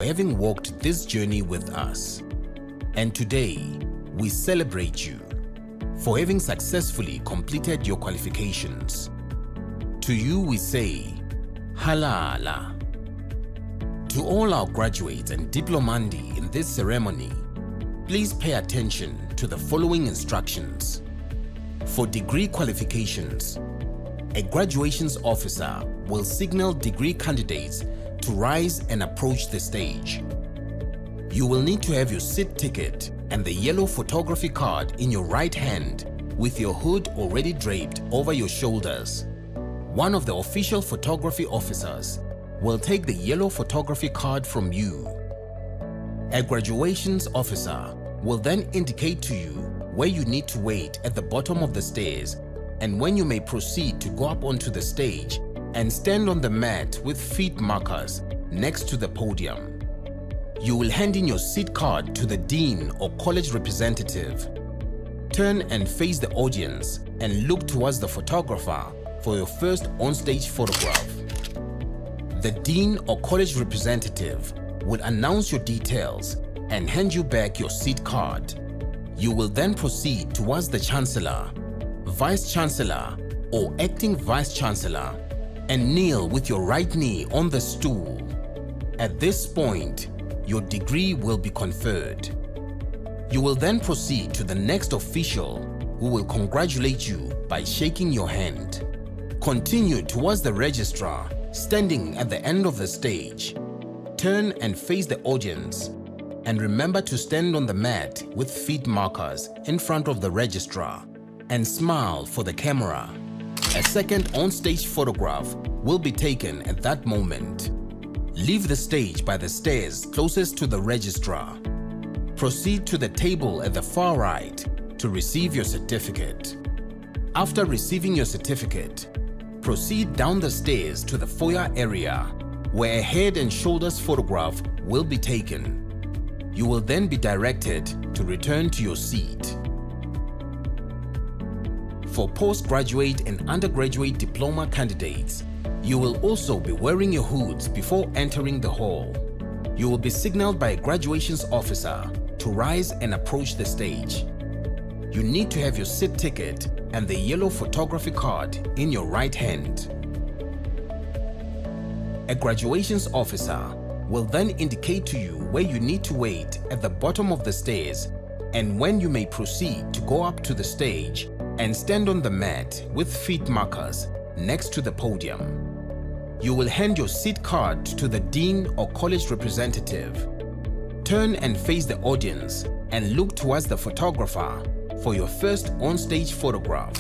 for having walked this journey with us. And today, we celebrate you for having successfully completed your qualifications. To you we say, Halala. To all our graduates and diplomandi in this ceremony, please pay attention to the following instructions. For degree qualifications, a graduations officer will signal degree candidates to rise and approach the stage. You will need to have your seat ticket and the yellow photography card in your right hand with your hood already draped over your shoulders. One of the official photography officers will take the yellow photography card from you. A graduations officer will then indicate to you where you need to wait at the bottom of the stairs and when you may proceed to go up onto the stage and stand on the mat with feet markers next to the podium. You will hand in your seat card to the dean or college representative. Turn and face the audience and look towards the photographer for your first on-stage photograph. The dean or college representative will announce your details and hand you back your seat card. You will then proceed towards the Chancellor, Vice Chancellor or Acting Vice Chancellor and kneel with your right knee on the stool. At this point, your degree will be conferred. You will then proceed to the next official who will congratulate you by shaking your hand. Continue towards the registrar standing at the end of the stage. Turn and face the audience and remember to stand on the mat with feet markers in front of the registrar and smile for the camera. A second on-stage photograph will be taken at that moment. Leave the stage by the stairs closest to the registrar. Proceed to the table at the far right to receive your certificate. After receiving your certificate, proceed down the stairs to the foyer area where a head and shoulders photograph will be taken. You will then be directed to return to your seat. For postgraduate and undergraduate diploma candidates, you will also be wearing your hoods before entering the hall. You will be signaled by a graduations officer to rise and approach the stage. You need to have your seat ticket and the yellow photography card in your right hand. A graduations officer will then indicate to you where you need to wait at the bottom of the stairs and when you may proceed to go up to the stage and stand on the mat with feet markers next to the podium. You will hand your seat card to the dean or college representative. Turn and face the audience and look towards the photographer for your first on-stage photograph.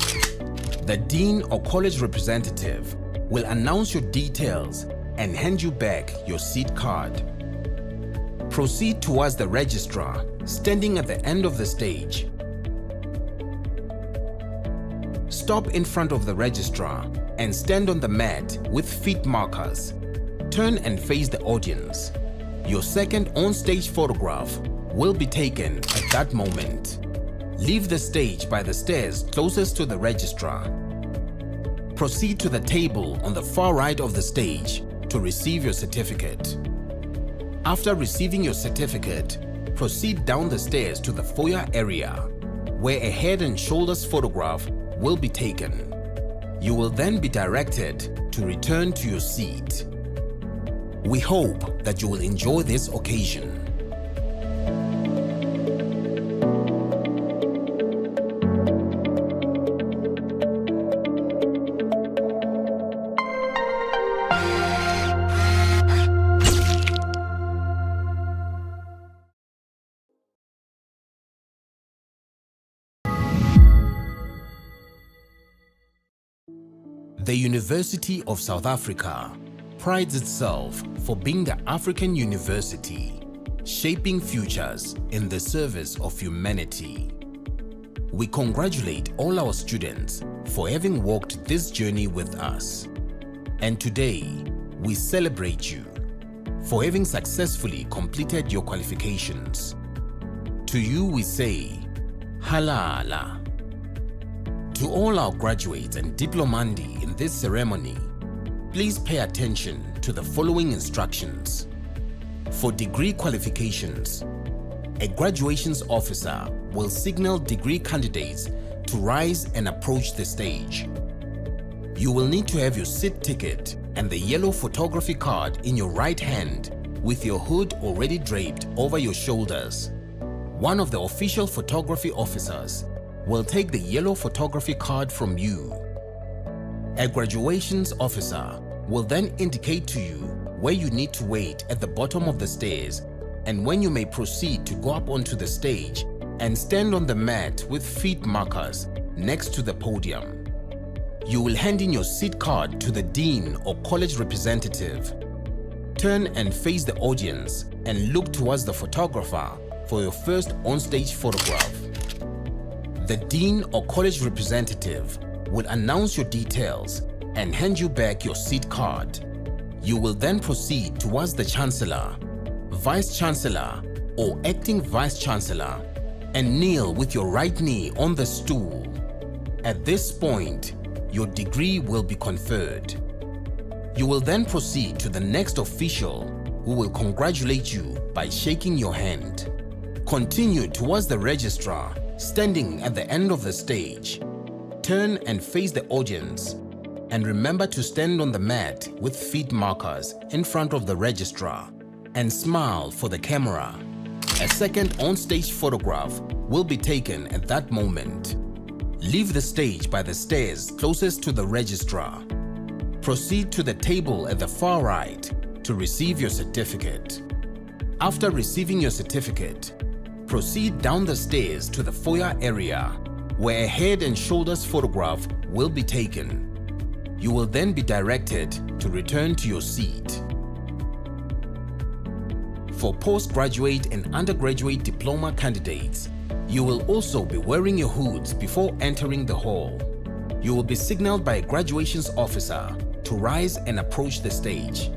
The dean or college representative will announce your details and hand you back your seat card. Proceed towards the registrar standing at the end of the stage. Stop in front of the registrar and stand on the mat with feet markers. Turn and face the audience. Your second on-stage photograph will be taken at that moment. Leave the stage by the stairs closest to the registrar. Proceed to the table on the far right of the stage to receive your certificate. After receiving your certificate, proceed down the stairs to the foyer area where a head and shoulders photograph will be taken. You will then be directed to return to your seat. We hope that you will enjoy this occasion. The University of South Africa prides itself for being the African university, shaping futures in the service of humanity. We congratulate all our students for having walked this journey with us. And today, we celebrate you for having successfully completed your qualifications. To you we say, Halala. To all our graduates and diplomandi in this ceremony, please pay attention to the following instructions. For degree qualifications, a graduations officer will signal degree candidates to rise and approach the stage. You will need to have your seat ticket and the yellow photography card in your right hand with your hood already draped over your shoulders. One of the official photography officers will take the yellow photography card from you. A graduations officer will then indicate to you where you need to wait at the bottom of the stairs and when you may proceed to go up onto the stage and stand on the mat with feet markers next to the podium. You will hand in your seat card to the dean or college representative. Turn and face the audience and look towards the photographer for your first on-stage photograph. The dean or college representative will announce your details and hand you back your seat card. You will then proceed towards the Chancellor, Vice Chancellor or Acting Vice Chancellor and kneel with your right knee on the stool. At this point, your degree will be conferred. You will then proceed to the next official who will congratulate you by shaking your hand. Continue towards the registrar standing at the end of the stage. Turn and face the audience and remember to stand on the mat with feet markers in front of the registrar and smile for the camera. A second on-stage photograph will be taken at that moment. Leave the stage by the stairs closest to the registrar. Proceed to the table at the far right to receive your certificate. After receiving your certificate, proceed down the stairs to the foyer area where a head and shoulders photograph will be taken. You will then be directed to return to your seat. For postgraduate and undergraduate diploma candidates, you will also be wearing your hoods before entering the hall. You will be signaled by a graduations officer to rise and approach the stage.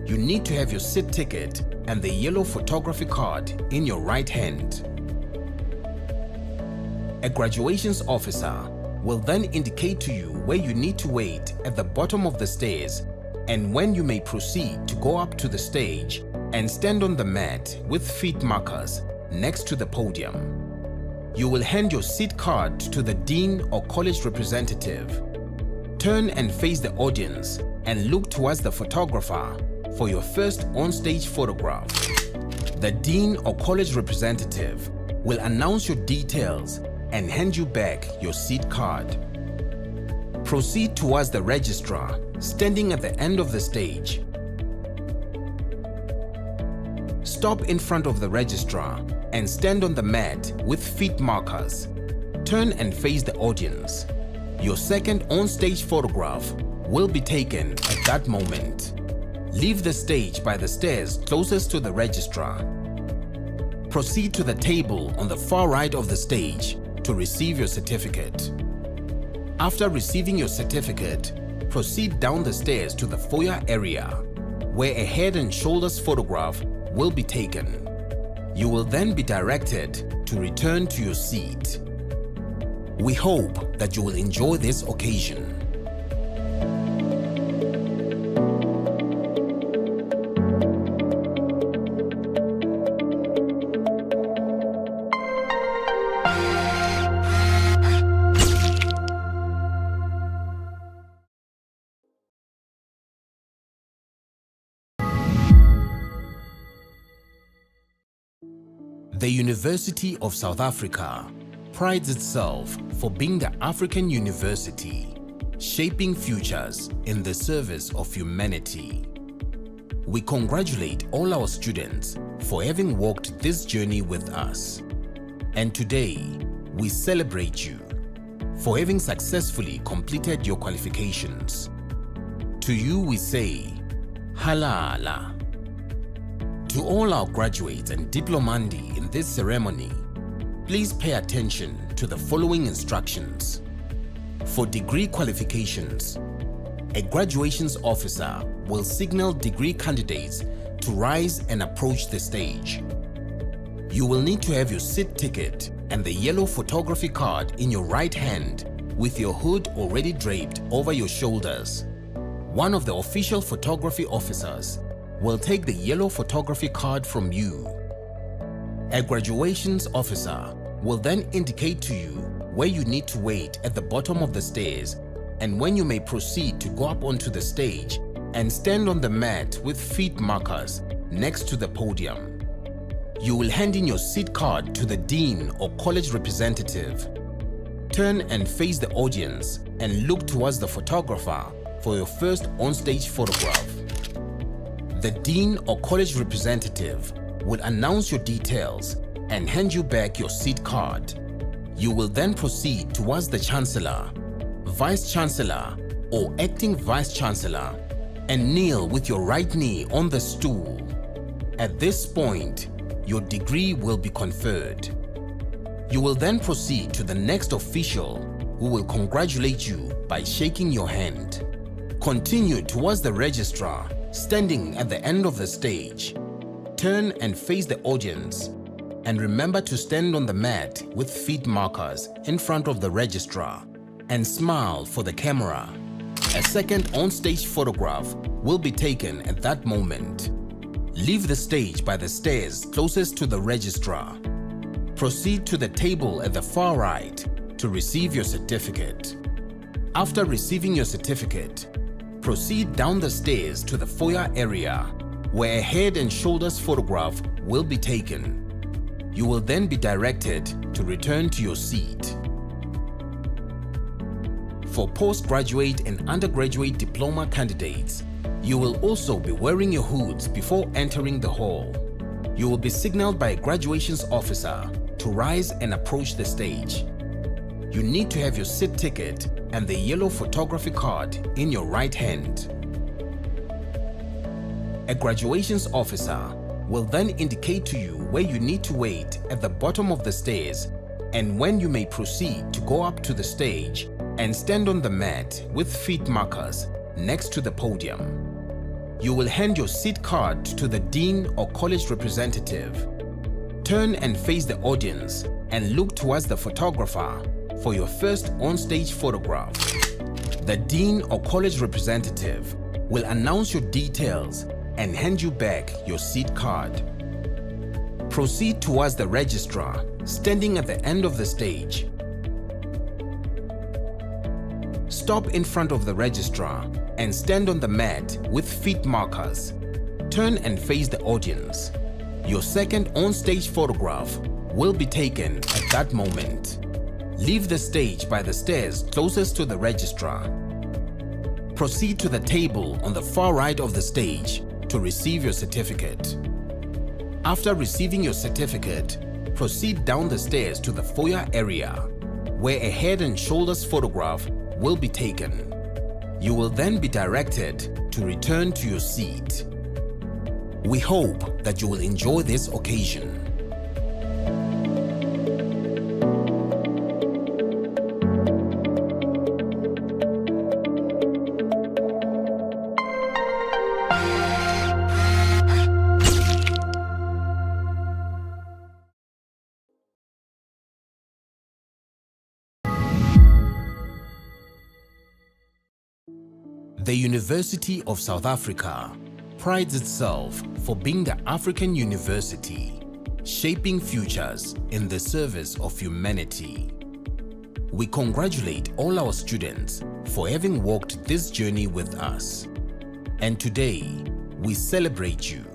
You need to have your seat ticket and the yellow photography card in your right hand. A graduations officer will then indicate to you where you need to wait at the bottom of the stairs and when you may proceed to go up to the stage and stand on the mat with feet markers next to the podium. You will hand your seat card to the dean or college representative. Turn and face the audience and look towards the photographer for your first on-stage photograph. The dean or college representative will announce your details and hand you back your seat card. Proceed towards the registrar standing at the end of the stage. Stop in front of the registrar and stand on the mat with feet markers. Turn and face the audience. Your second on-stage photograph will be taken at that moment. Leave the stage by the stairs closest to the registrar. Proceed to the table on the far right of the stage to receive your certificate. After receiving your certificate, proceed down the stairs to the foyer area where a head and shoulders photograph will be taken. You will then be directed to return to your seat. We hope that you will enjoy this occasion. The University of South Africa prides itself for being the African university, shaping futures in the service of humanity. We congratulate all our students for having walked this journey with us. And today, we celebrate you for having successfully completed your qualifications. To you we say, Halala. To all our graduates and diplomandi in this ceremony, please pay attention to the following instructions. For degree qualifications, a graduations officer will signal degree candidates to rise and approach the stage. You will need to have your seat ticket and the yellow photography card in your right hand with your hood already draped over your shoulders. One of the official photography officers will take the yellow photography card from you. A graduations officer will then indicate to you where you need to wait at the bottom of the stairs and when you may proceed to go up onto the stage and stand on the mat with feet markers next to the podium. You will hand in your seat card to the dean or college representative. Turn and face the audience and look towards the photographer for your first onstage photograph. The dean or college representative will announce your details and hand you back your seat card. You will then proceed towards the Chancellor, Vice Chancellor or Acting Vice Chancellor and kneel with your right knee on the stool. At this point, your degree will be conferred. You will then proceed to the next official who will congratulate you by shaking your hand. Continue towards the registrar standing at the end of the stage. Turn and face the audience and remember to stand on the mat with feet markers in front of the registrar and smile for the camera. A second on-stage photograph will be taken at that moment. Leave the stage by the stairs closest to the registrar. Proceed to the table at the far right to receive your certificate. After receiving your certificate, proceed down the stairs to the foyer area where a head and shoulders photograph will be taken. You will then be directed to return to your seat. For postgraduate and undergraduate diploma candidates, you will also be wearing your hoods before entering the hall. You will be signaled by a graduations officer to rise and approach the stage. You need to have your seat ticket and the yellow photography card in your right hand. A graduations officer will then indicate to you where you need to wait at the bottom of the stairs and when you may proceed to go up to the stage and stand on the mat with feet markers next to the podium. You will hand your seat card to the dean or college representative. Turn and face the audience and look towards the photographer for your first on-stage photograph. The dean or college representative will announce your details and hand you back your seat card. Proceed towards the registrar standing at the end of the stage. Stop in front of the registrar and stand on the mat with feet markers. Turn and face the audience. Your second on-stage photograph will be taken at that moment. Leave the stage by the stairs closest to the registrar. Proceed to the table on the far right of the stage to receive your certificate. After receiving your certificate, proceed down the stairs to the foyer area where a head and shoulders photograph will be taken. You will then be directed to return to your seat. We hope that you will enjoy this occasion. The University of South Africa prides itself for being the African university, shaping futures in the service of humanity. We congratulate all our students for having walked this journey with us. And today, we celebrate you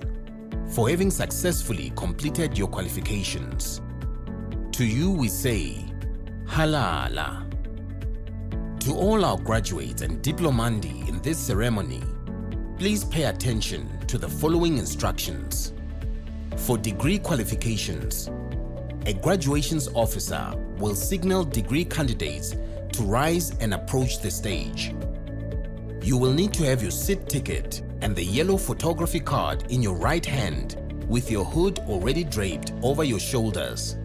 for having successfully completed your qualifications. To you we say, Halala. To all our graduates and diplomandi in this ceremony, please pay attention to the following instructions. For degree qualifications, a graduations officer will signal degree candidates to rise and approach the stage. You will need to have your seat ticket and the yellow photography card in your right hand with your hood already draped over your shoulders.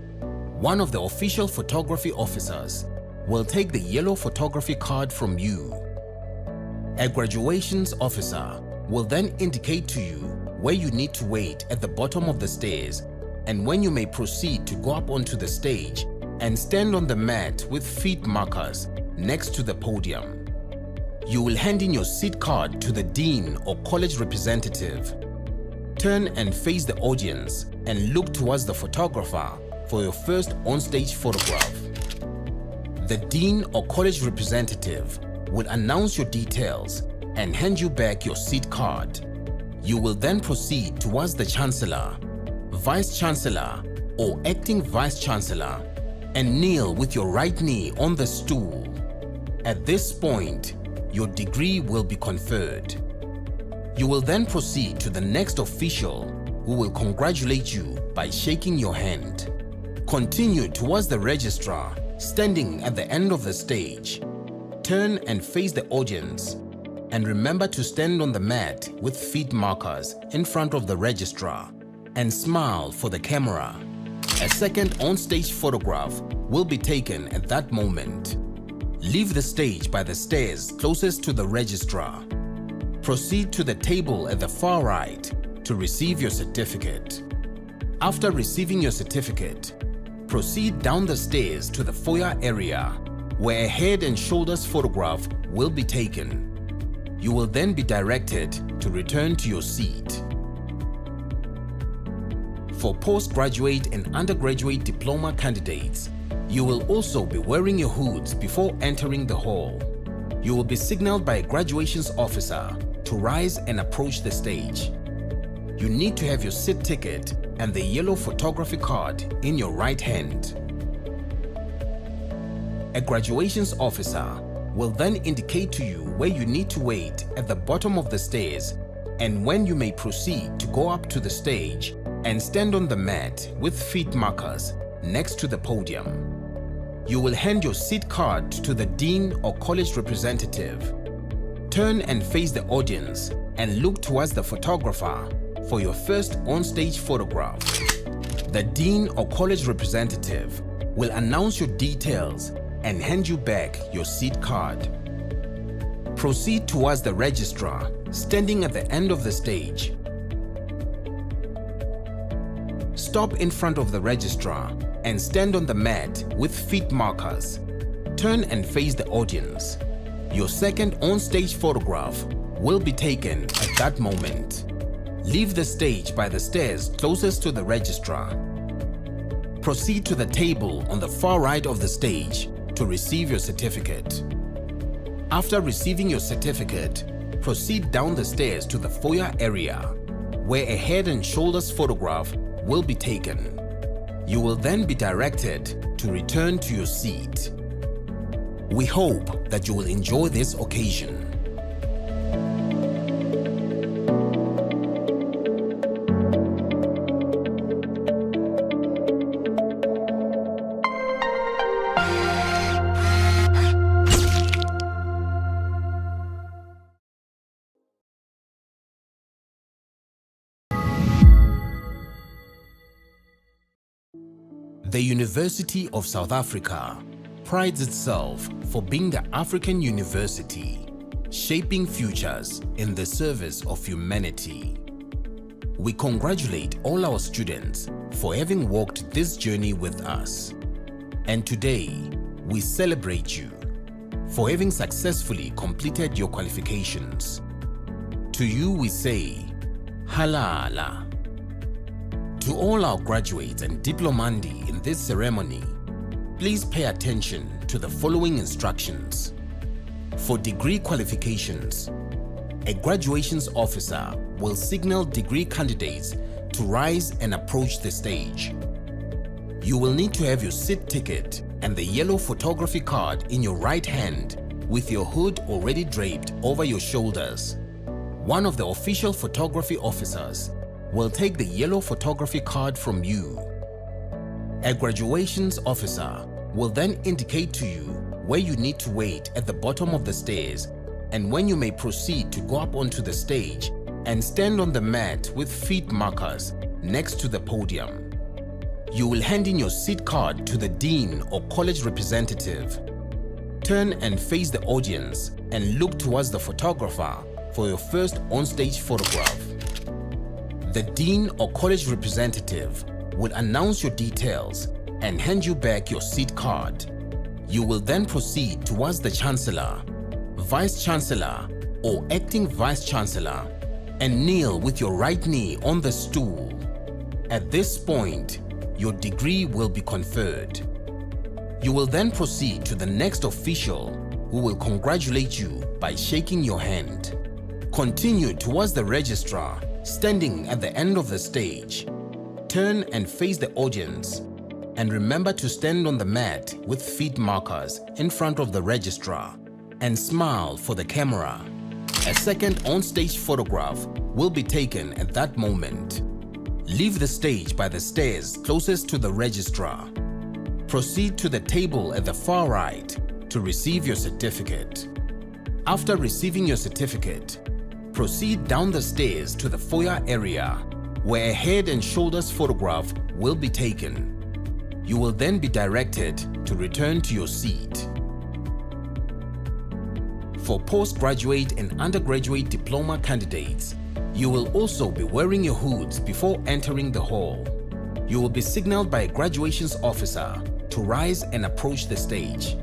One of the official photography officers will take the yellow photography card from you. A graduations officer will then indicate to you where you need to wait at the bottom of the stairs and when you may proceed to go up onto the stage and stand on the mat with feet markers next to the podium. You will hand in your seat card to the dean or college representative. Turn and face the audience and look towards the photographer for your first on-stage photograph. The dean or college representative will announce your details and hand you back your seat card. You will then proceed towards the Chancellor, Vice Chancellor or Acting Vice Chancellor and kneel with your right knee on the stool. At this point, your degree will be conferred. You will then proceed to the next official who will congratulate you by shaking your hand. Continue towards the registrar standing at the end of the stage. Turn and face the audience and remember to stand on the mat with feet markers in front of the registrar and smile for the camera. A second on-stage photograph will be taken at that moment. Leave the stage by the stairs closest to the registrar. Proceed to the table at the far right to receive your certificate. After receiving your certificate, proceed down the stairs to the foyer area where a head and shoulders photograph will be taken. You will then be directed to return to your seat. For postgraduate and undergraduate diploma candidates, you will also be wearing your hoods before entering the hall. You will be signaled by a graduations officer to rise and approach the stage. You need to have your seat ticket and the yellow photography card in your right hand. A graduations officer will then indicate to you where you need to wait at the bottom of the stairs and when you may proceed to go up to the stage and stand on the mat with feet markers next to the podium. You will hand your seat card to the dean or college representative. Turn and face the audience and look towards the photographer for your first on-stage photograph. The dean or college representative will announce your details and hand you back your seat card. Proceed towards the registrar standing at the end of the stage. Stop in front of the registrar and stand on the mat with feet markers. Turn and face the audience. Your second on-stage photograph will be taken at that moment. Leave the stage by the stairs closest to the registrar. Proceed to the table on the far right of the stage to receive your certificate. After receiving your certificate, proceed down the stairs to the foyer area where a head and shoulders photograph will be taken. You will then be directed to return to your seat. We hope that you will enjoy this occasion. The University of South Africa prides itself for being the African university, shaping futures in the service of humanity. We congratulate all our students for having walked this journey with us. And today, we celebrate you for having successfully completed your qualifications. To you we say, Halala. To all our graduates and diplomandi in this ceremony, please pay attention to the following instructions. For degree qualifications, a graduations officer will signal degree candidates to rise and approach the stage. You will need to have your seat ticket and the yellow photography card in your right hand with your hood already draped over your shoulders. One of the official photography officers will take the yellow photography card from you. A graduations officer will then indicate to you where you need to wait at the bottom of the stairs and when you may proceed to go up onto the stage and stand on the mat with feet markers next to the podium. You will hand in your seat card to the dean or college representative. Turn and face the audience and look towards the photographer for your first on-stage photograph. The dean or college representative will announce your details and hand you back your seat card. You will then proceed towards the Chancellor, Vice Chancellor or Acting Vice Chancellor and kneel with your right knee on the stool. At this point, your degree will be conferred. You will then proceed to the next official who will congratulate you by shaking your hand. Continue towards the registrar standing at the end of the stage. Turn and face the audience, and remember to stand on the mat with feet markers in front of the registrar and smile for the camera. A second on-stage photograph will be taken at that moment. Leave the stage by the stairs closest to the registrar. Proceed to the table at the far right to receive your certificate. After receiving your certificate, proceed down the stairs to the foyer area where a head and shoulders photograph will be taken. You will then be directed to return to your seat. For postgraduate and undergraduate diploma candidates, you will also be wearing your hoods before entering the hall. You will be signaled by a graduations officer to rise and approach the stage.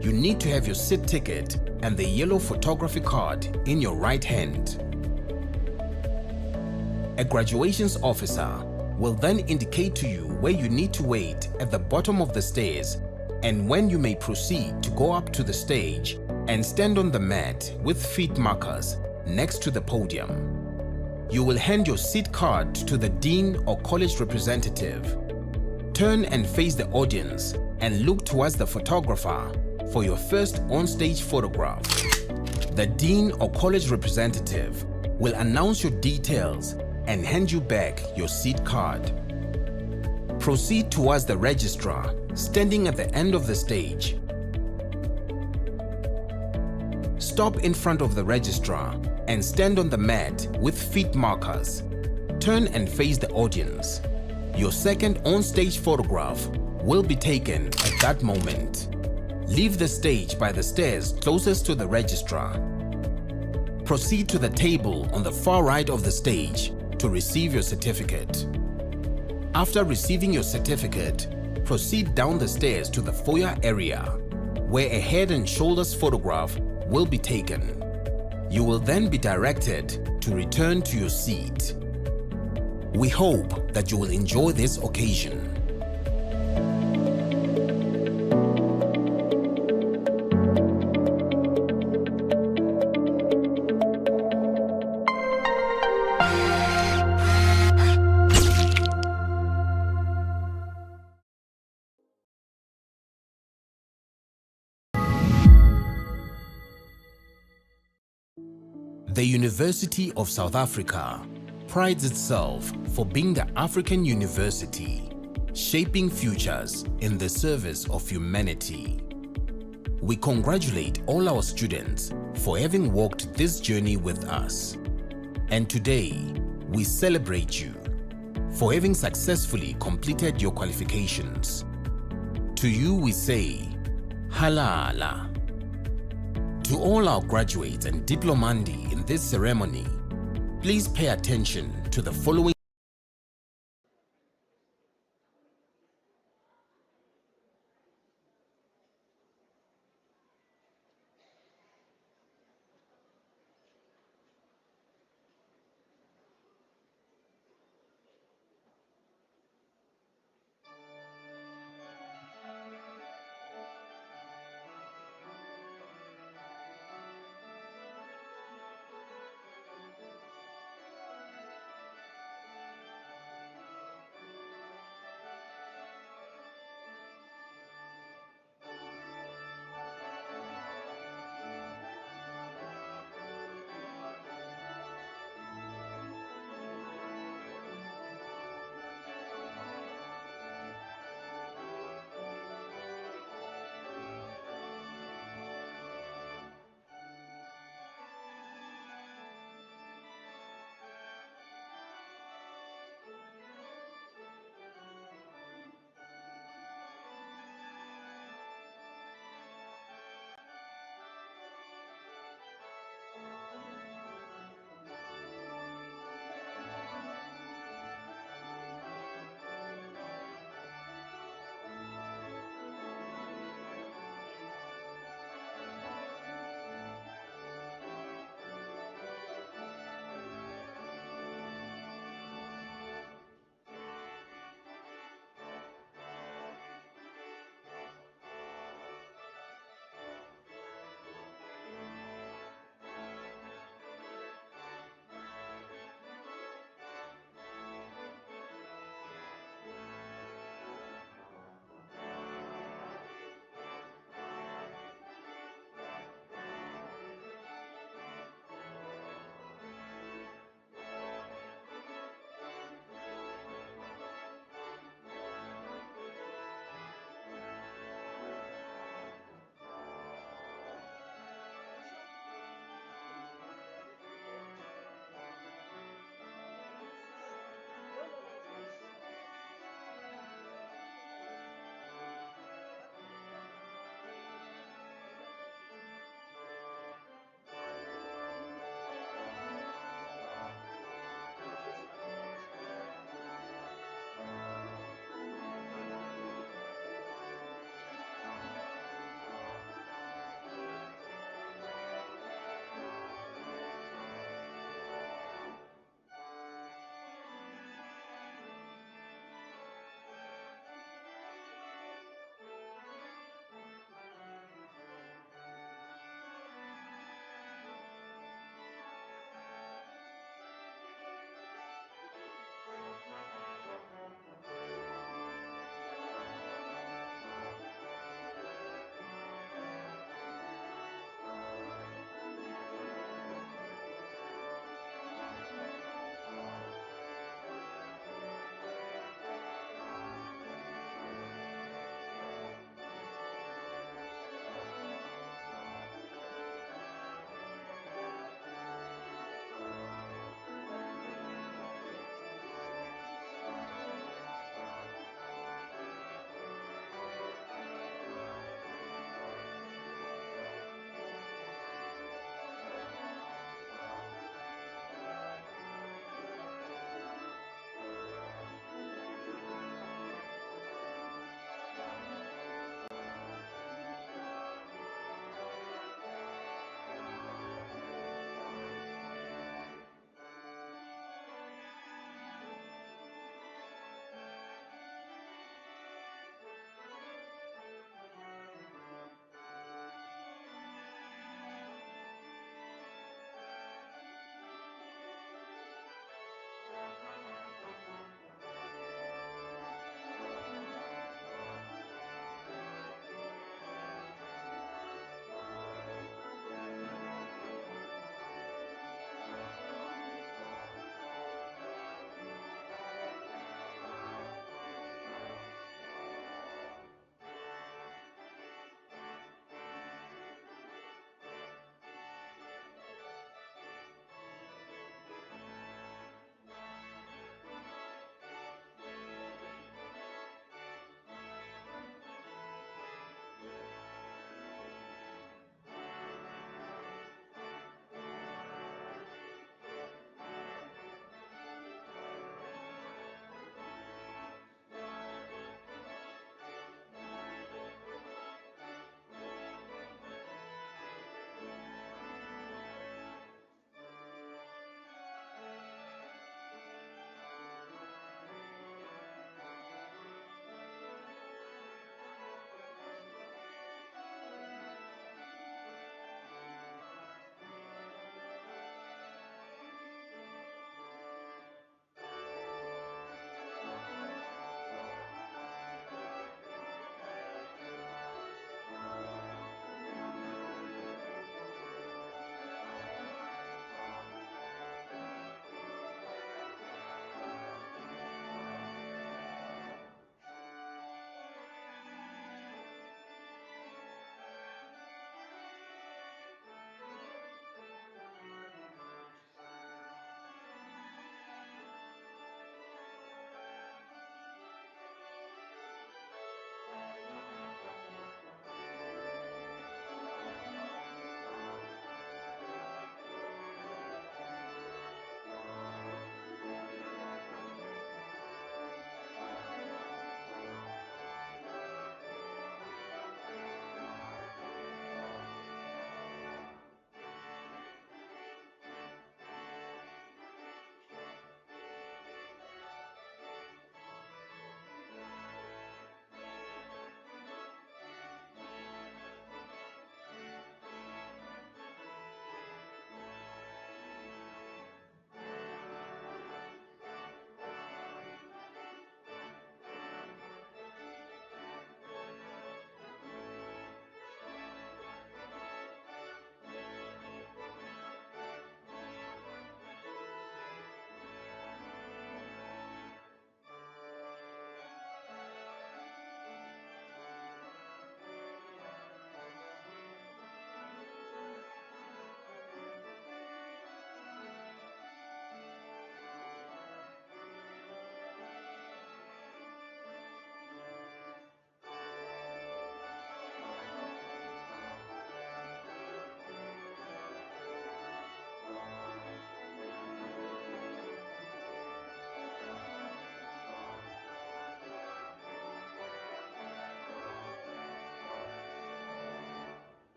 You need to have your seat ticket and the yellow photography card in your right hand. A graduations officer will then indicate to you where you need to wait at the bottom of the stairs and when you may proceed to go up to the stage and stand on the mat with feet markers next to the podium. You will hand your seat card to the dean or college representative. Turn and face the audience and look towards the photographer for your first on-stage photograph. The dean or college representative will announce your details and hand you back your seat card. Proceed towards the registrar standing at the end of the stage. Stop in front of the registrar and stand on the mat with feet markers. Turn and face the audience. Your second on-stage photograph will be taken at that moment. Leave the stage by the stairs closest to the registrar. Proceed to the table on the far right of the stage to receive your certificate. After receiving your certificate, proceed down the stairs to the foyer area where a head and shoulders photograph will be taken. You will then be directed to return to your seat. We hope that you will enjoy this occasion. The University of South Africa prides itself for being the African university, shaping futures in the service of humanity. We congratulate all our students for having walked this journey with us. And today, we celebrate you for having successfully completed your qualifications. To you we say, Halala. To all our graduates and diplomandi in this ceremony, please pay attention to the following.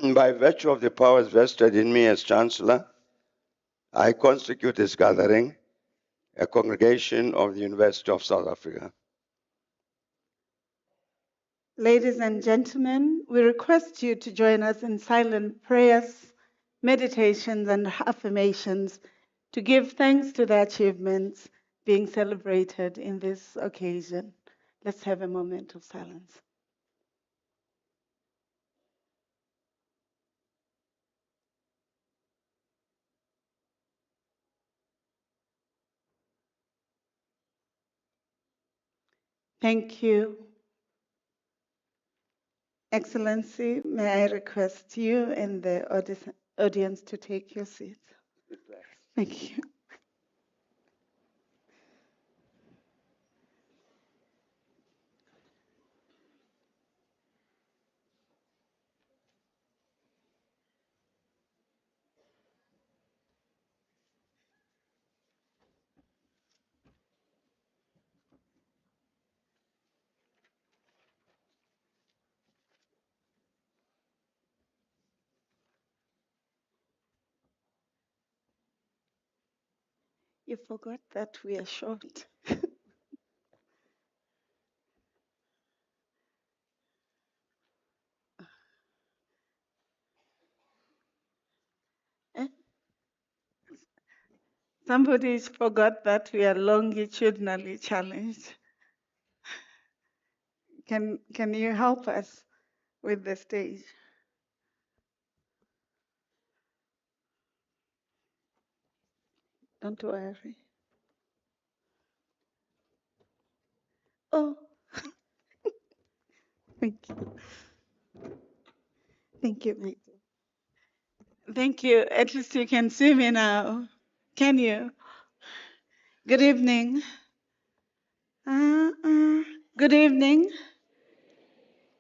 By virtue of the powers vested in me as Chancellor, I constitute this gathering a congregation of the University of South Africa. Ladies and gentlemen, we request you to join us in silent prayers, meditations, and affirmations to give thanks to the achievements being celebrated in this occasion. Let's have a moment of silence. Thank you. Excellency, may I request you and the audience to take your seats. Thank you. You forgot that we are short. Eh? Somebody forgot that we are longitudinally challenged. Can you help us with the stage? Don't worry. Oh, thank you. Thank you, mate. Thank you. At least you can see me now. Can you? Good evening. Good evening.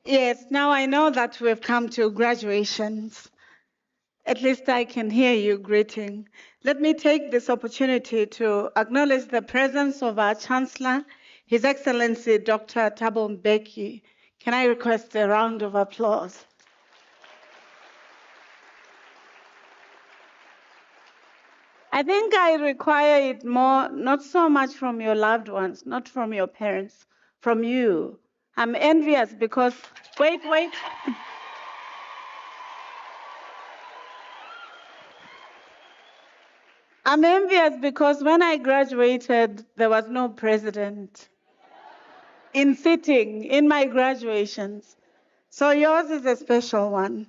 Yes, now I know that we've come to graduations. At least I can hear you greeting. Let me take this opportunity to acknowledge the presence of our Chancellor, His Excellency Dr. Thabo Mbeki. Can I request a round of applause? I think I require it more, not so much from your loved ones, not from your parents, from you. I'm envious because, wait. I'm envious because when I graduated, there was no president sitting in my graduations. So yours is a special one.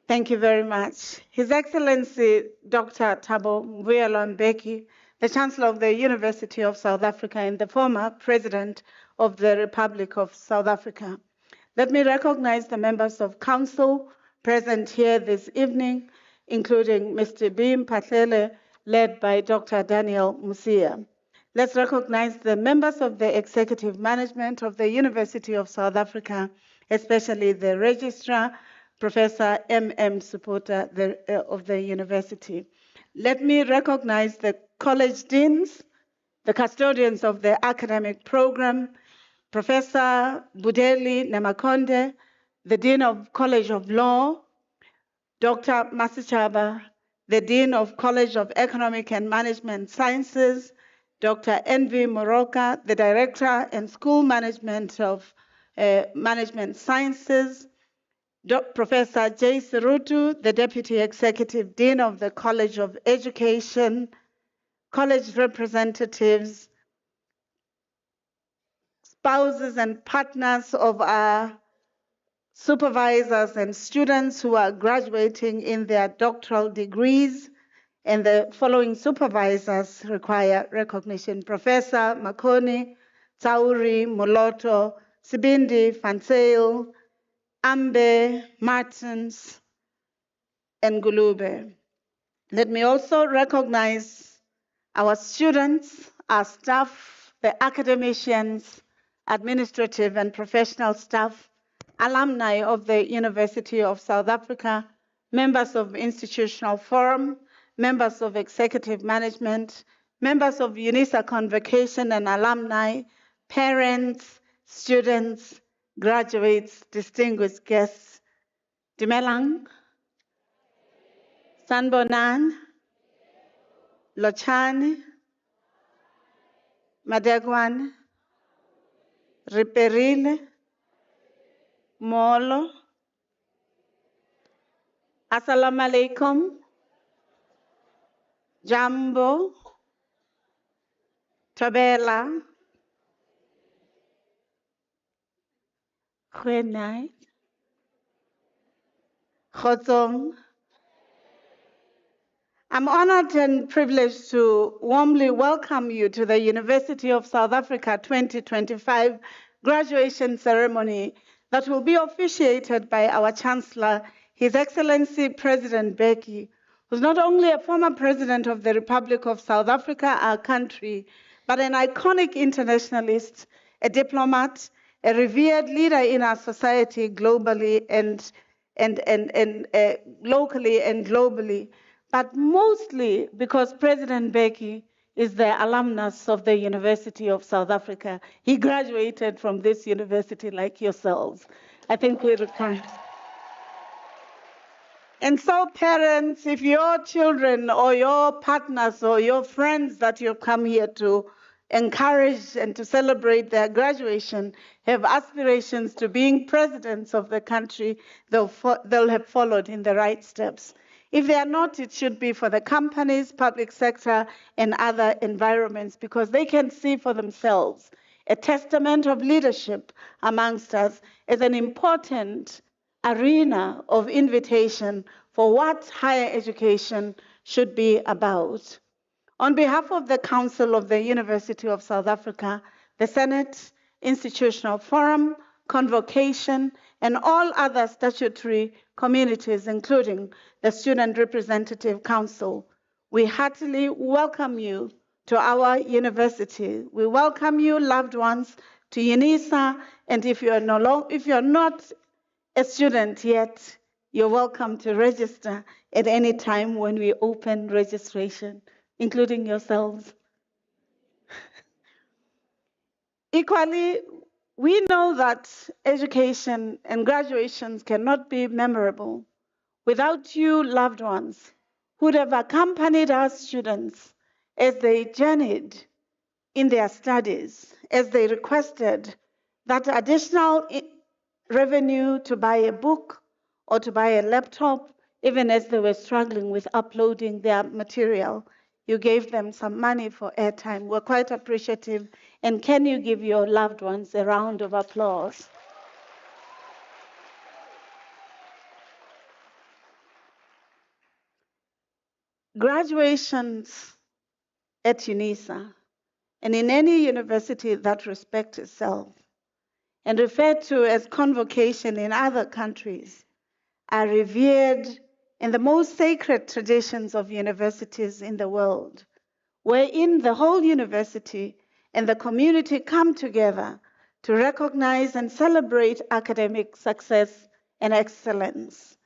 Thank you very much. His Excellency Dr. Thabo Mbeki, the Chancellor of the University of South Africa and the former President of the Republic of South Africa. Let me recognize the members of Council present here this evening, including Mr. Beam Patlele, led by Dr. Daniel Musia. Let's recognize the members of the Executive Management of the University of South Africa, especially the Registrar, Professor M.M. Supporter of the university. Let me recognize the college deans, the custodians of the academic program, Professor Budeli Namakonde, the Dean of College of Law, Dr. Masichaba, the Dean of College of Economic and Management Sciences, Dr. Envy Moroka, the Director and School Management of Management Sciences, Professor J. Sirutu, the Deputy Executive Dean of the College of Education, college representatives, spouses and partners of our supervisors and students who are graduating in their doctoral degrees, and the following supervisors require recognition: Professor Makoni, Tauri, Moloto, Sibindi, Fansail, Ambe, Martins, and Gulube. Let me also recognize our students, our staff, the academicians, administrative and professional staff, alumni of the University of South Africa, members of Institutional Forum, members of Executive Management, members of UNISA Convocation and alumni, parents, students, graduates, distinguished guests. Dimelang, Sanbonan, Lochani, Madegwan, Riperile, Molo. Assalamu alaikum. Jambo, Tabela, Kwenai, Khotsong. I'm honored and privileged to warmly welcome you to the University of South Africa 2025 graduation ceremony that will be officiated by our Chancellor, His Excellency President Mbeki, who's not only a former president of the Republic of South Africa, our country, but an iconic internationalist, a diplomat, a revered leader in our society globally and locally and globally, but mostly because President Mbeki is the alumnus of the University of South Africa. He graduated from this university like yourselves. I think we require. And so parents, if your children or your partners or your friends that you've come here to encourage and to celebrate their graduation have aspirations to being presidents of the country, they'll have followed in the right steps. If they are not, it should be for the companies, public sector, and other environments, because they can see for themselves a testament of leadership amongst us as an important arena of invitation for what higher education should be about. On behalf of the Council of the University of South Africa, the Senate, Institutional Forum, Convocation, and all other statutory communities, including the Student Representative Council, we heartily welcome you to our university. We welcome you, loved ones, to UNISA, and if you're not a student yet, you're welcome to register at any time when we open registration, including yourselves. Equally, we know that education and graduations cannot be memorable without you, loved ones, who would have accompanied our students as they journeyed in their studies, as they requested that additional revenue to buy a book or to buy a laptop, even as they were struggling with uploading their material. You gave them some money for airtime. We're quite appreciative. And can you give your loved ones a round of applause? Graduations at UNISA and in any university that respects itself and referred to as convocation in other countries are revered in the most sacred traditions of universities in the world, wherein the whole university and the community come together to recognize and celebrate academic success and excellence.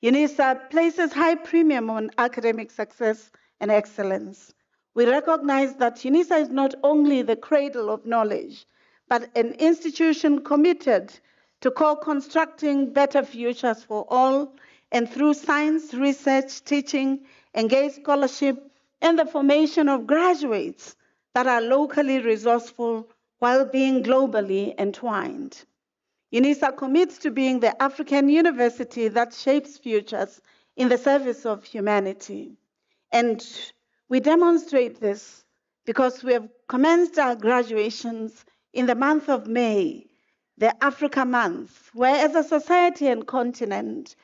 UNISA places high premium on academic success and excellence. We recognize that UNISA is not only the cradle of knowledge, but an institution committed to co-constructing better futures for all, and through science, research, teaching, engaged scholarship, and the formation of graduates that are locally resourceful while being globally entwined. UNISA commits to being the African university that shapes futures in the service of humanity. And we demonstrate this because we have commenced our graduations in the month of May, the Africa Month, where as a society and continent,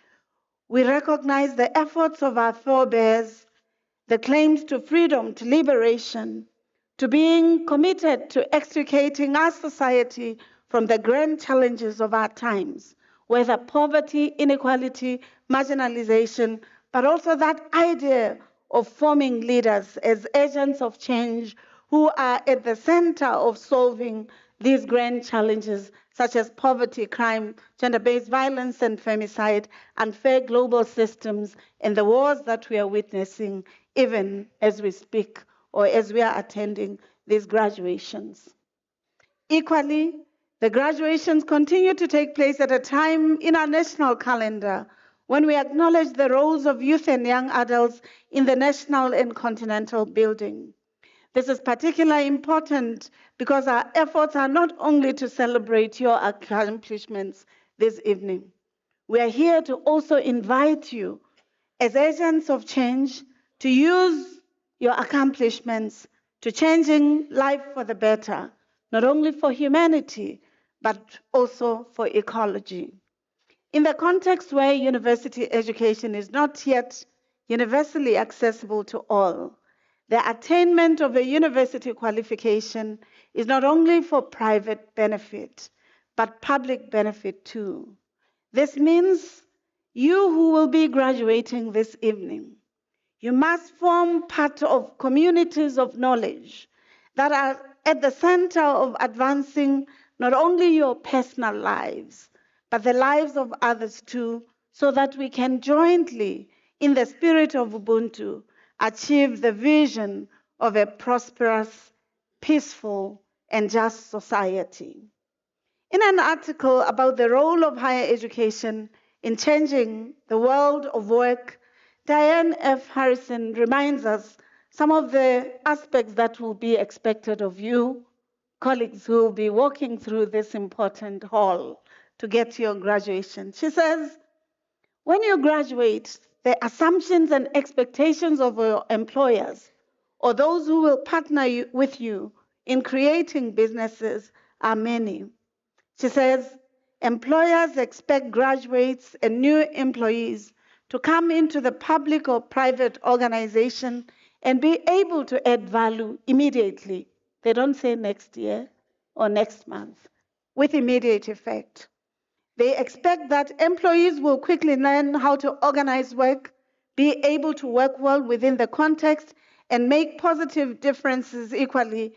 we recognize the efforts of our forebears, the claims to freedom, to liberation, to being committed to extricating our society from the grand challenges of our times, whether poverty, inequality, marginalization, but also that idea of forming leaders as agents of change who are at the center of solving these grand challenges such as poverty, crime, gender-based violence and femicide, unfair global systems, and the wars that we are witnessing even as we speak or as we are attending these graduations. Equally, the graduations continue to take place at a time in our national calendar when we acknowledge the roles of youth and young adults in the national and continental building. This is particularly important because our efforts are not only to celebrate your accomplishments this evening. We are here to also invite you as agents of change to use your accomplishments to changing life for the better, not only for humanity, but also for ecology. In the context where university education is not yet universally accessible to all, the attainment of a university qualification is not only for private benefit, but public benefit too. This means you who will be graduating this evening, you must form part of communities of knowledge that are at the center of advancing not only your personal lives, but the lives of others too, so that we can jointly, in the spirit of Ubuntu, achieve the vision of a prosperous, peaceful, and just society. In an article about the role of higher education in changing the world of work, Diane F. Harrison reminds us some of the aspects that will be expected of you, colleagues who will be walking through this important hall to get your graduation. She says, when you graduate, the assumptions and expectations of your employers or those who will partner with you in creating businesses are many. She says, employers expect graduates and new employees to come into the public or private organization and be able to add value immediately. They don't say next year or next month, with immediate effect. They expect that employees will quickly learn how to organize work, be able to work well within the context, and make positive differences equally.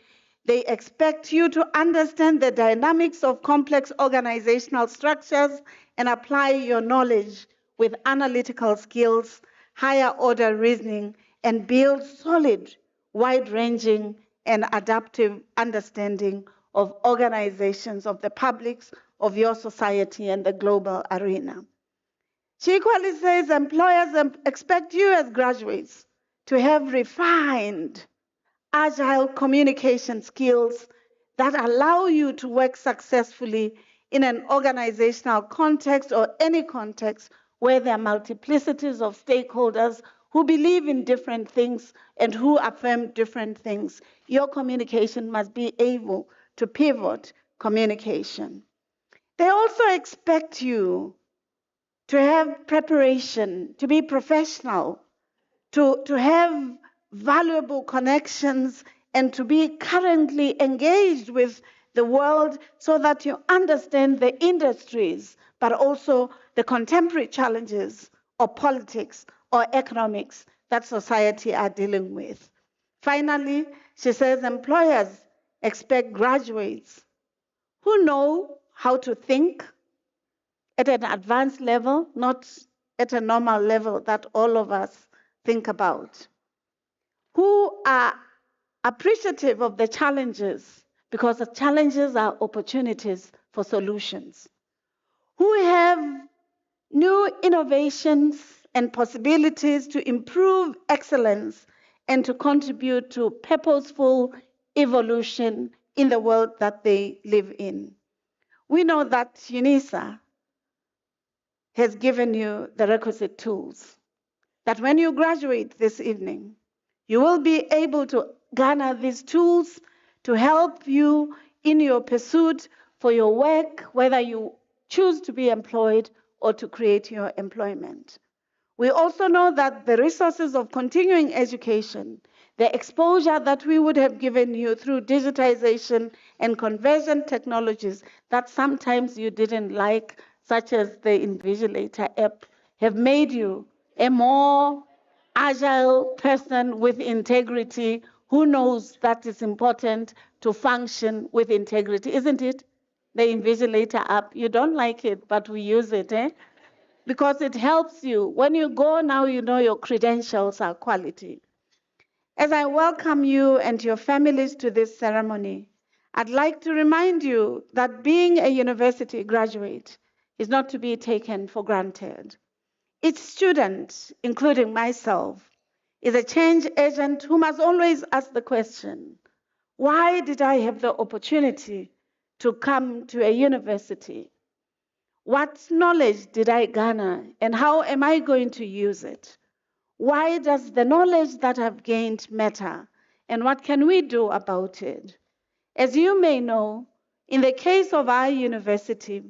They expect you to understand the dynamics of complex organizational structures and apply your knowledge with analytical skills, higher order reasoning, and build solid, wide-ranging, and adaptive understanding of organizations of the publics, of your society, and the global arena. She equally says employers expect you as graduates to have refined, agile communication skills that allow you to work successfully in an organizational context or any context where there are multiplicities of stakeholders who believe in different things and who affirm different things. Your communication must be able to pivot communication. They also expect you to have preparation, to be professional, to have valuable connections, and to be currently engaged with the world so that you understand the industries, but also the contemporary challenges of politics or economics that society are dealing with. Finally, she says employers expect graduates who know how to think at an advanced level, not at a normal level that all of us think about, who are appreciative of the challenges because the challenges are opportunities for solutions, who have new innovations and possibilities to improve excellence and to contribute to purposeful evolution in the world that they live in. We know that UNISA has given you the requisite tools, that when you graduate this evening, you will be able to garner these tools to help you in your pursuit for your work, whether you choose to be employed or to create your employment. We also know that the resources of continuing education, the exposure that we would have given you through digitization and conversion technologies that sometimes you didn't like, such as the Invigilator app, have made you a more agile person with integrity who knows that it's important to function with integrity, isn't it? The Invigilator app, you don't like it, but we use it, because it helps you. When you go now, you know your credentials are quality. As I welcome you and your families to this ceremony, I'd like to remind you that being a university graduate is not to be taken for granted. Each student, including myself, is a change agent who must always ask the question, why did I have the opportunity to come to a university? What knowledge did I garner and how am I going to use it? Why does the knowledge that I've gained matter and what can we do about it? As you may know, in the case of our university,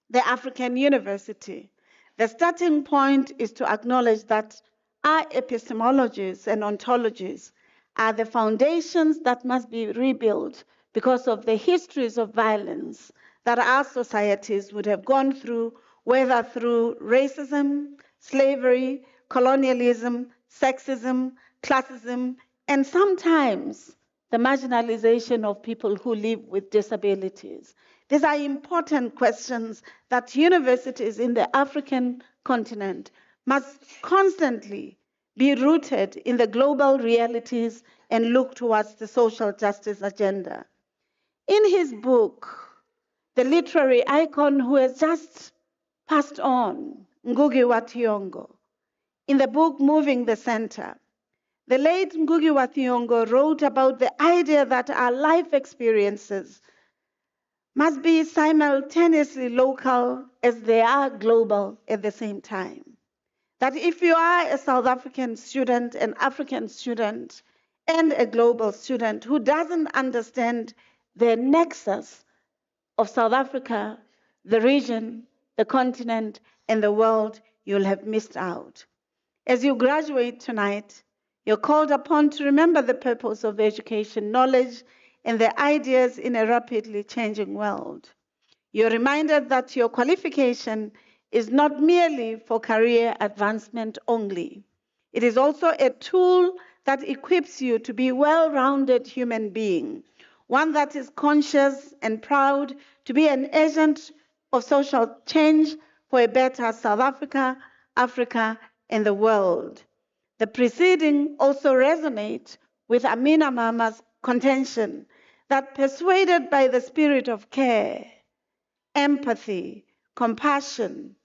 the African University, the starting point is to acknowledge that our epistemologies and ontologies are the foundations that must be rebuilt because of the histories of violence that our societies would have gone through, whether through racism, slavery, colonialism, sexism, classism, and sometimes the marginalization of people who live with disabilities. These are important questions that universities in the African continent must constantly be rooted in the global realities and look towards the social justice agenda. In his book, the literary icon who has just passed on, Ngugi wa Thiong'o, in the book Moving the Center, the late Ngugi wa Thiong'o wrote about the idea that our life experiences must be simultaneously local as they are global at the same time. That if you are a South African student, an African student, and a global student who doesn't understand the nexus of South Africa, the region, the continent, and the world, you'll have missed out. As you graduate tonight, you're called upon to remember the purpose of education, knowledge, and the ideas in a rapidly changing world. You're reminded that your qualification is not merely for career advancement only. It is also a tool that equips you to be a well-rounded human being, one that is conscious and proud to be an agent of social change for a better South Africa, Africa, and the world. The preceding also resonate with Amina Mama's contention that persuaded by the spirit of care, empathy, compassion,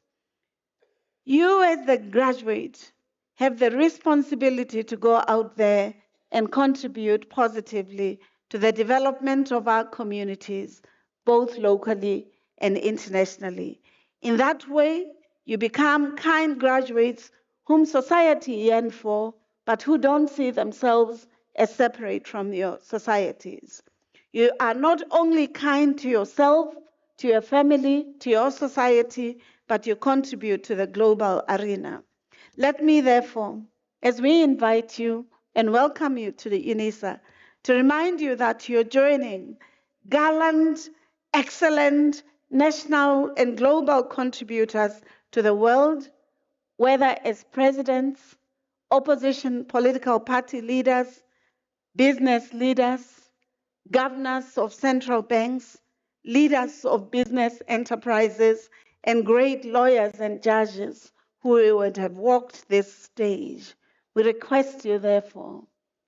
you as the graduate have the responsibility to go out there and contribute positively to the development of our communities, both locally and internationally. In that way, you become kind graduates whom society yearns for, but who don't see themselves as separate from your societies. You are not only kind to yourself, to your family, to your society, but you contribute to the global arena. Let me therefore, as we invite you and welcome you to the UNISA, to remind you that you're joining gallant, excellent, national and global contributors to the world, whether as presidents, opposition political party leaders, business leaders, governors of central banks, leaders of business enterprises, and great lawyers and judges who would have walked this stage. We request you, therefore,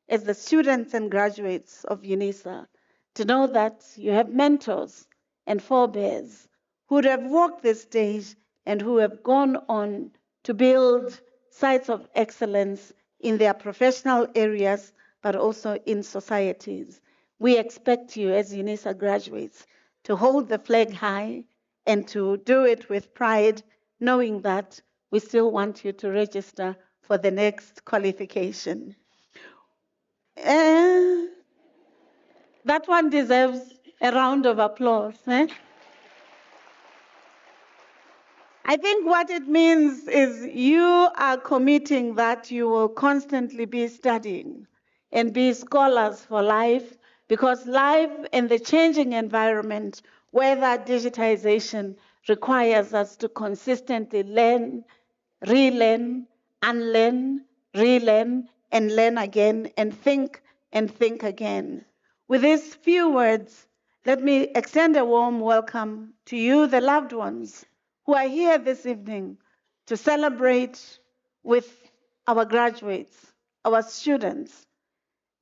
as the students and graduates of UNISA, to know that you have mentors and forebears who would have walked this stage and who have gone on to build sites of excellence in their professional areas, but also in societies. We expect you as UNISA graduates to hold the flag high and to do it with pride, knowing that we still want you to register for the next qualification. That one deserves a round of applause. I think what it means is you are committing that you will constantly be studying and be scholars for life, because life and the changing environment, whether digitization, requires us to consistently learn, relearn, unlearn, relearn, and learn again, and think again. With these few words, let me extend a warm welcome to you, the loved ones, who are here this evening to celebrate with our graduates, our students.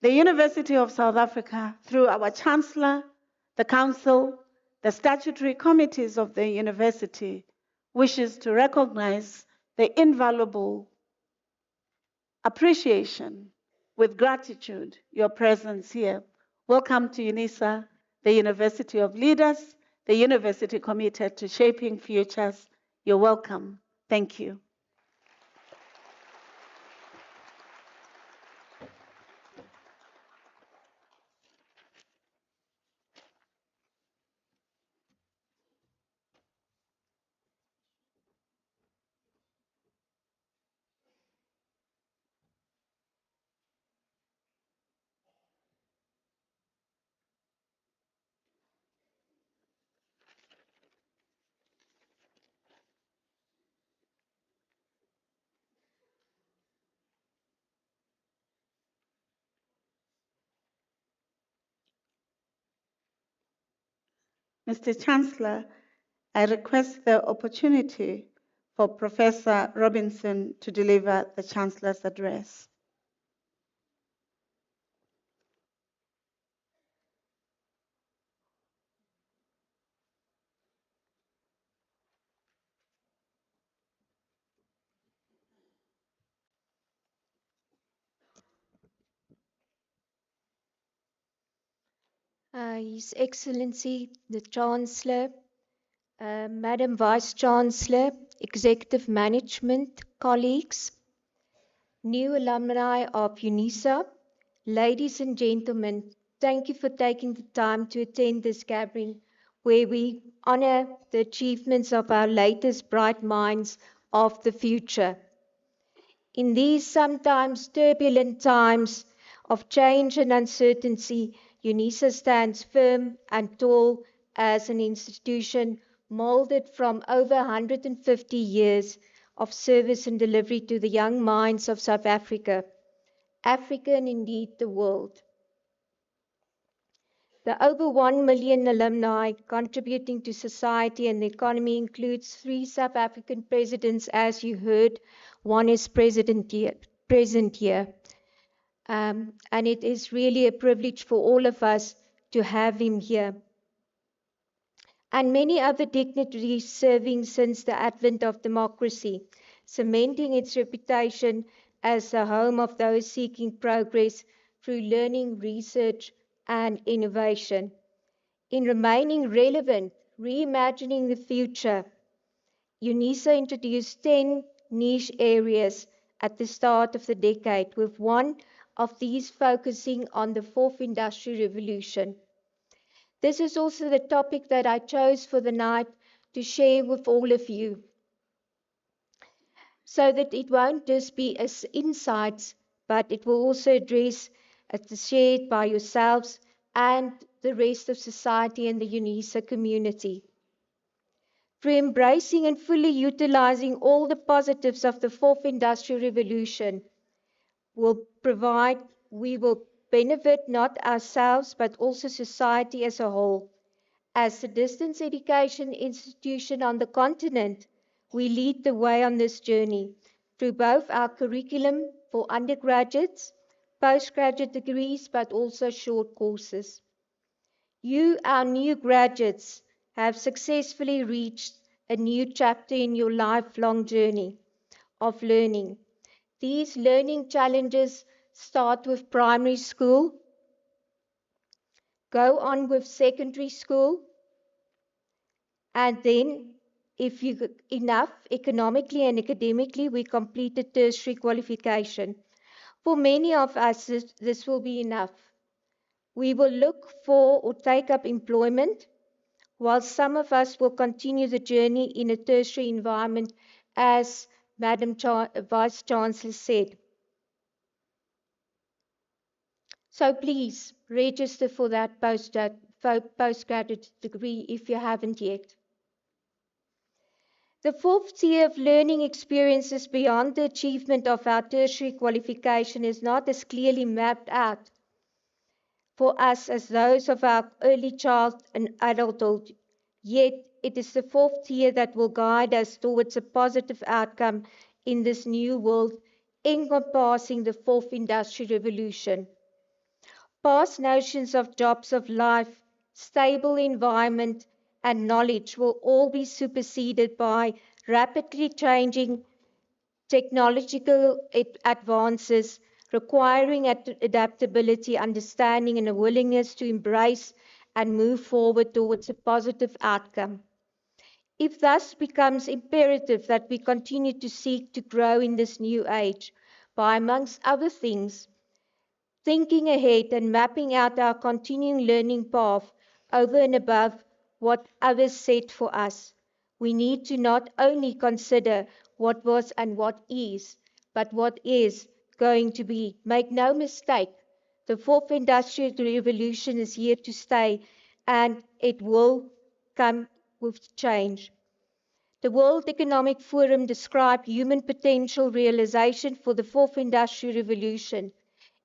The University of South Africa, through our Chancellor, the Council, the statutory committees of the university, wishes to recognize the invaluable appreciation, with gratitude, your presence here. Welcome to UNISA, the University of Leaders, the university committed to shaping futures. You're welcome. Thank you. Mr. Chancellor, I request the opportunity for Professor Robinson to deliver the Chancellor's address. His Excellency, the Chancellor, Madam Vice Chancellor, Executive Management, colleagues, new alumni of UNISA, ladies and gentlemen, thank you for taking the time to attend this gathering where we honor the achievements of our latest bright minds of the future. In these sometimes turbulent times of change and uncertainty, UNISA stands firm and tall as an institution molded from over 150 years of service and delivery to the young minds of South Africa, Africa and indeed the world. The over 1 million alumni contributing to society and the economy includes 3 South African presidents, as you heard. One is present here. And it is really a privilege for all of us to have him here. And many other dignitaries serving since the advent of democracy, cementing its reputation as the home of those seeking progress through learning, research, and innovation. In remaining relevant, reimagining the future, UNISA introduced 10 niche areas at the start of the decade, with one of these focusing on the fourth industrial revolution. This is also the topic that I chose for the night to share with all of you, so that it won't just be as insights, but it will also address as shared by yourselves and the rest of society and the UNISA community. Through embracing and fully utilizing all the positives of the fourth industrial revolution, we will benefit not ourselves but also society as a whole. As a distance education institution on the continent, we lead the way on this journey through both our curriculum for undergraduates, postgraduate degrees, but also short courses. You, our new graduates, have successfully reached a new chapter in your lifelong journey of learning. These learning challenges start with primary school, go on with secondary school, and then, if you enough economically and academically, we complete a tertiary qualification. For many of us, this will be enough. We will look for or take up employment, while some of us will continue the journey in a tertiary environment, as Madam Vice Chancellor said. So please register for that postgraduate degree if you haven't yet. The fourth tier of learning experiences beyond the achievement of our tertiary qualification is not as clearly mapped out for us as those of our early child and adulthood. Yet it is the fourth tier that will guide us towards a positive outcome in this new world, encompassing the fourth industrial revolution. Past notions of jobs of life, stable environment, and knowledge will all be superseded by rapidly changing technological advances requiring adaptability, understanding, and a willingness to embrace and move forward towards a positive outcome. It thus becomes imperative that we continue to seek to grow in this new age by, amongst other things, thinking ahead and mapping out our continuing learning path over and above what others set for us. We need to not only consider what was and what is, but what is going to be. Make no mistake, the fourth industrial revolution is here to stay, and it will come with change. The World Economic Forum described human potential realization for the fourth industrial revolution.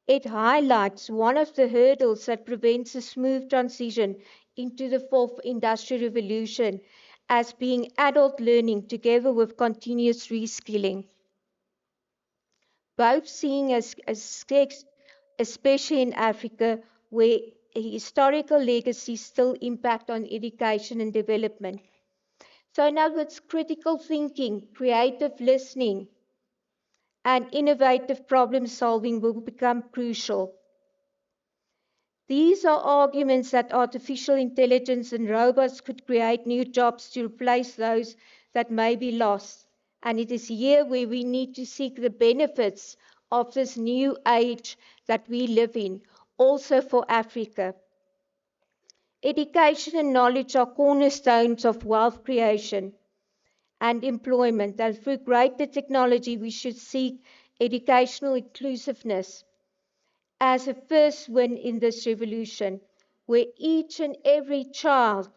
It highlights one of the hurdles that prevents a smooth transition into the fourth industrial revolution as being adult learning together with continuous reskilling. Both seeing as especially in Africa, where historical legacies still impact on education and development. So in other words, critical thinking, creative listening, and innovative problem solving will become crucial. These are arguments that artificial intelligence and robots could create new jobs to replace those that may be lost. And it is here where we need to seek the benefits of this new age that we live in, also for Africa. Education and knowledge are cornerstones of wealth creation and employment, and through greater technology we should seek educational inclusiveness as a first win in this revolution, where each and every child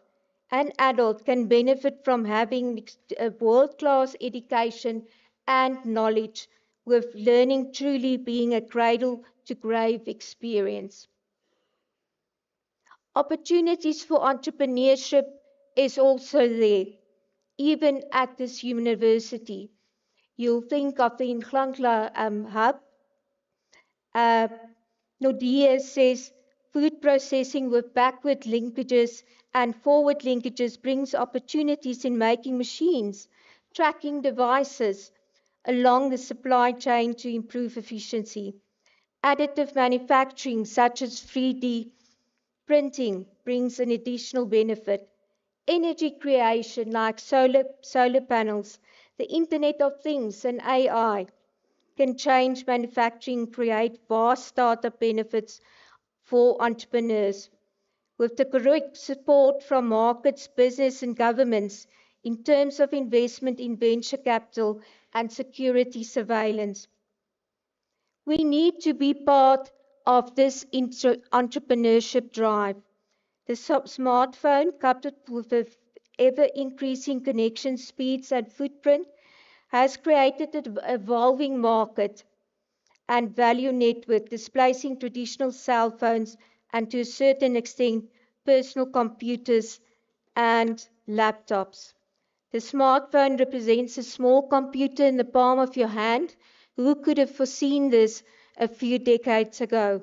and adult can benefit from having a world-class education and knowledge, with learning truly being a cradle-to-grave experience. Opportunities for entrepreneurship is also there, even at this university. You'll think of the Nklandla hub. Nordia says food processing with backward linkages and forward linkages brings opportunities in making machines, tracking devices along the supply chain to improve efficiency. Additive manufacturing, such as 3D printing, brings an additional benefit. Energy creation, like solar panels, the Internet of Things, and AI, can change manufacturing and create vast startup benefits for entrepreneurs. With the correct support from markets, business, and governments in terms of investment in venture capital and security surveillance. We need to be part of this entrepreneurship drive. The smartphone, coupled with the ever-increasing connection speeds and footprint, has created an evolving market and value network, displacing traditional cell phones and, to a certain extent, personal computers and laptops. The smartphone represents a small computer in the palm of your hand. Who could have foreseen this a few decades ago?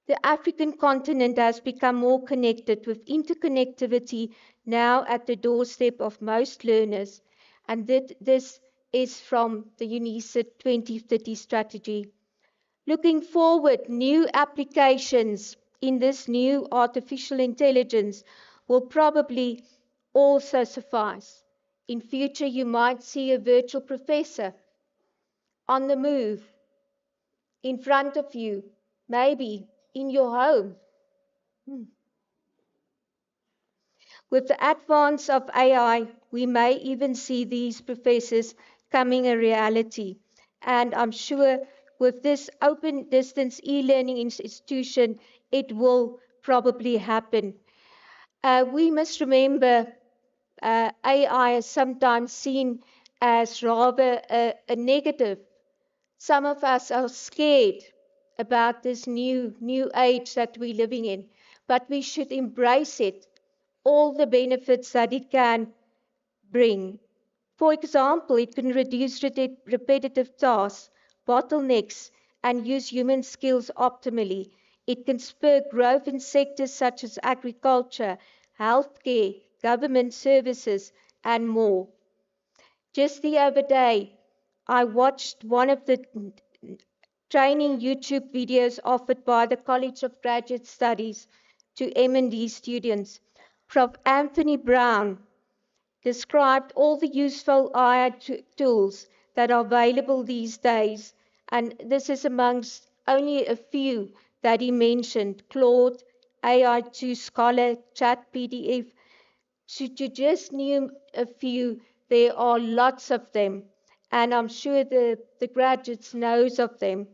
The African continent has become more connected, with interconnectivity now at the doorstep of most learners, and this is from the UNICEF 2030 strategy. Looking forward, new applications in this new artificial intelligence will probably also suffice. In future, you might see a virtual professor on the move in front of you, maybe in your home. With the advance of AI, we may even see these professors coming a reality. And I'm sure with this open distance e-learning institution, it will probably happen. We must remember AI is sometimes seen as rather a negative. Some of us are scared about this new age that we're living in, but we should embrace it, all the benefits that it can bring. For example, it can reduce repetitive tasks, bottlenecks, and use human skills optimally. It can spur growth in sectors such as agriculture, healthcare, government services, and more. Just the other day, I watched one of the training YouTube videos offered by the College of Graduate Studies to M&D students. Prof. Anthony Brown described all the useful AI tools that are available these days, and this is amongst only a few that he mentioned: Claude, AI2 Scholar, Chat PDF. To just name a few, there are lots of them, and I'm sure the graduates knows of them.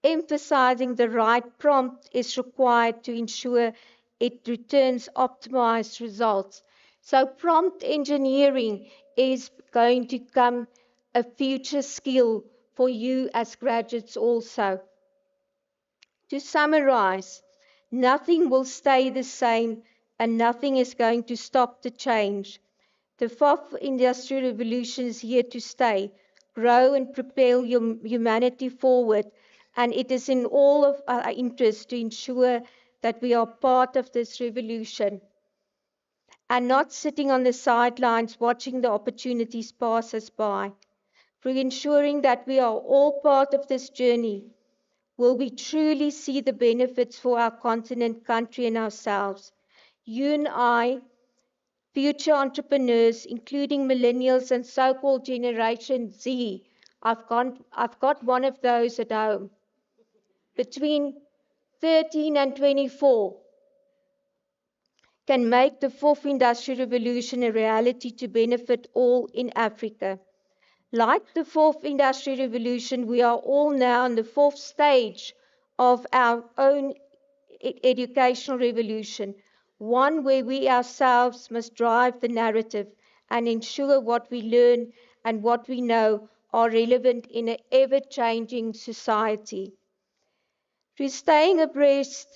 Emphasizing the right prompt is required to ensure it returns optimized results. So prompt engineering is going to become a future skill for you as graduates also. To summarize, nothing will stay the same and nothing is going to stop the change. The fourth industrial revolution is here to stay, grow and propel humanity forward, and it is in all of our interest to ensure that we are part of this revolution and not sitting on the sidelines watching the opportunities pass us by. Through ensuring that we are all part of this journey, will we truly see the benefits for our continent, country, and ourselves. You and I, future entrepreneurs, including millennials and so-called Generation Z, I've got one of those at home, between 13 and 24, can make the fourth industrial revolution a reality to benefit all in Africa. Like the fourth industrial revolution, we are all now in the fourth stage of our own educational revolution, one where we ourselves must drive the narrative and ensure what we learn and what we know are relevant in an ever-changing society. Through staying abreast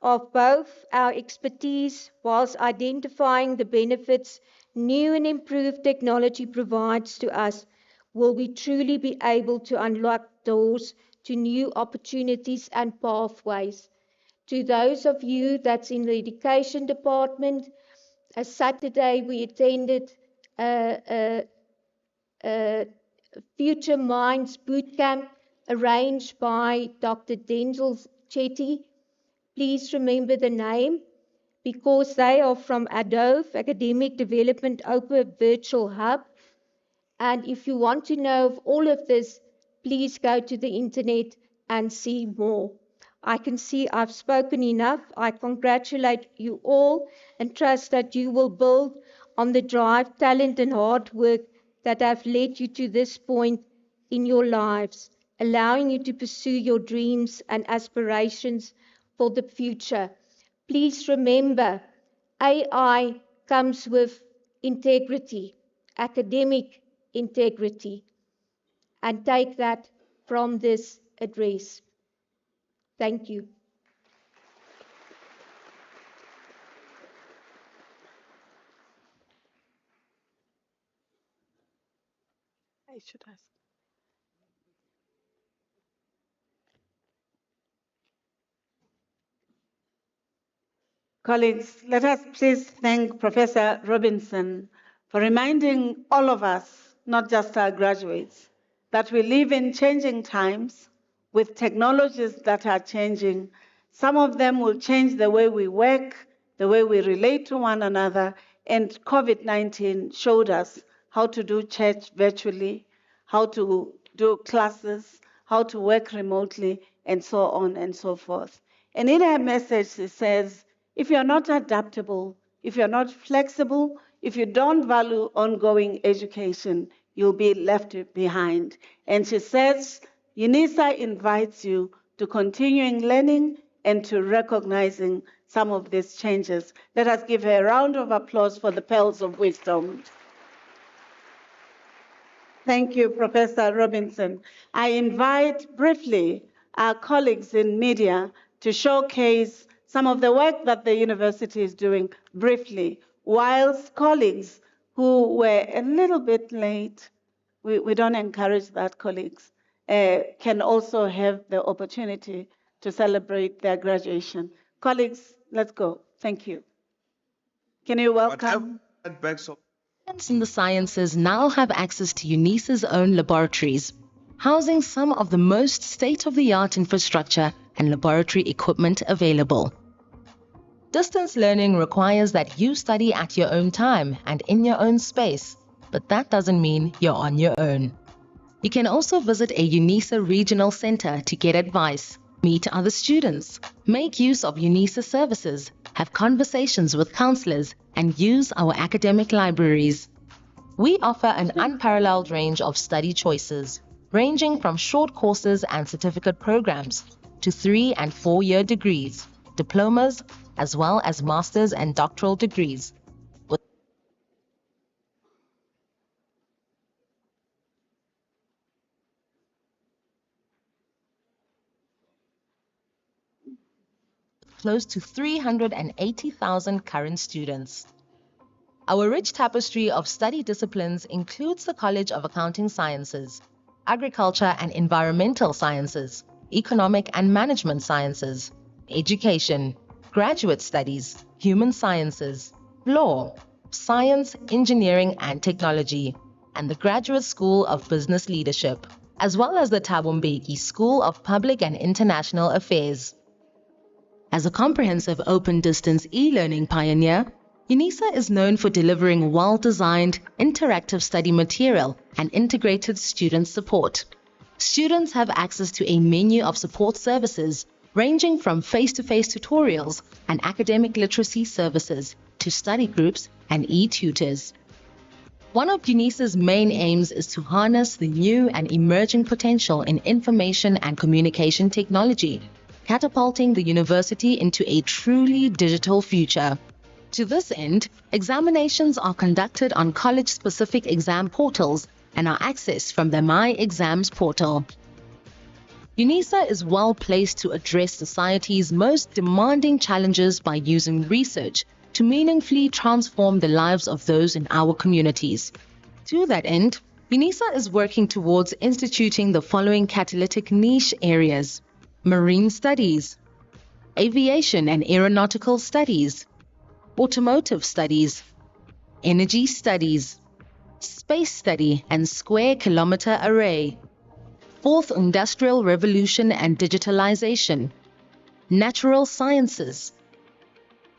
of both our expertise whilst identifying the benefits new and improved technology provides to us, will we truly be able to unlock doors to new opportunities and pathways. To those of you that's in the education department, Saturday we attended a Future Minds bootcamp arranged by Dr. Denzel Chetty. Please remember the name because they are from ADOVE, Academic Development Open Virtual Hub. And if you want to know of all of this, please go to the internet and see more. I can see I've spoken enough. I congratulate you all and trust that you will build on the drive, talent, and hard work that have led you to this point in your lives, allowing you to pursue your dreams and aspirations for the future. Please remember, AI comes with integrity, academic integrity, and take that from this address. Thank you. I should ask. Colleagues, let us please thank Professor Robinson for reminding all of us, not just our graduates, that we live in changing times with technologies that are changing. Some of them will change the way we work, the way we relate to one another, and COVID-19 showed us how to do church virtually, how to do classes, how to work remotely, and so on and so forth. And in her message, it says, if you're not adaptable, if you're not flexible, if you don't value ongoing education, you'll be left behind. And she says, UNISA invites you to continuing learning and to recognizing some of these changes. Let us give her a round of applause for the pearls of wisdom. Thank you, Professor Robinson. I invite briefly our colleagues in media to showcase some of the work that the university is doing briefly, whilst colleagues who were a little bit late, we don't encourage that, colleagues, can also have the opportunity to celebrate their graduation. Colleagues, let's go. Thank you. Can you welcome? Students in the sciences now have access to UNISA's own laboratories, housing some of the most state-of-the-art infrastructure and laboratory equipment available. Distance learning requires that you study at your own time and in your own space, but that doesn't mean you're on your own. You can also visit a UNISA regional center to get advice, meet other students, make use of UNISA services, have conversations with counselors, and use our academic libraries. We offer an unparalleled range of study choices, ranging from short courses and certificate programs to 3- and 4-year degrees, diplomas, as well as master's and doctoral degrees. With close to 380,000 current students. Our rich tapestry of study disciplines includes the College of Accounting Sciences, Agriculture and Environmental Sciences, Economic and Management Sciences, Education, Graduate Studies, Human Sciences, Law, Science, Engineering and Technology, and the Graduate School of Business Leadership, as well as the Thabo Mbeki School of Public and International Affairs. As a comprehensive open-distance e-learning pioneer, UNISA is known for delivering well-designed, interactive study material and integrated student support. Students have access to a menu of support services ranging from face-to-face tutorials and academic literacy services to study groups and e-tutors. One of UNISA's main aims is to harness the new and emerging potential in information and communication technology, catapulting the university into a truly digital future. To this end, examinations are conducted on college-specific exam portals and are accessed from the My Exams portal. UNISA is well placed to address society's most demanding challenges by using research to meaningfully transform the lives of those in our communities. To that end, UNISA is working towards instituting the following catalytic niche areas: marine studies, aviation and aeronautical studies, automotive studies, energy studies, space study and square kilometer array, fourth industrial revolution and digitalization, natural sciences,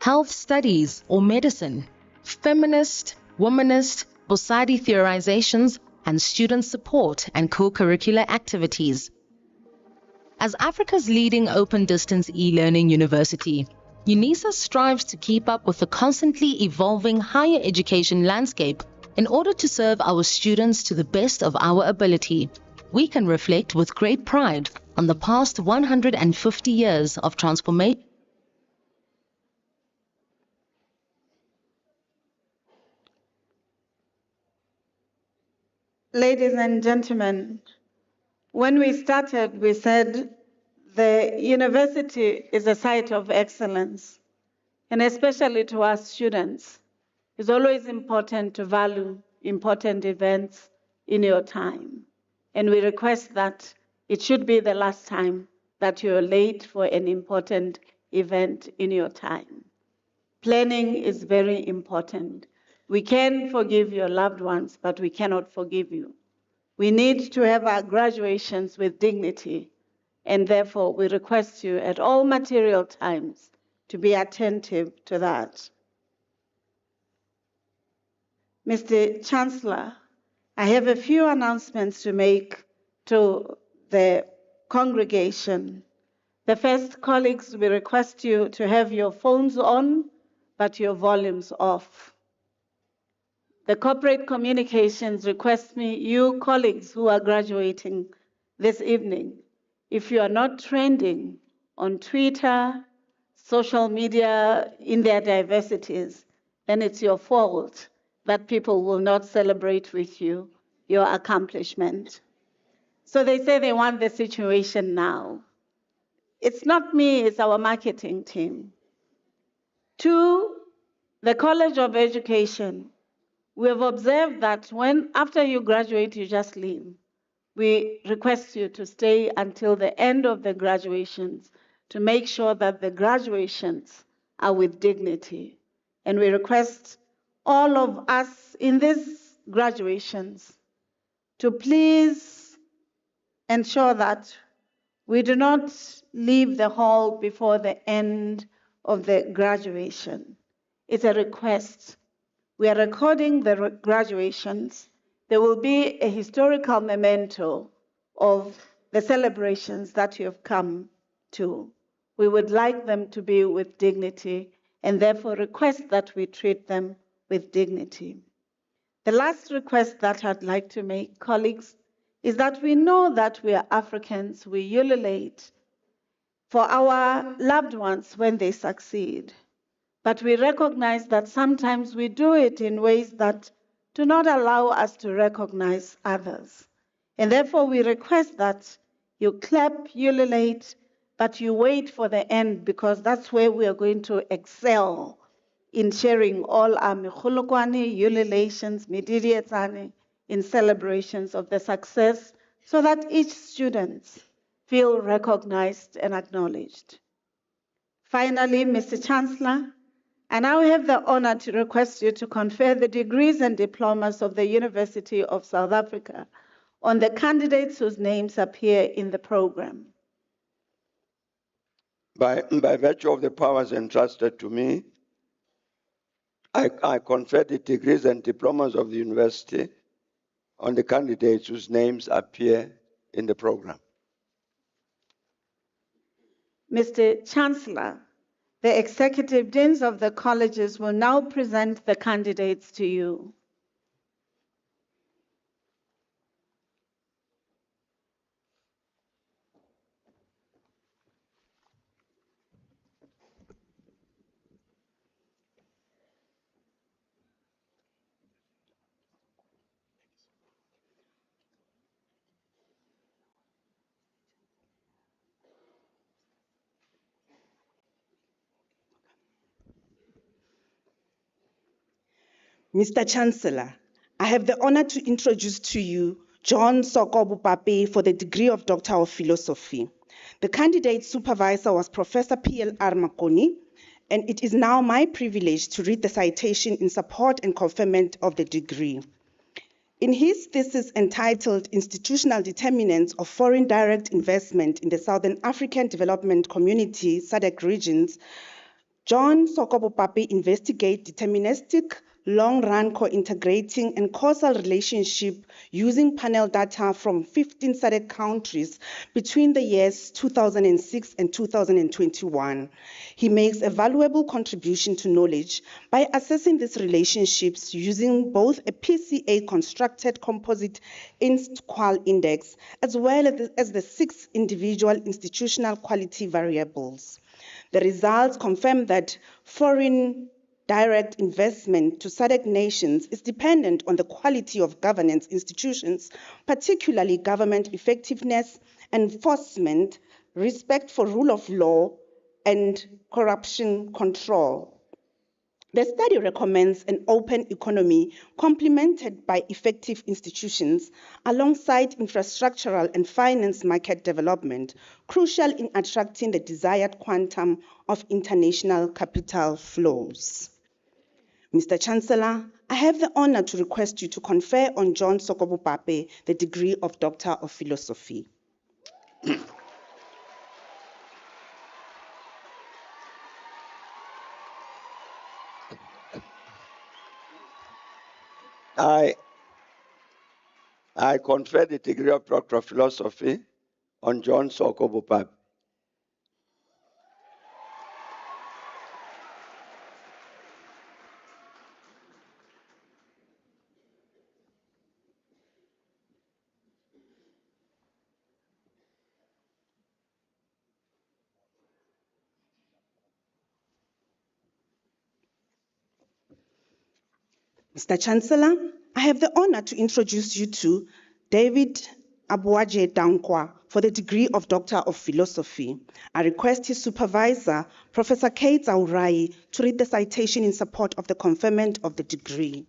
health studies or medicine, feminist, womanist, Bosadi theorizations, and student support and co-curricular activities. As Africa's leading open-distance e-learning university, UNISA strives to keep up with the constantly evolving higher education landscape in order to serve our students to the best of our ability. We can reflect with great pride on the past 150 years of transformation. Ladies and gentlemen, when we started, we said the university is a site of excellence, and especially to our students, it's always important to value important events in your time. And we request that it should be the last time that you're late for an important event in your time. Planning is very important. We can forgive your loved ones, but we cannot forgive you. We need to have our graduations with dignity, and therefore we request you at all material times to be attentive to that. Mr. Chancellor, I have a few announcements to make to the congregation. The first, colleagues, we request you to have your phones on, but your volumes off. The corporate communications request me, you colleagues who are graduating this evening, if you are not trending on Twitter, social media in their diversities, then it's your fault that people will not celebrate with you your accomplishment. So they say they want the situation now. It's not me, it's our marketing team. Two, the College of Education. We have observed that when after you graduate, you just leave. We request you to stay until the end of the graduations to make sure that the graduations are with dignity. And we request all of us in these graduations to please ensure that we do not leave the hall before the end of the graduation. It's a request. We are recording the graduations. There will be a historical memento of the celebrations that you have come to. We would like them to be with dignity and therefore request that we treat them with dignity. The last request that I'd like to make, colleagues, is that we know that we are Africans, we ululate for our loved ones when they succeed. But we recognize that sometimes we do it in ways that do not allow us to recognize others. And therefore, we request that you clap, ululate, but you wait for the end because that's where we are going to excel in sharing all our mikhulukwani, ululations, midirietsani, in celebrations of the success so that each student feel recognized and acknowledged. Finally, Mr. Chancellor, I now have the honor to request you to confer the degrees and diplomas of the University of South Africa on the candidates whose names appear in the program. By virtue of the powers entrusted to me, I confer the degrees and diplomas of the university on the candidates whose names appear in the program. Mr. Chancellor, the executive deans of the colleges will now present the candidates to you. Mr. Chancellor, I have the honor to introduce to you John Sokobu-Pape for the degree of Doctor of Philosophy. The candidate supervisor was Professor P.L.R. Makoni, and it is now my privilege to read the citation in support and conferment of the degree. In his thesis entitled Institutional Determinants of Foreign Direct Investment in the Southern African Development Community, SADC regions, John Sokobo-Pape investigates deterministic, long-run co-integrating and causal relationship using panel data from 15 SADC countries between the years 2006 and 2021. He makes a valuable contribution to knowledge by assessing these relationships using both a PCA-constructed composite INST-QUAL index as well as the 6 individual institutional quality variables. The results confirm that foreign direct investment to SADC nations is dependent on the quality of governance institutions, particularly government effectiveness, enforcement, respect for rule of law, and corruption control. The study recommends an open economy complemented by effective institutions alongside infrastructural and finance market development, crucial in attracting the desired quantum of international capital flows. Mr. Chancellor, I have the honor to request you to confer on John Sokobu-Pape the degree of Doctor of Philosophy. I confer the degree of Doctor of Philosophy on John Sokobu-Pape. Mr. Chancellor, I have the honor to introduce you to David Abuaje Dankwa for the degree of Doctor of Philosophy. I request his supervisor, Professor Kate Zaurai, to read the citation in support of the conferment of the degree.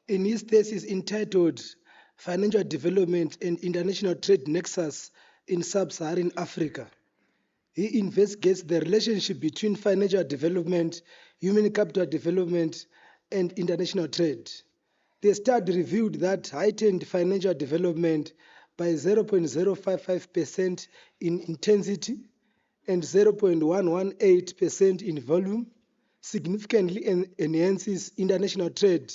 in his thesis entitled Financial Development and International Trade Nexus in Sub-Saharan Africa. He investigates the relationship between financial development, human capital development, and international trade. The study revealed that heightened financial development by 0.055% in intensity and 0.118% in volume significantly enhances international trade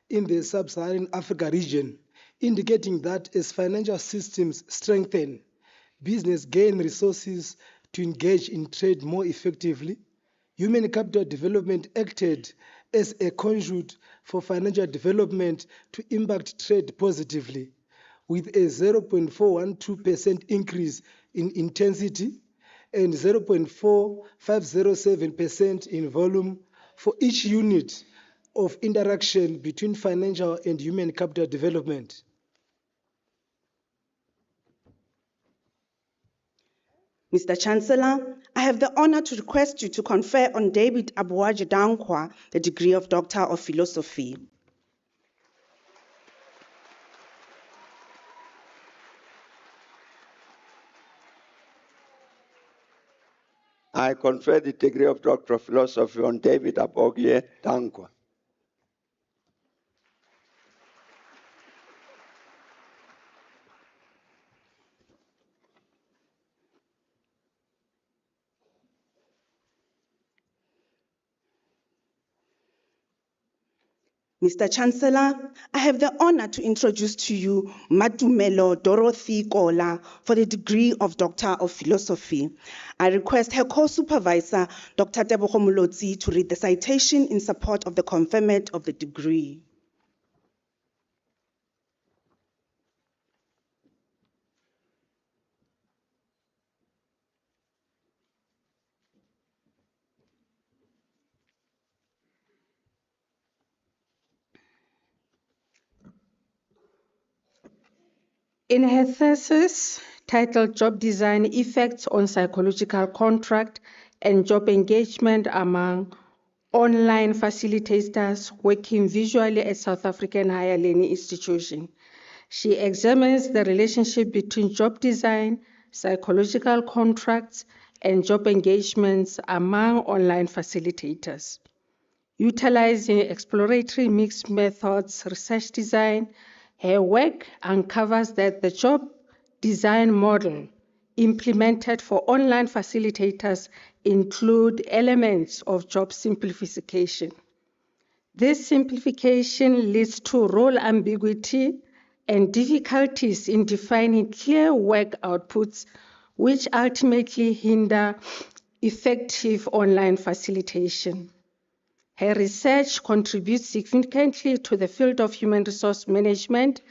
in the sub-Saharan Africa region, indicating that as financial systems strengthen, business gain resources to engage in trade more effectively. Human capital development acted as a conduit for financial development to impact trade positively, with a 0.412% increase in intensity and 0.4507% in volume for each unit of interaction between financial and human capital development. Mr. Chancellor, I have the honor to request you to confer on David Abuaji Dankwa the degree of Doctor of Philosophy. I confer the degree of Doctor of Philosophy on David Abuaji Dankwa. Mr. Chancellor, I have the honor to introduce to you Matumelo Dorothy Kola for the degree of Doctor of Philosophy. I request her co-supervisor, Dr. Tebogo Molotsi, to read the citation in support of the conferment of the degree. In her thesis titled Job Design Effects on Psychological Contract and Job Engagement Among Online Facilitators Working Visually at South African Higher Learning Institution, she examines the relationship between job design, psychological contracts, and job engagements among online facilitators. Utilizing exploratory mixed methods research design, her work uncovers that the job design model implemented for online facilitators include elements of job simplification. This simplification leads to role ambiguity and difficulties in defining clear work outputs, which ultimately hinder effective online facilitation. Her research contributes significantly to the field of human resource management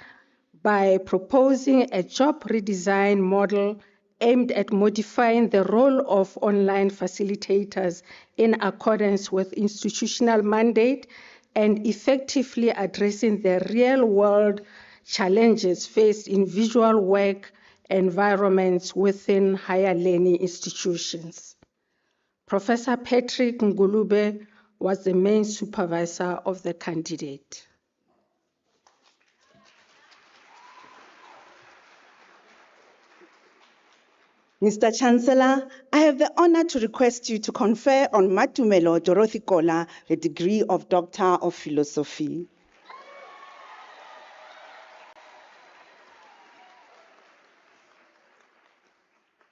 by proposing a job redesign model aimed at modifying the role of online facilitators in accordance with institutional mandate and effectively addressing the real-world challenges faced in visual work environments within higher learning institutions. Professor Patrick Ngulube was the main supervisor of the candidate. Mr. Chancellor, I have the honor to request you to confer on Matumelo Dorothy Kola the degree of Doctor of Philosophy.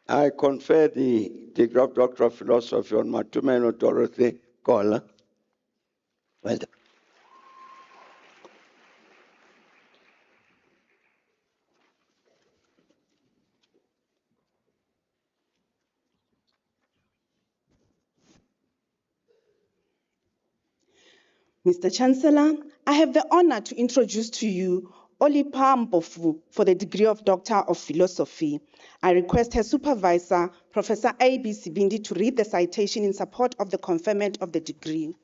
I confer the degree of Doctor of Philosophy on Matumelo Dorothy Kola. Well done. Mr. Chancellor, I have the honor to introduce to you Olipa Mpofu for the degree of Doctor of Philosophy. I request her supervisor, Professor A.B. Sibindi, to read the citation in support of the conferment of the degree.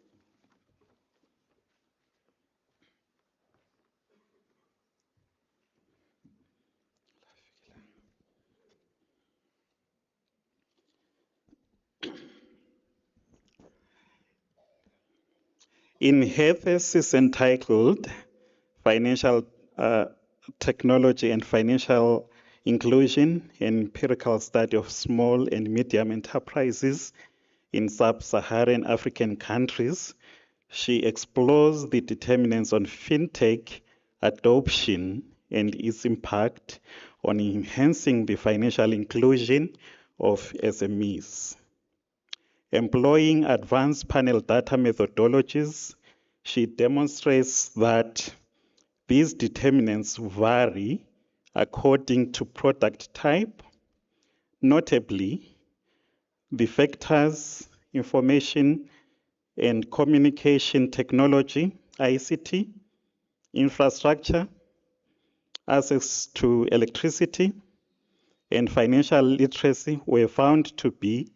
In her thesis entitled financial technology and financial inclusion, an empirical study of small and medium enterprises in sub-Saharan African countries. She explores the determinants on fintech adoption and its impact on enhancing the financial inclusion of SMEs. Employing advanced panel data methodologies, she demonstrates that these determinants vary according to product type, notably the factors, information and communication technology, ICT, infrastructure, access to electricity, and financial literacy were found to be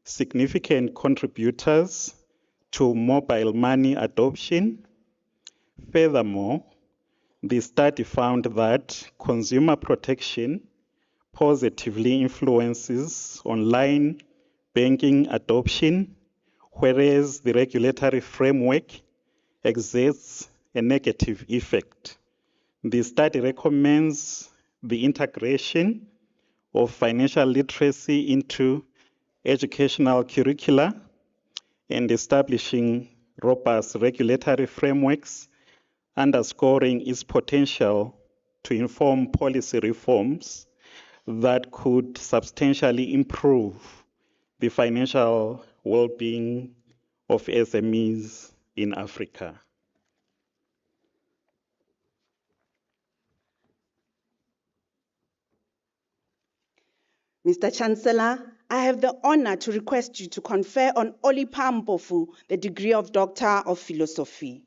significant contributors to mobile money adoption. Furthermore, the study found that consumer protection positively influences online banking adoption, whereas the regulatory framework exerts a negative effect. The study recommends the integration of financial literacy into educational curricula and establishing robust regulatory frameworks, underscoring its potential to inform policy reforms that could substantially improve the financial well-being of SMEs in Africa. Mr. Chancellor, I have the honor to request you to confer on Olipha Mpofu the degree of Doctor of Philosophy.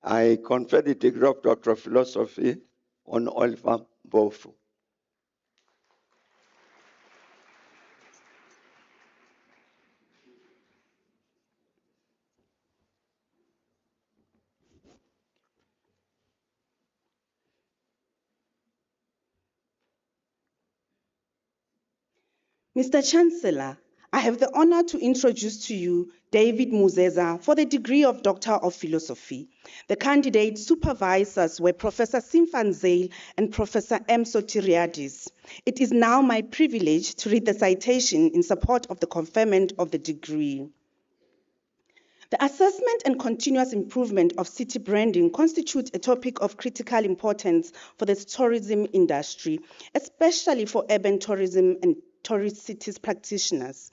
I confer the degree of Doctor of Philosophy on Olipha Mpofu. Mr. Chancellor, I have the honor to introduce to you David Muzeza for the degree of Doctor of Philosophy. The candidate supervisors were Professor Simfan Zale and Professor M. Sotiriadis. It is now my privilege to read the citation in support of the conferment of the degree. The assessment and continuous improvement of city branding constitute a topic of critical importance for the tourism industry, especially for urban tourism and tourist cities practitioners.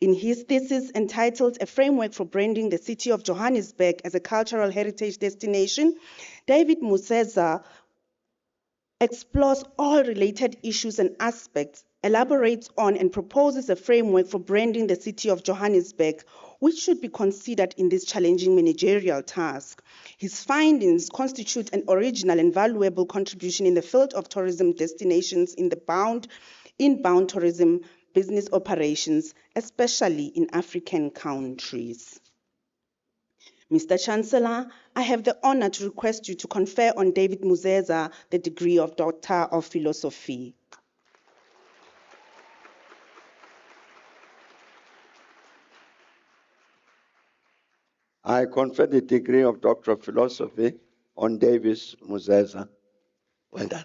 In his thesis entitled A Framework for Branding the City of Johannesburg as a Cultural Heritage Destination, David Muzeza explores all related issues and aspects, elaborates on and proposes a framework for branding the city of Johannesburg, which should be considered in this challenging managerial task. His findings constitute an original and valuable contribution in the field of tourism destinations in the inbound tourism business operations, especially in African countries. Mr. Chancellor, I have the honor to request you to confer on David Muzeza the degree of Doctor of Philosophy. I confer the degree of Doctor of Philosophy on David Muzeza. Well done.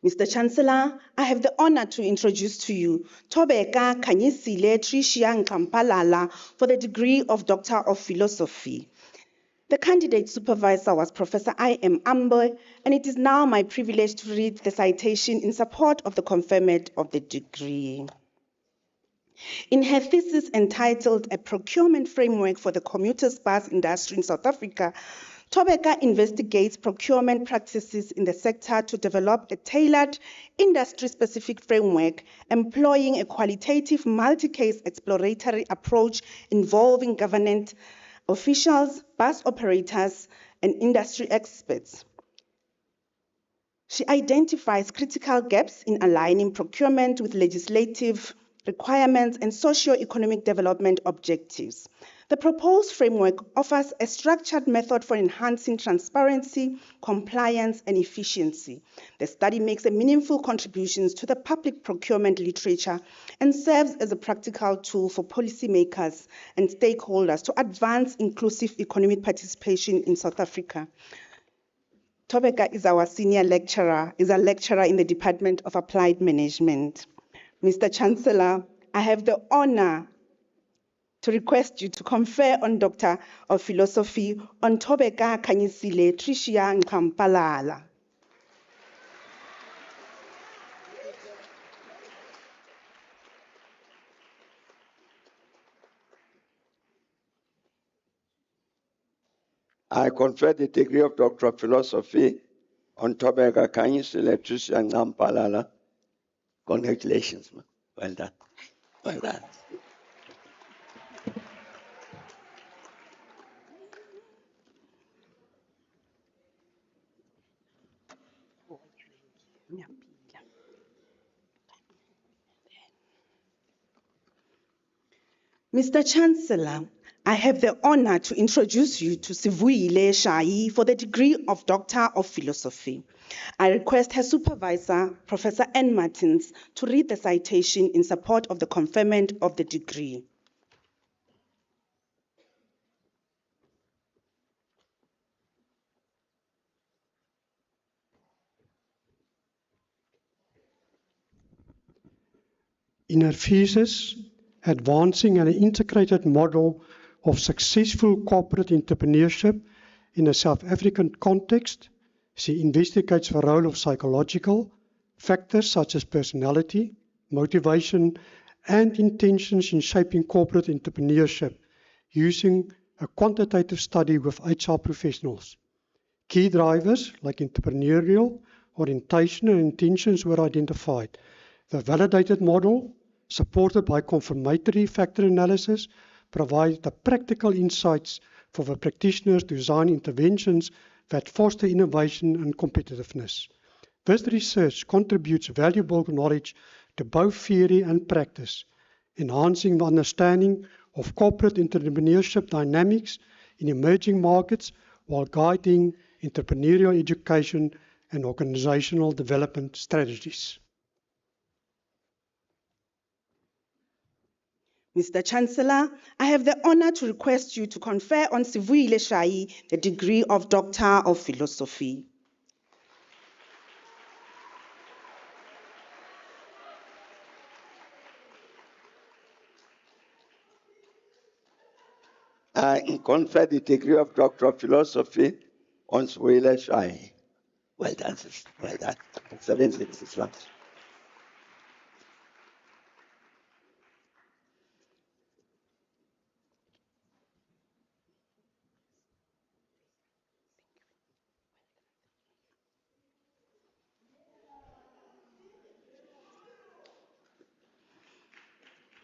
Mr. Chancellor, I have the honor to introduce to you Thobeka Khanyisile Trishiang Kampalala for the degree of Doctor of Philosophy. The candidate supervisor was Professor I.M. Ambe, and it is now my privilege to read the citation in support of the conferment of the degree. In her thesis entitled A Procurement Framework for the Commuters Bus Industry in South Africa, Thobeka investigates procurement practices in the sector to develop a tailored, industry-specific framework employing a qualitative multi-case exploratory approach involving government officials, bus operators, and industry experts. She identifies critical gaps in aligning procurement with legislative requirements and socio-economic development objectives. The proposed framework offers a structured method for enhancing transparency, compliance, and efficiency. The study makes a meaningful contributions to the public procurement literature and serves as a practical tool for policymakers and stakeholders to advance inclusive economic participation in South Africa. Thobeka is our senior lecturer, is a lecturer in the Department of Applied Management. Mr. Chancellor, I have the honor to request you to confer on Doctor of Philosophy on Thobeka Kanyisile Tricia Nkampalala. I confer the degree of Doctor of Philosophy on Thobeka Kanyisile Tricia Nkampalala. Congratulations, man. Well done. Well done. Mr. Chancellor, I have the honor to introduce you to Sivuyile Shai for the degree of Doctor of Philosophy. I request her supervisor, Professor Ann Martins, to read the citation in support of the conferment of the degree. In her thesis, Advancing an Integrated Model of Successful Corporate Entrepreneurship in a South African Context, she investigates the role of psychological factors such as personality, motivation, and intentions in shaping corporate entrepreneurship using a quantitative study with HR professionals. Key drivers like entrepreneurial orientation and intentions were identified. The validated model, supported by confirmatory factor analysis, provides the practical insights for the practitioners to design interventions that foster innovation and competitiveness. This research contributes valuable knowledge to both theory and practice, enhancing the understanding of corporate entrepreneurship dynamics in emerging markets while guiding entrepreneurial education and organizational development strategies. Mr. Chancellor, I have the honor to request you to confer on Sivuyile Shai the degree of Doctor of Philosophy. I confer the degree of Doctor of Philosophy on Sivuyile Shai. Well done, sister. Well done. Excellent, sister.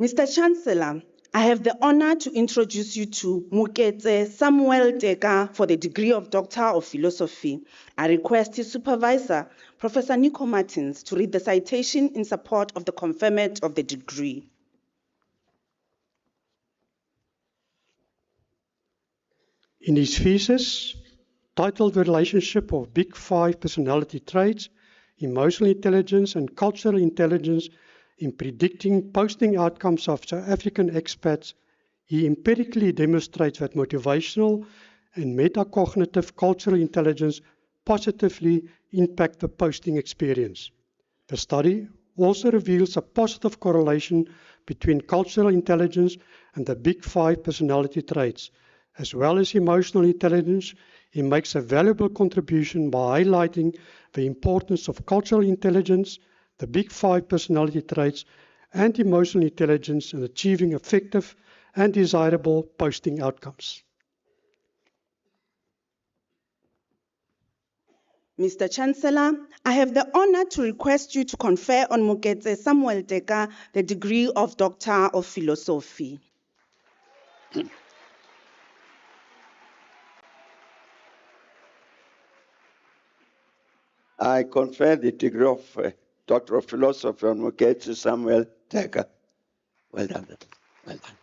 Mr. Chancellor, I have the honor to introduce you to Muketse Samuel Teka for the degree of Doctor of Philosophy. I request his supervisor, Professor Nico Martins, to read the citation in support of the conferment of the degree. In his thesis, titled The Relationship of Big Five Personality Traits, Emotional Intelligence and Cultural Intelligence in Predicting Posting Outcomes of South African Expats, he empirically demonstrates that motivational and metacognitive cultural intelligence positively impact the posting experience. The study also reveals a positive correlation between cultural intelligence and the Big Five personality traits, as well as emotional intelligence. He makes a valuable contribution by highlighting the importance of cultural intelligence, the Big Five personality traits, and emotional intelligence in achieving effective and desirable posting outcomes. Mr. Chancellor, I have the honor to request you to confer on Muketse Samuel Teka the degree of Doctor of Philosophy. I confer the degree of Doctor of Philosophy on Moketsi Samuel Teka. Well done. Well done.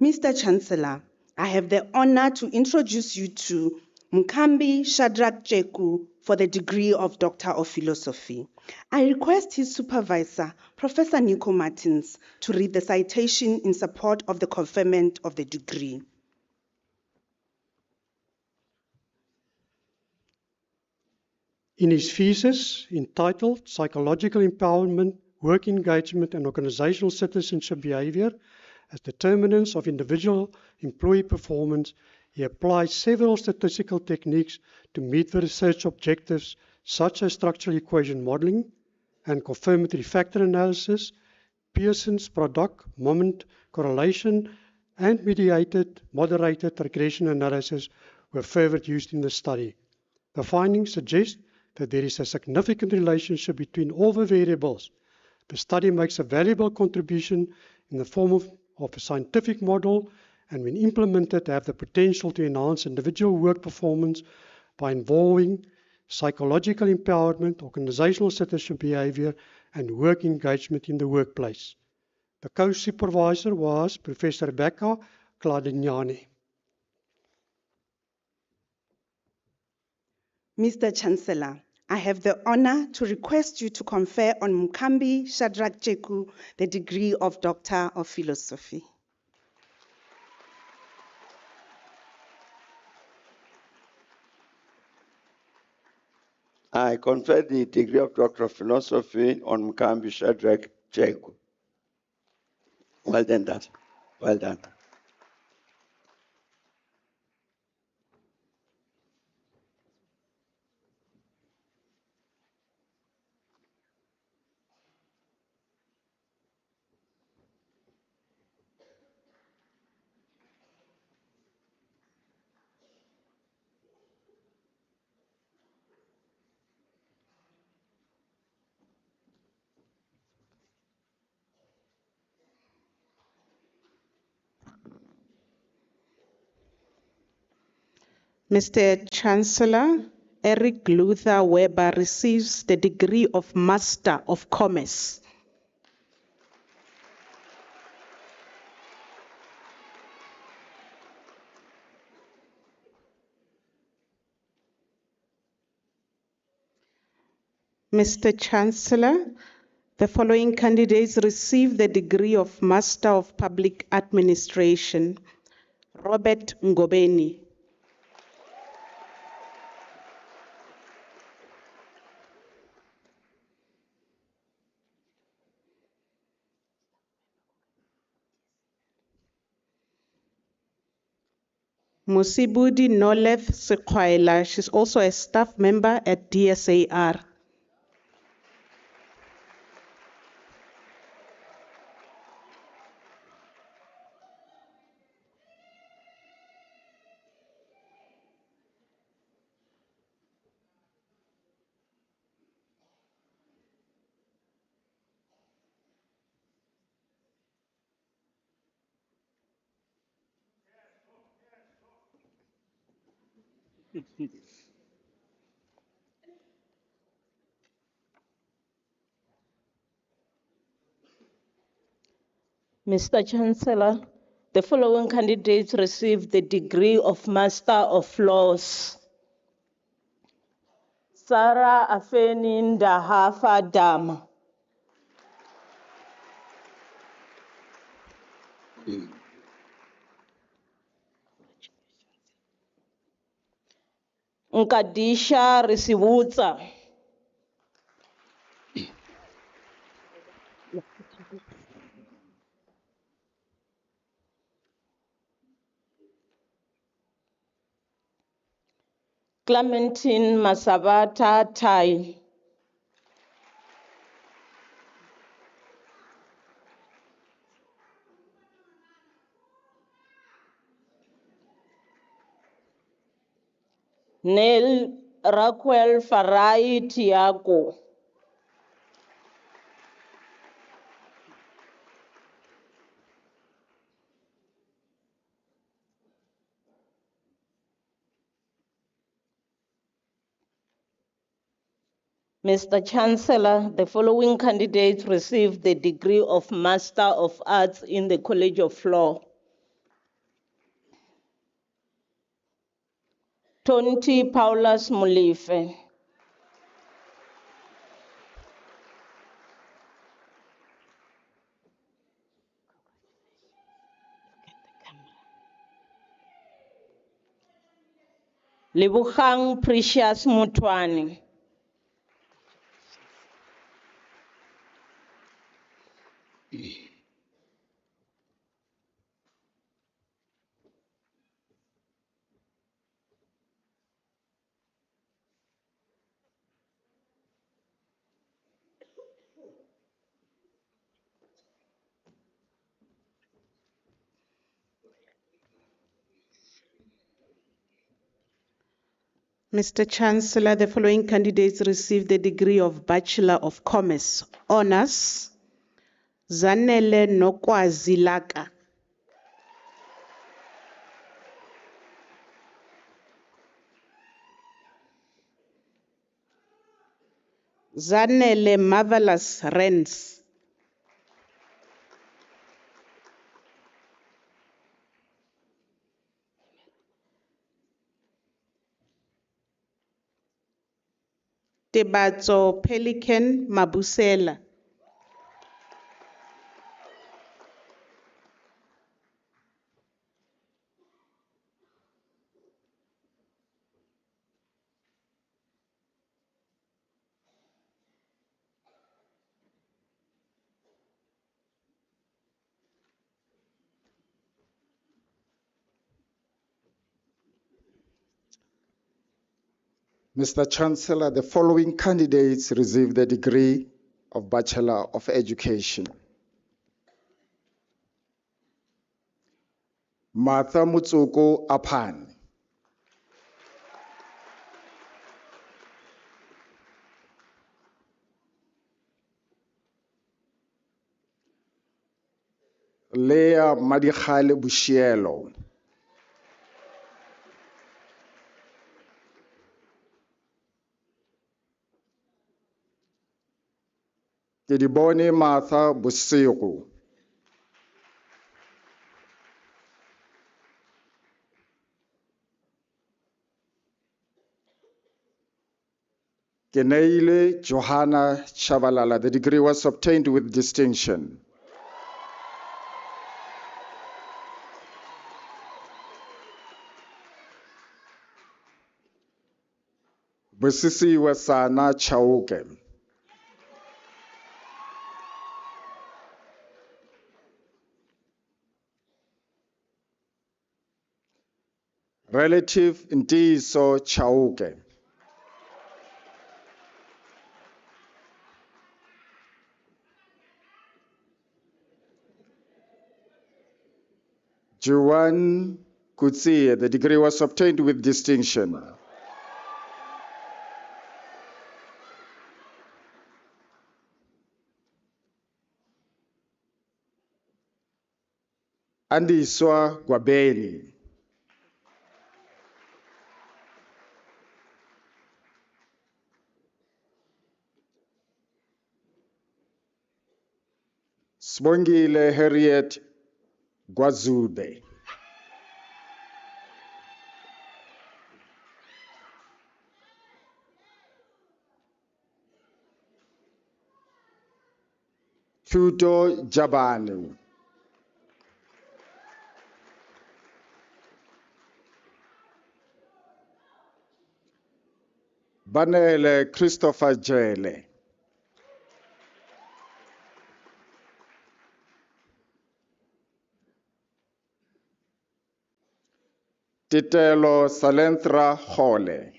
Mr. Chancellor, I have the honor to introduce you to Mkambi Shadrach Jeku for the degree of Doctor of Philosophy. I request his supervisor, Professor Nico Martins, to read the citation in support of the conferment of the degree. In his thesis entitled Psychological Empowerment, Work Engagement and Organizational Citizenship Behavior as Determinants of Individual Employee Performance, he applied several statistical techniques to meet the research objectives such as structural equation modeling and confirmatory factor analysis, Pearson's product moment correlation, and moderated regression analysis were further used in the study. The findings suggest that there is a significant relationship between all the variables. The study makes a valuable contribution in the form of a scientific model, and when implemented have the potential to enhance individual work performance by involving psychological empowerment, organizational citizenship behavior, and work engagement in the workplace. The co-supervisor was Professor Rebecca Claudignani. Mr. Chancellor, I have the honor to request you to confer on Mkambi Shadrach Jeku the degree of Doctor of Philosophy. I confer the degree of Doctor of Philosophy on Mkambi Shadrach Jeku. Well done, Dad. Well done. Mr. Chancellor, Eric Luther Weber receives the degree of Master of Commerce. Mr. Chancellor, the following candidates receive the degree of Master of Public Administration. Robert Ngobeni. Musibudi Noleth Sekwaila, she's also a staff member at DSAR. Mr. Chancellor, the following candidates received the degree of Master of Laws. Sarah Afeni Ndahafa Dama. Nkadisha Risiwutsa. Clementine Masabata Tai. Neil Raquel Farai Tiago. Mr. Chancellor, the following candidates received the degree of Master of Arts in the College of Law. Tonti Paulus Mulife. Lebogang Precious Mutwane. Mr. Chancellor, the following candidates received the degree of Bachelor of Commerce, Honours. Zanele Nokwazilaka. Zanele Marvelous Rens. Tebatso Pelican Mabusela. Mr. Chancellor, the following candidates received the degree of Bachelor of Education. Martha Mutsuko Apan. Leah Madikhale Bushielo. Kedibone Martha Busego. Keneile Johanna Chavalala. The degree was obtained with distinction. Busisi Wasana Chauke. Relative Ndiso Chauke. Juan Kutsi, the degree was obtained with distinction. Andiswa Gwabeni. Sbongile Harriet Gwazube. Tuto Jabani. Banele Christopher Jele. Titelo Salentra Hole.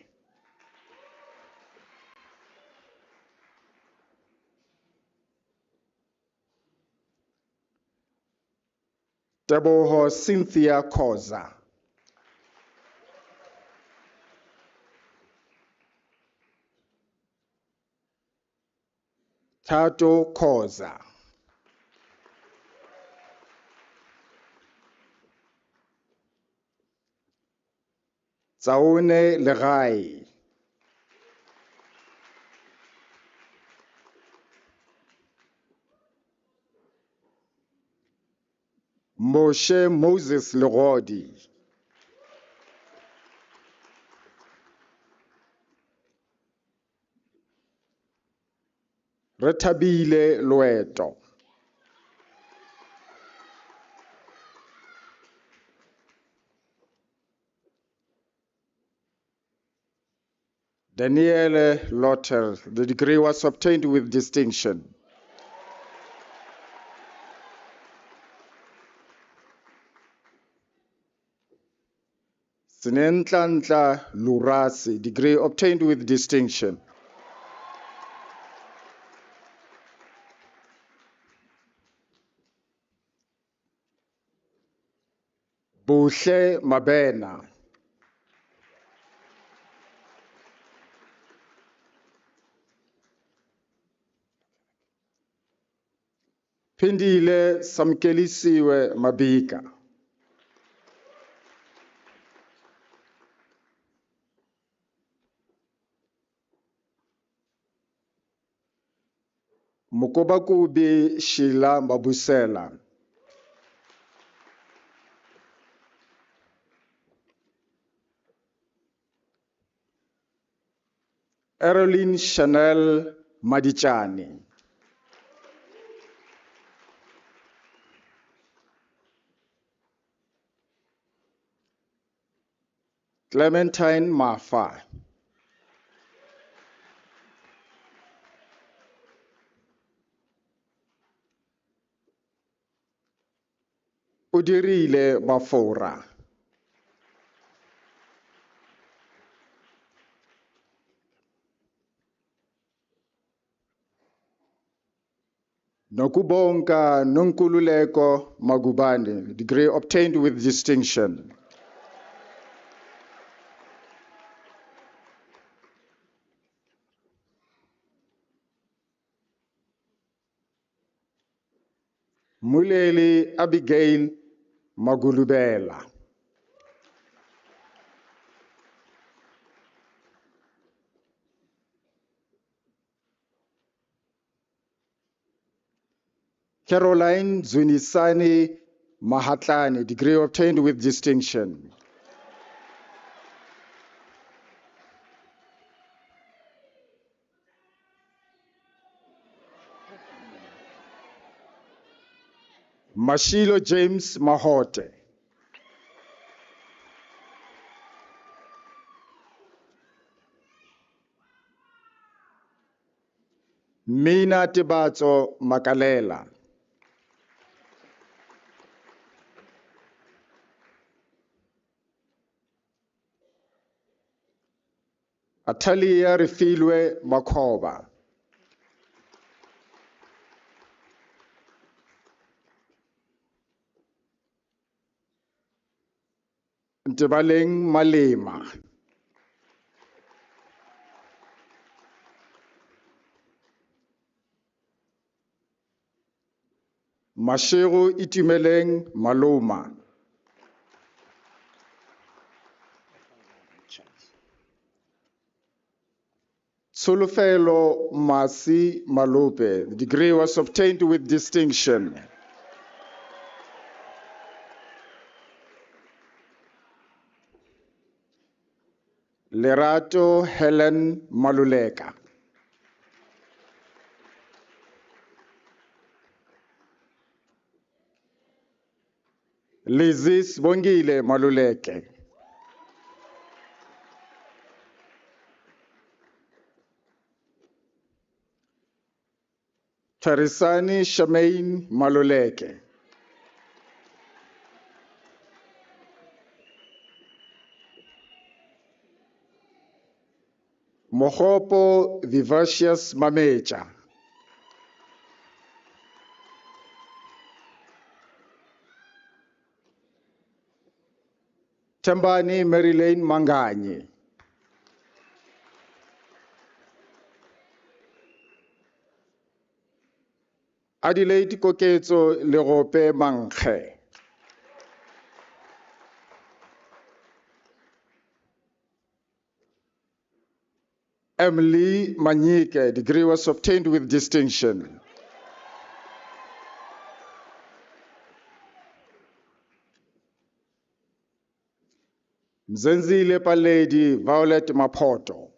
Teboho Cynthia Koza. Tato Koza. Tsaone Legai. Moshe Moses Legodi. Retabile Loeto. Daniele Lotter, the degree was obtained with distinction. Sinenhlanhla Lurasi, degree obtained with distinction. Buhle Mabena. Phindile Samkelisiwe Mabika. Mukobakubi Sheila Mabusela. Eroline Chanel Madichani. Clementine Mafa. Udirile Bafora. Nokubonga Nonkululeko Magubane, degree obtained with distinction. Muleli Abigail Magulubela. Caroline Zunisani Mahatlani, degree obtained with distinction. Mashilo James Mahote. Mina Tibato Makalela. Atalia Refilwe Makoba. Ntibaleng Malema. Mashego Itumeleng Maloma. Solofelo Masi Malope, the degree was obtained with distinction. Lerato Helen Maluleka. Lizis Bongile Maluleke. Tarisani Shamain Maluleke. Mohopo Vivacious Mamecha. Tembani Marilyn Mangani. Adelaide Koketso Lerope Mankhe. Emily Manyike, degree was obtained with distinction. Mzenzile Paledi Violet Mapoto.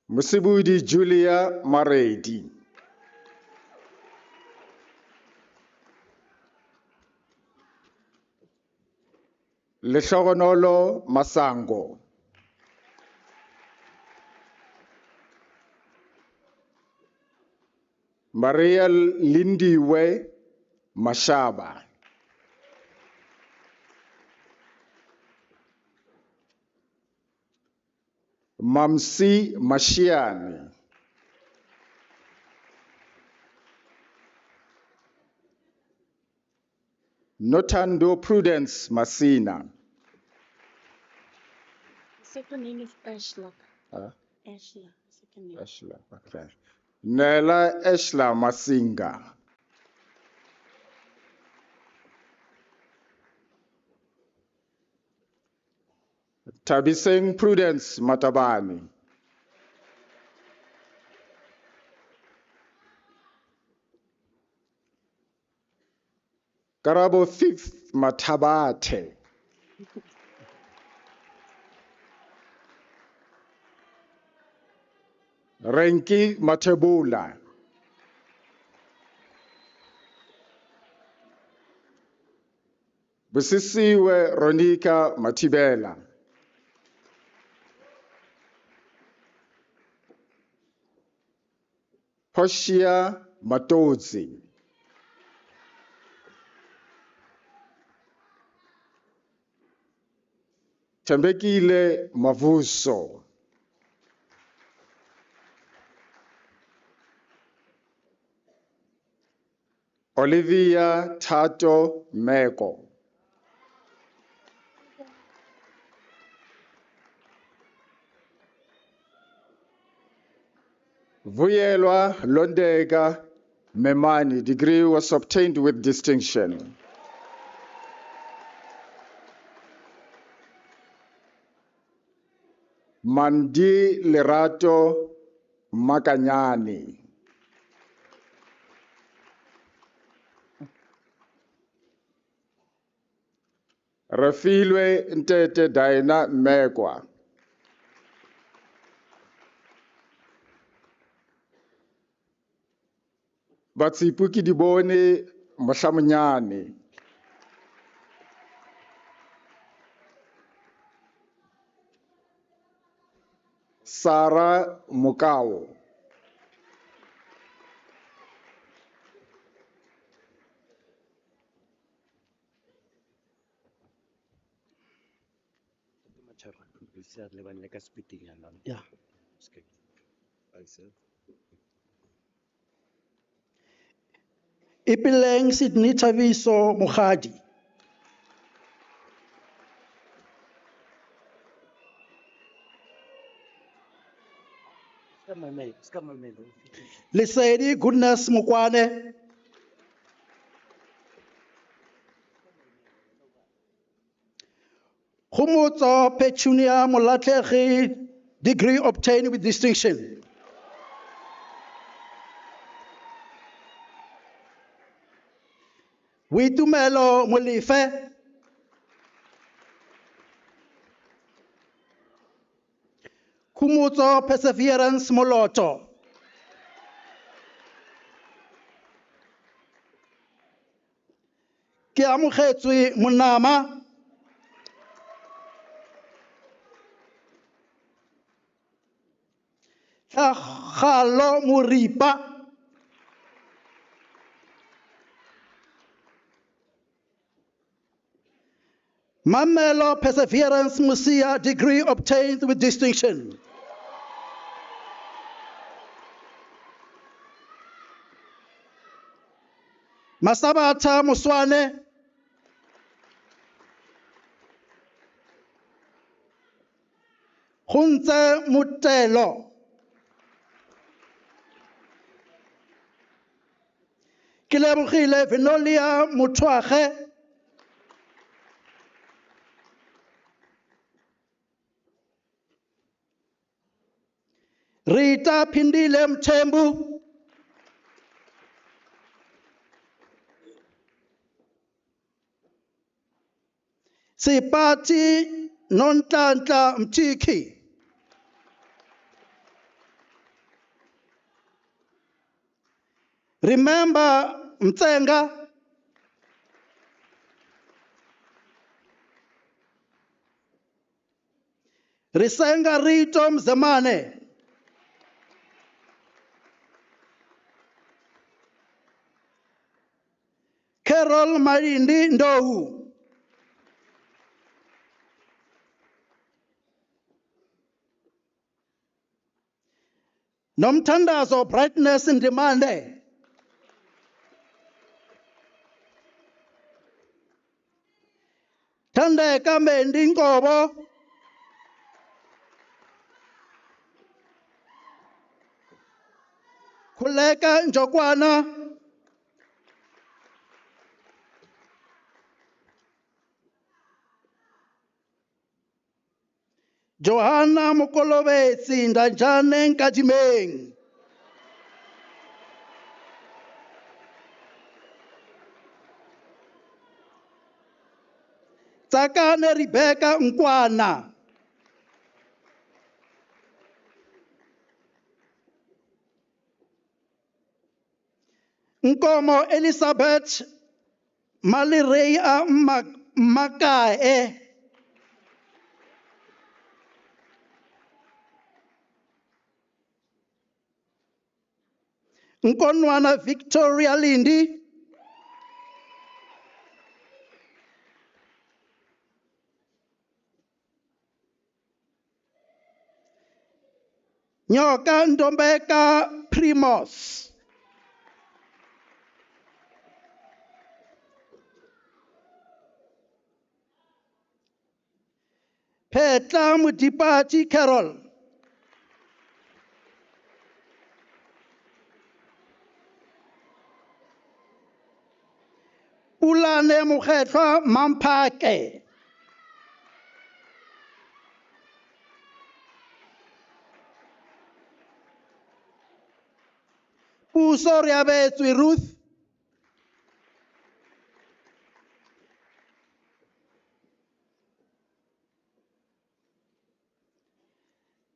Musibudi Julia Maredi. Leshogonolo Masango. Maria Lindiwe Mashaba. Mamsi Mashiani. Notando Prudence Masina. Second name is Ashla. Ashla. Second name. Ashla, okay. Nela Ashla Masinga. Tabiseng Prudence Matabani. Karabo 5th Matabate. Renki Matebula. Busisiwe Ronika Matibela. Poshia Matozi. Tembekile Mavuso. Olivia Tato Meko. Vuyelwa Londega Memani, degree was obtained with distinction. Mandi Lerato Makanyani. Refilwe Ntete Daina Megwa. Batsipuki Dibone Mashamunyani. Sarah Mukau. Yeah. Ipileng Sydney Taviso Mukhadi. Lesedi Goodness Mukwane. Khumutso Petunia Molatlegi, degree obtained with distinction. Witumelo Molife. Khumutso Perseverance Moloto. Ke amogetswe Monama. Tlhagalo Moripa. Mamelo Perseverance Musia, degree obtained with distinction. Masabata Muswane. Hunze Mutelo. Kilebogile Vinolia Mutwache. Rita Pindile Mtembu. Sipati Nontlantla Mtiki. Remember Mtsenga? Risenga Rito Mzemane. Carol Marindi Ndohu. Nomthandazo Brightness in Demande. Thandeka Mendi Ngobo. Khuleka Njokwana. Johanna Mukolobetsi Ndanjane Nkajimeng. Tsakane Rebecca Nkwana. Nkomo Elizabeth Malireya Makae. Nkonwana Victoria Lindi. Nyoka Ndombeka Primos. Petla Mudipati Carol. Pulane Mukhetwa Mampake. Puso Riabetswe Ruth.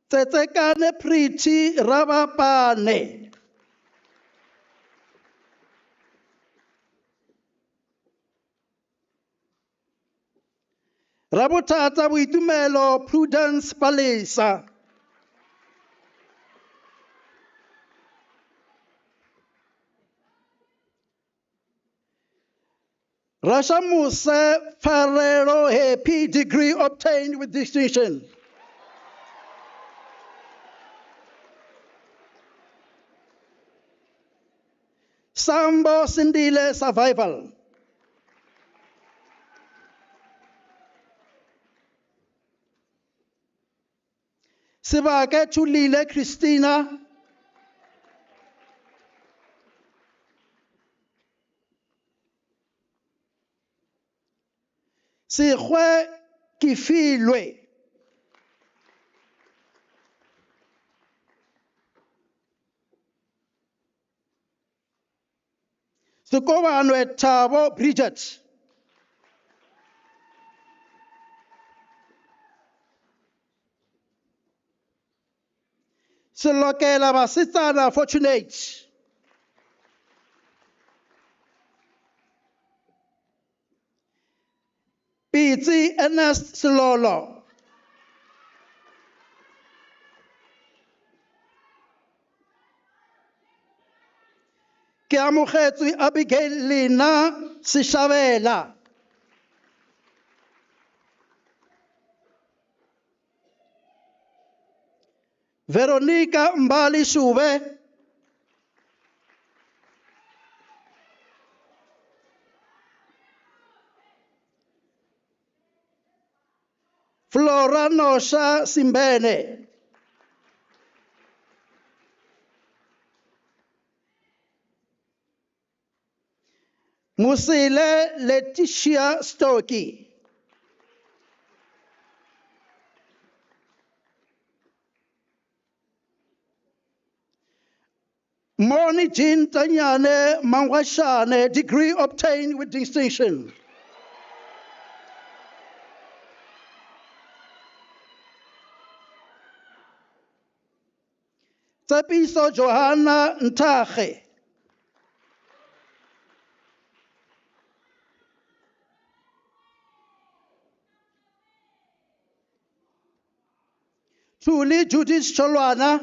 Tsetsekane Priti Rabapane. Rabotata Boitumelo Prudence Palesa. Rasha Muse Ferrero Happy degree obtained with distinction. Sambo Sindile Survival. Sibake Chulile Christina. Sigwe Kifilwe. Sukovanwe Tabo Bridget. Silokela Basitana Fortunate. Pitsi Ernest Silolo. Kiamukhetsu Abigail Lina Sishavela. Veronica Mbali Shube. Flora Nosha Simbene. Musile Letitia Stoki. Moni Jean Tanyane Mangwashane, degree obtained with distinction. Tsepiso Johanna Ntage. Thuli Judith Cholwana.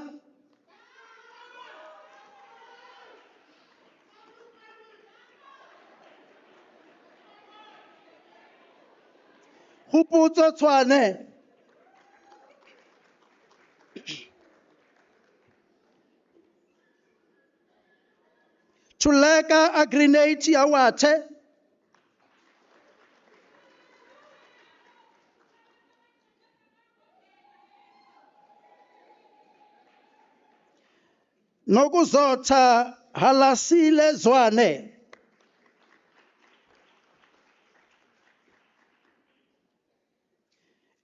Khuputso Tshwane. Tuleka Agrinate Awate. Nokuzotha Halasile Zwane.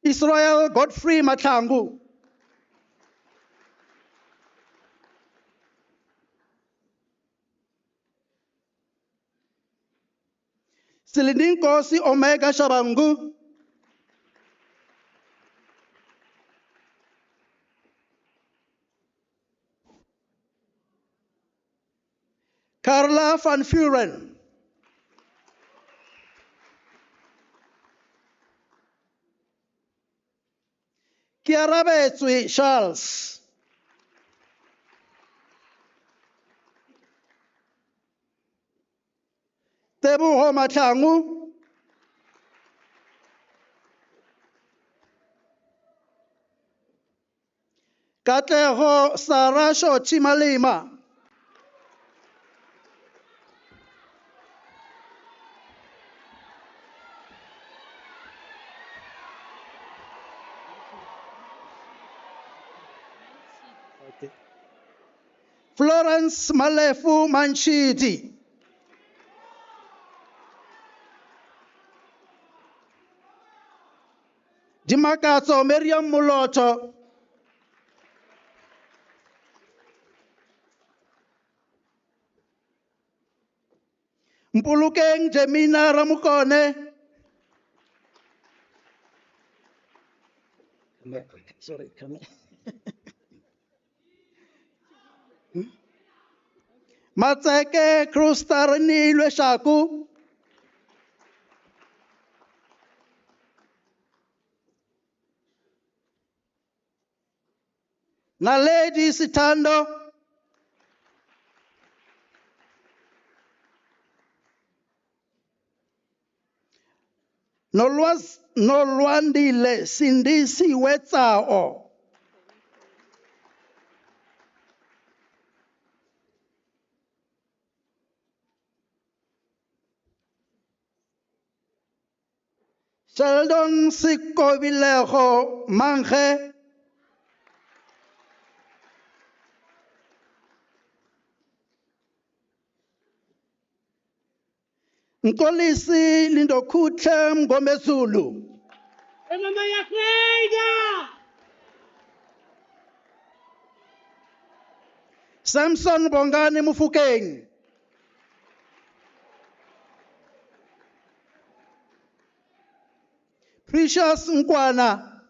Israel Godfrey Matlangu. Silininkosi Omega Shabangu. Carla van Vuren. Kiarabetswe Charles. Teboho Matlangu. Katleho Sarasho Chimalima. Florence Malefu Manchiti. Dimakatso Miriam Muloto. Mpulukeng Jemina Ramukone. Sorry, come Matseke Krustarni Lweshaku. Naledi Sitando. Nolwandile Sindisi Wetsao. Sheldon Sikovilejo Manje. Nkolisi Lindokutle Mgomezulu. Samson Bongani Mufukeng. Precious Nkwana.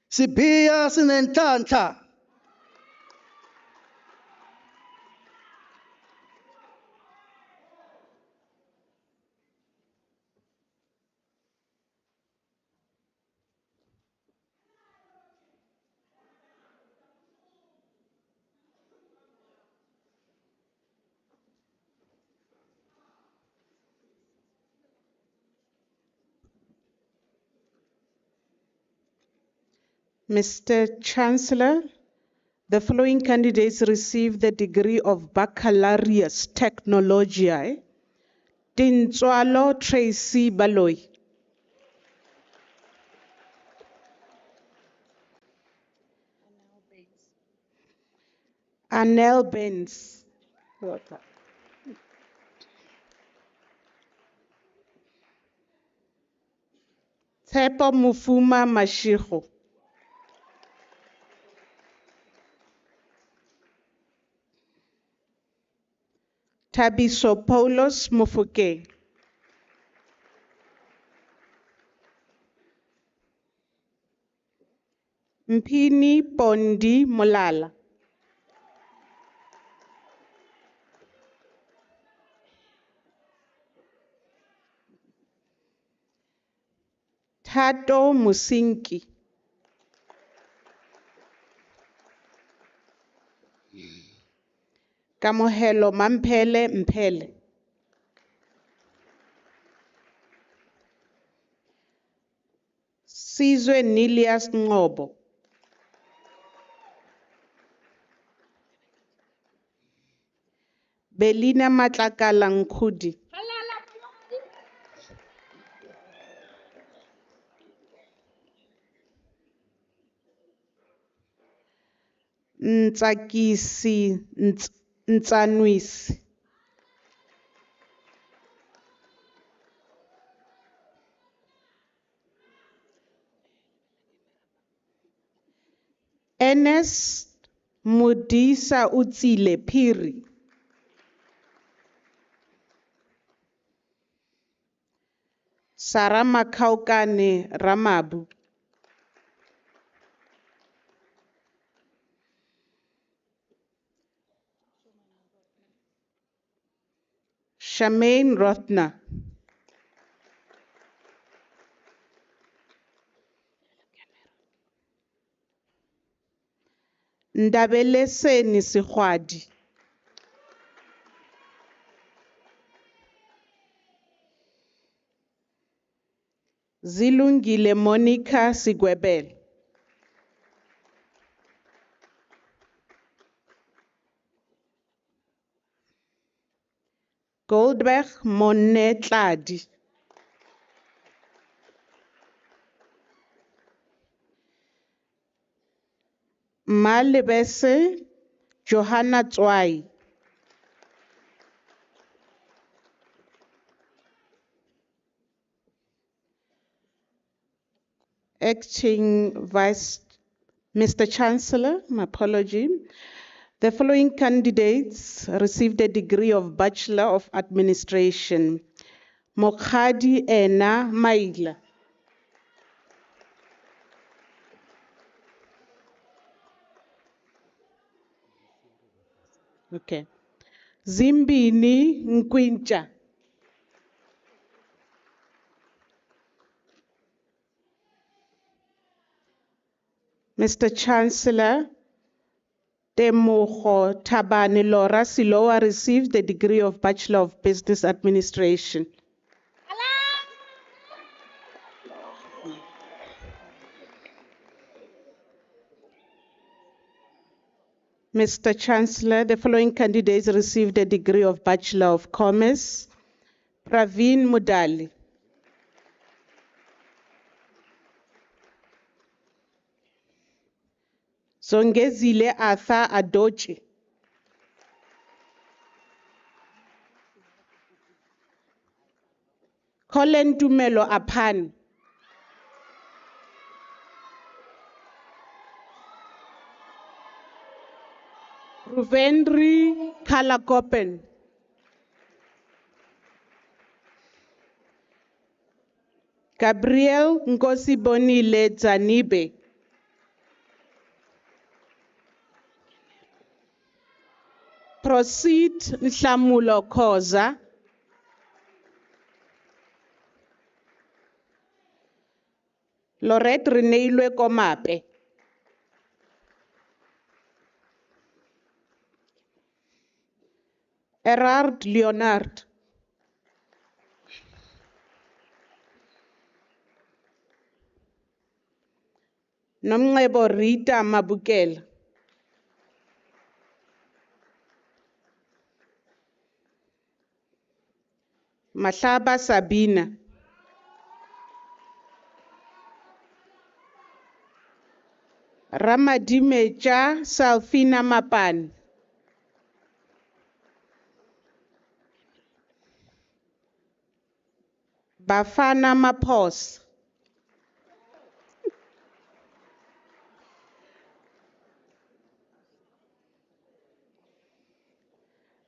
Sibia Sinentanta. Mr. Chancellor, the following candidates received the degree of Baccalaureus Technologiae. Dintswalo Tracy Baloy. Anel Benz. Tshepo Mufuma Mashego. Tabiso Paulos Mufuke. Mpini Pondi Molala. Tato Musinki. Kamohelo Mamphele Mphele. Sizwe Nilias Ngobo. Belina Matlakala Nkhudi. Ntsakisi Ntsanwisi. Ernest Mudisa Utsile Phiri. Sarama Kaukane Ramabu. Shamaine Rotna. Ndabeleseni Sikhwadi. Zilungile Monica Sigwebel. Goldberg Monetladi. Malebese Johanna Tswai. Acting Vice Mr. Chancellor, my apology. The following candidates received a degree of Bachelor of Administration. Mokhadi Ena Maila. Okay. Zimbini Nkwincha. Mr. Chancellor, Temogo Tabane Laura Siloa received the degree of Bachelor of Business Administration. Mr. Chancellor, the following candidates received a degree of Bachelor of Commerce. Praveen Mudali. Zongezile Arthur Adochi. Colin Tumelo Apan. Ruvendri Kalakopen. Gabriel Nkosibonile Zanibe. Proceed Nhlamulo Khoza. Lorette Reneilwe Komape. Erard Leonard. Nomngebo Rita Mabukela. Mahlaba Sabina. Ramadimeja Salfina Mapan. Bafana Mapos.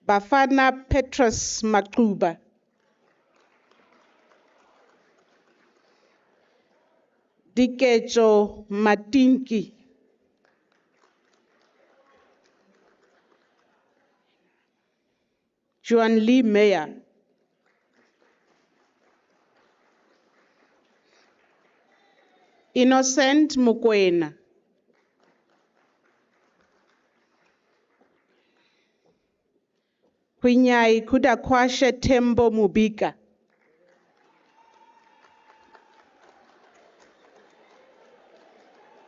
Bafana Petrus Makuba. Dikecho Matinki. Juan Lee Meyer. Innocent Mukwena. Kwinyai Kudakwashe Tembo Mubika.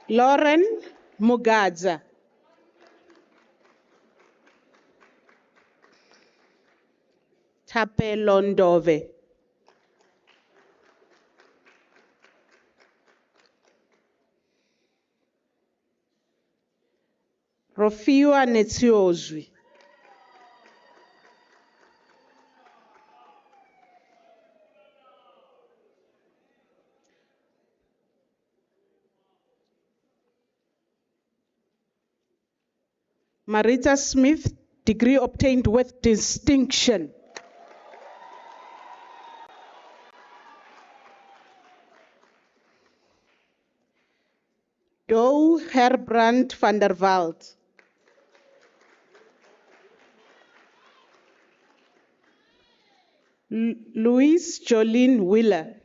Lauren Mugadza. Thapelo Ndove. Rofiwa Netsiozwi. Marita Smith, degree obtained with distinction. Doe Herbrand van der Walt. Louise Jolene Wheeler.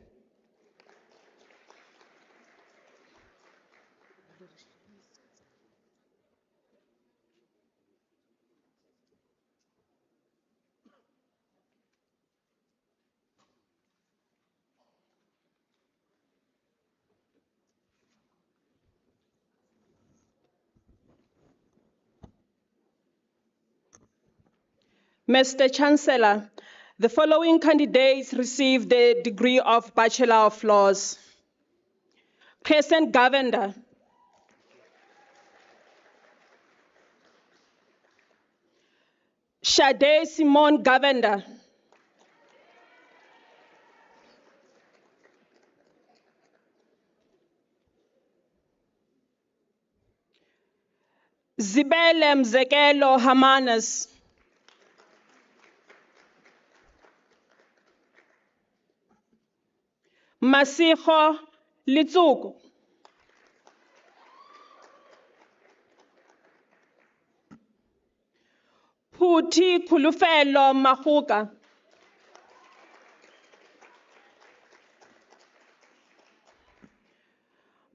Mr. Chancellor, the following candidates received the degree of Bachelor of Laws. Crescent Govender. Shade Simone Govender. Zibele Mzekelo Hamanas. Masiho Litsuku. Puti Kulufelo Mahuka.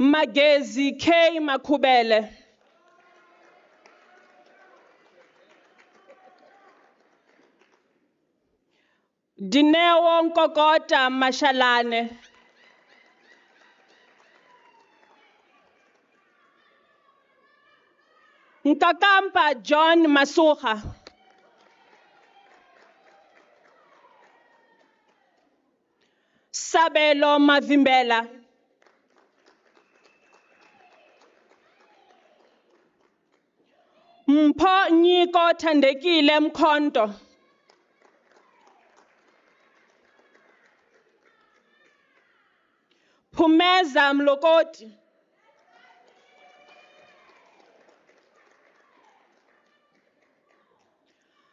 Magezi K. Makubele. Dineo Nkokota Mashalane. Nkakampa John Masuha. Sabelo Mavimbela. Mpho Nyiko Thandekile Mkhonto. Phumeza Mlokoti.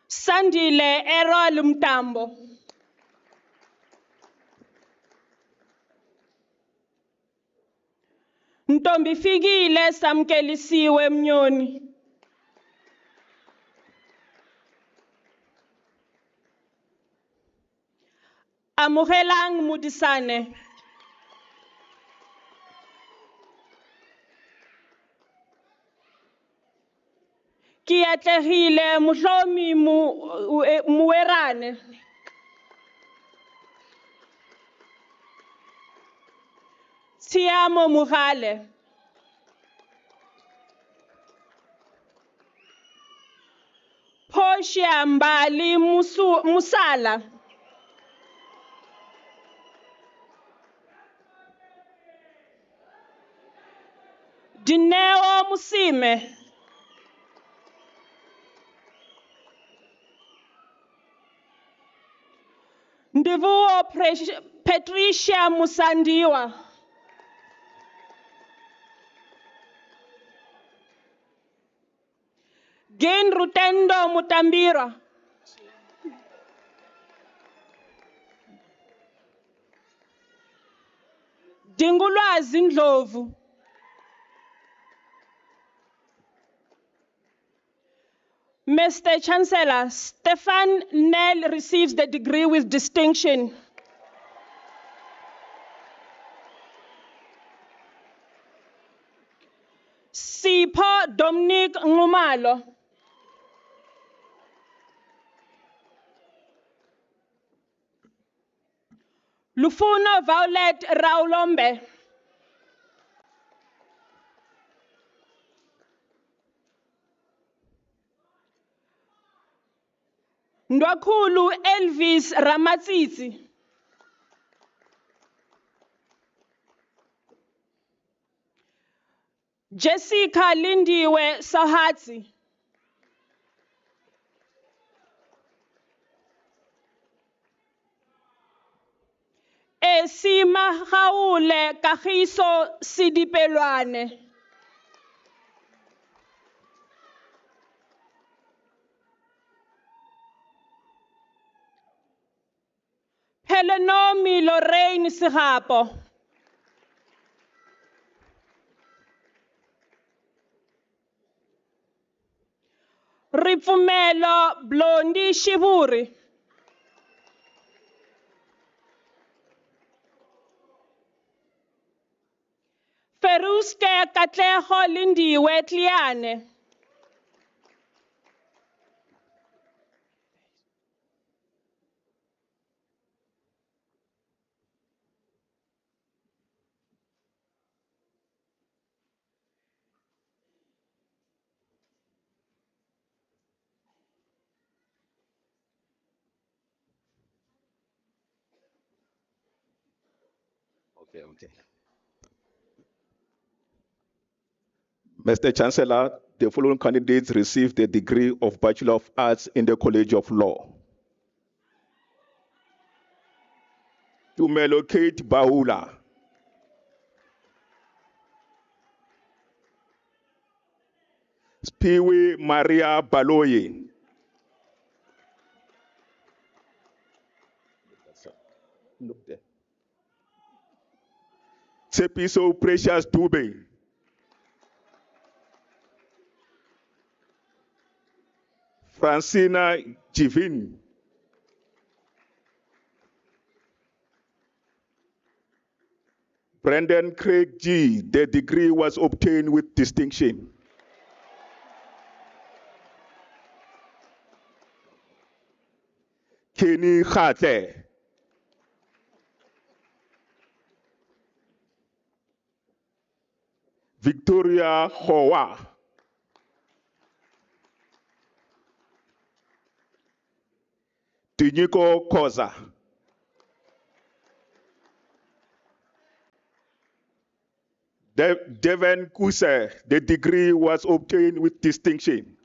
Sandile Errol Mtambo. Ntombifikile Samkelisiwe Mnyoni. Amogelang Modisane. Ki atlegile Mohlomi Muerane. Tiamo Mugale. Portia Mbali Musala. Dineo Musime. Ndivuo Patricia Musandiwa. Gen Rutendo Mutambira. Dingulwazi Ndlovu. Mr. Chancellor, Stefan Nel receives the degree with distinction. Sipho Dominic Ngumalo. Lufuno Violet Raulombe. Ndwakulu Elvis Ramatsitsi. Jessica Lindiwe Sahatsi. Esima Haule Kagiso Sidipelwane. Helenomi Lorraine Sigapo. Ripfumelo Blondi Shiburi. Feruske Katleho Lindiwe Tliane. Okay. Mr. Chancellor, the following candidates received the degree of Bachelor of Arts in the College of Law. Tumelo Kate Bahula. Spiwe Maria Baloye. Look there. Tsepiso Precious Dube. Francina Jivin. Brendan Craig G. The degree was obtained with distinction. Kenny Khate. Victoria Hoa. Tinyiko Koza. Devon Kuse, the degree was obtained with distinction.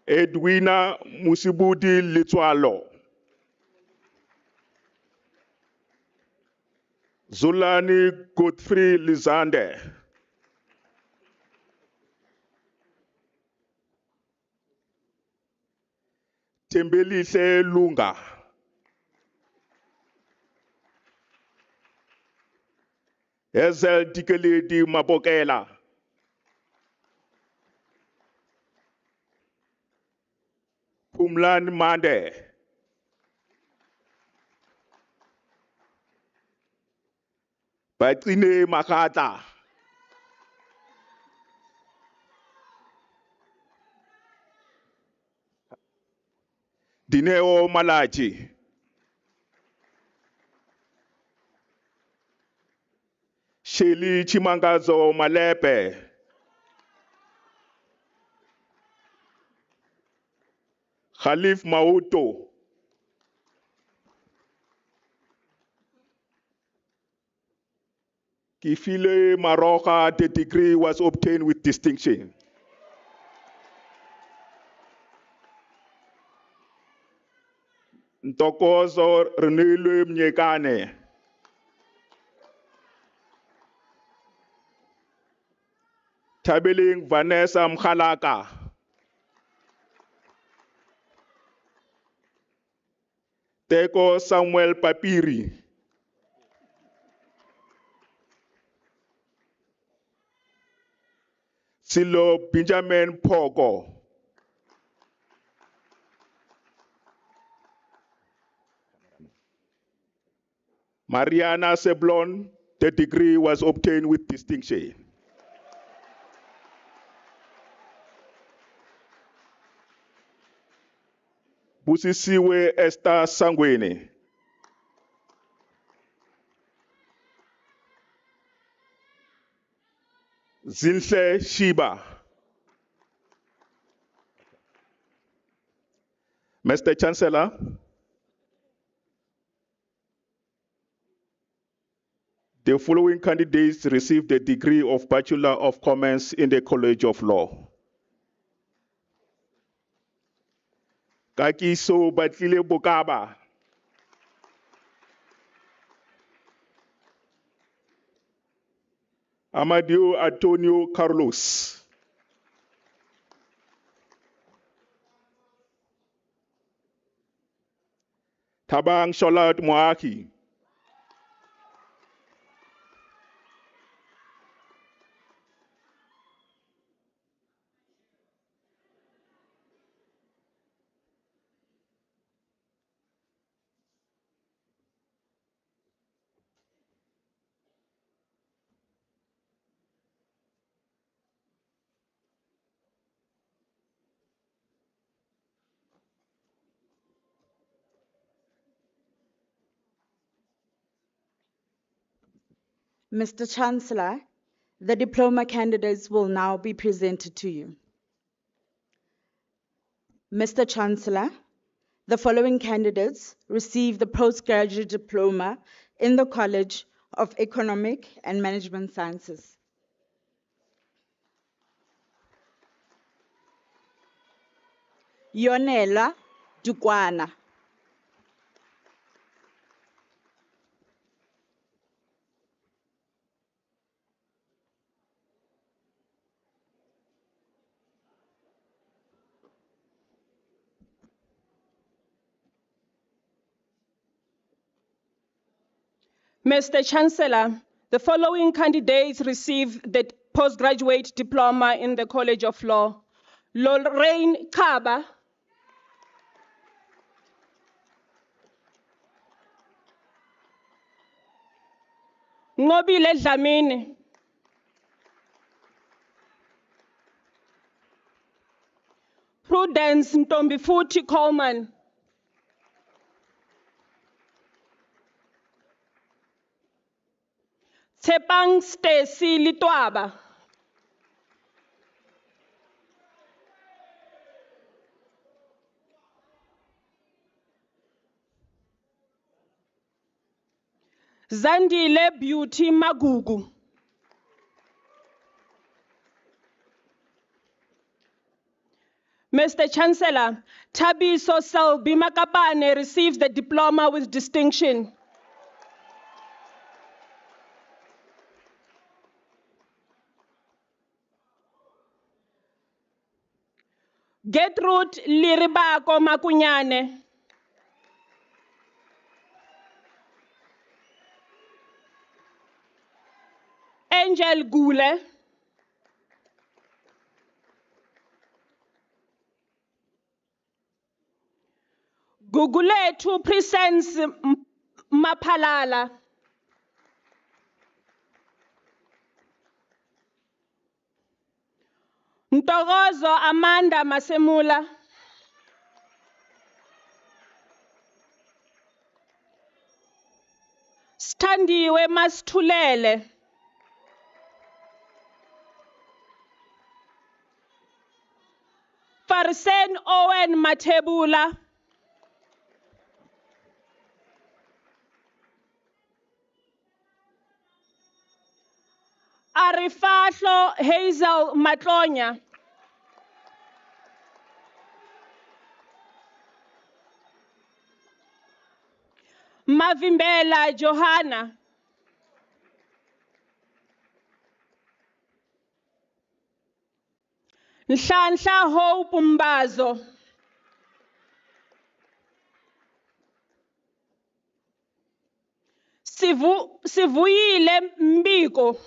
Edwina Musibudi Litwalo. Zulani Godfrey Lizande. Tembelise Lunga. Ezel Dikeledi Mabokela. Pumlan Mande. Patrine Makata. Dineo Malachi. Sheli Chimangazo Malepe. Khalif Mauto. Kifile Maroka, the degree was obtained with distinction. Ntokozo Renele Mnyekane. Tabeling Vanessa Mkhalaka. Teko Samuel Papiri. Silo Benjamin Poko. Mariana Seblon, the degree was obtained with distinction. Busisiwe Esther Sangweni. Zinhle Shiba. Mr. Chancellor, the following candidates received the degree of Bachelor of Commerce in the College of Law. Kakiso Batlile Bokaba. Amadio Antonio Carlos. Tabang Sholat Moaki. Mr. Chancellor, the diploma candidates will now be presented to you. Mr. Chancellor, the following candidates received the postgraduate diploma in the College of Economic and Management Sciences. Yonela Dukwana. Mr. Chancellor, the following candidates received the postgraduate diploma in the College of Law. Lorraine Kaba, Ngobile Dlamini, Prudence Ntombifuthi Coleman, Tshepang Stacy Litwaba, Zandile Beauty Magugu, Mr. Chancellor, Thabiso Selby Makapane received the diploma with distinction. Gertrude Liribako Makunyane, Angel Gule, Gugulethu Presence Maphalala, Ntokozo Amanda Masemula, Standiwe Masithulele, Farsen Owen Matebula, Arifahlo Hazel Matlonya, Mavimbela Johanna, Nhlanhla Hope Mbazo, Sivuyile Mbiko,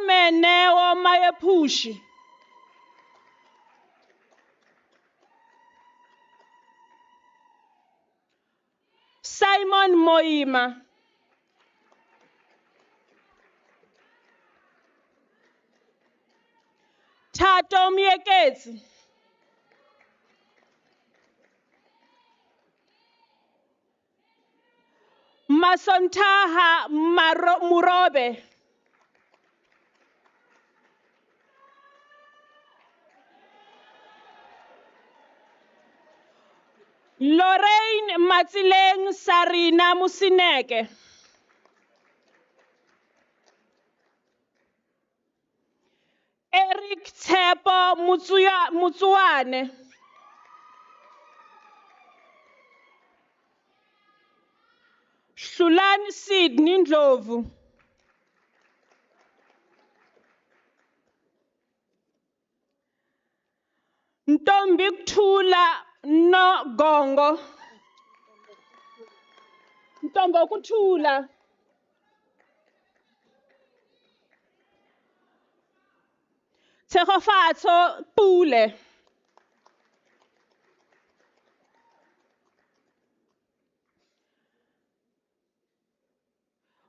Neo Mayapushi. Simon Moima. Tato Mieketsi. Masontaha Murobe. Lorraine Matsileng Sarina Musineke. Eric Tepo Mutsuane. Shulani Sydney Ndlovu. Ntombi Kuthula no Gongo. Ntombo Kuthula. Tshegofatso Pule.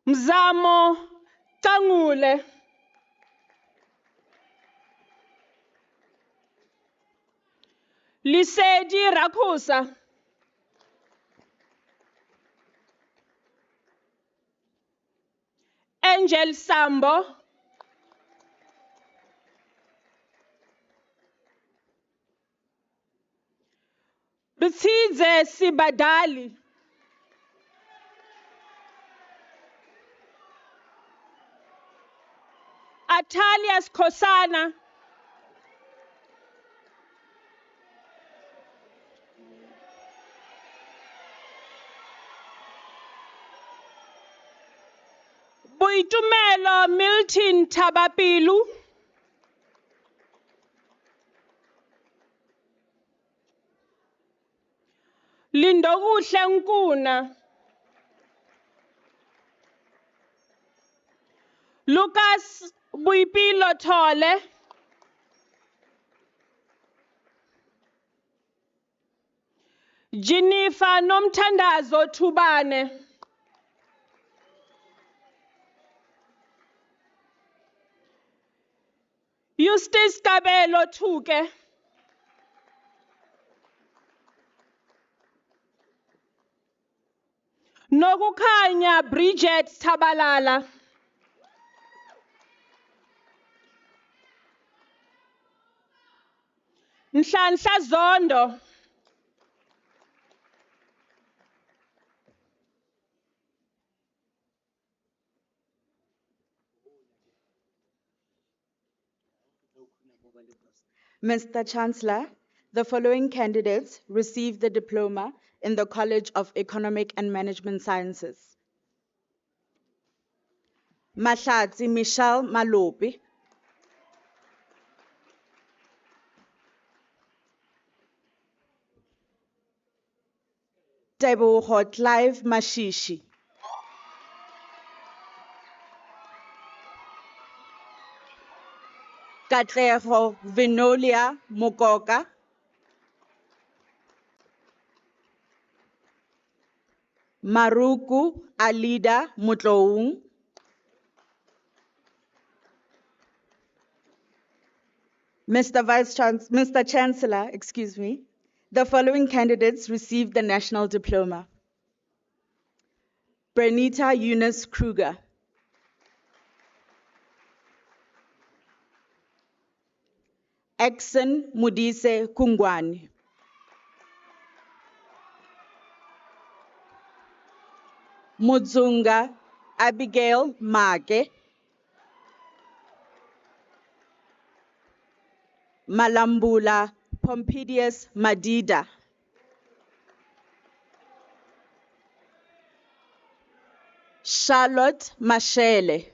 Mzamo Tangule. Lisedi Rakusa. Angel Sambo. Butidze Sibadali. Atalias Kosana. Buitumelo Milton Tabapilu. Lindokuhle Nkuna. Lucas Buipilo Tole. Jennifer Nomtandazo Tubane. Eustace Kabelo Tuke. Nokukhanya Bridget Tabalala. Nhlanhla Zondo. Mr. Chancellor, the following candidates received the diploma in the College of Economic and Management Sciences. Mahlatsi Michelle Malopi. Tebogo Clive Mashishi. Katlego Vinolia Mokoka. Maruku Alida Mutloung. Mr. Chancellor, excuse me, the following candidates received the national diploma. Bernita Eunice Kruger. Exon Mudise Kungwani. Mudzunga Abigail Mage. Malambula Pompedius Madida. Charlotte Mashele.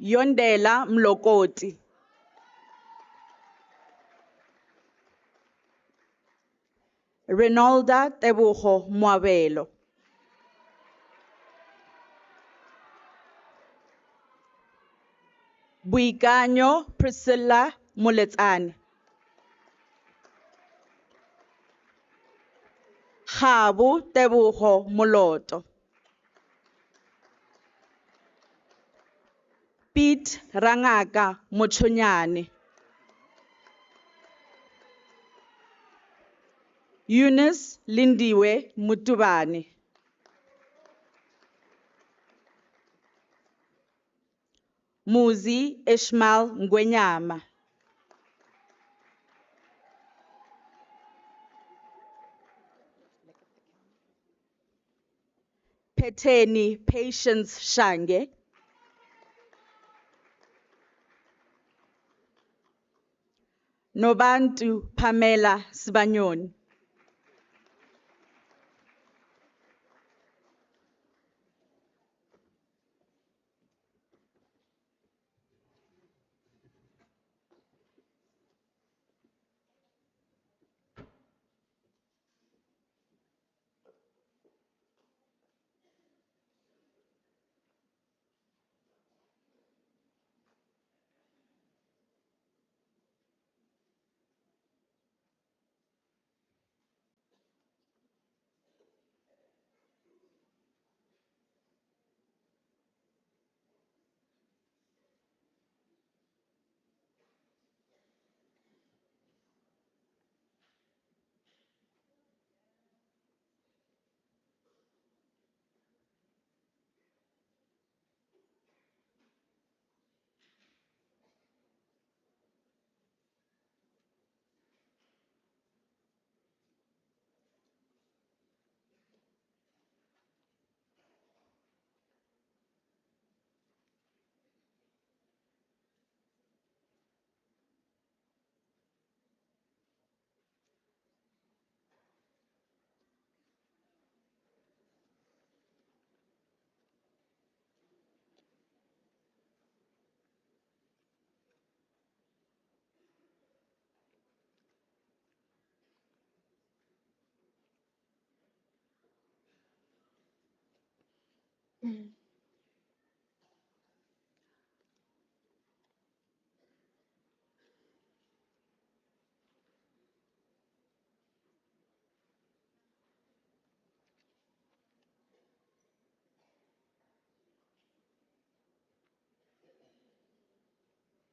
Yondela Mlokoti. Renalda Tebogo Moabelo. Buikanyo Priscilla Moletsane. Khabu Tebogo Moloto. Pete Rangaka Mochonyane. Eunice Lindiwe Mutubane. Muzi Ishmael Ngwenyama. Peteni Patience Shange. Nobantu Pamela Sibanyoni.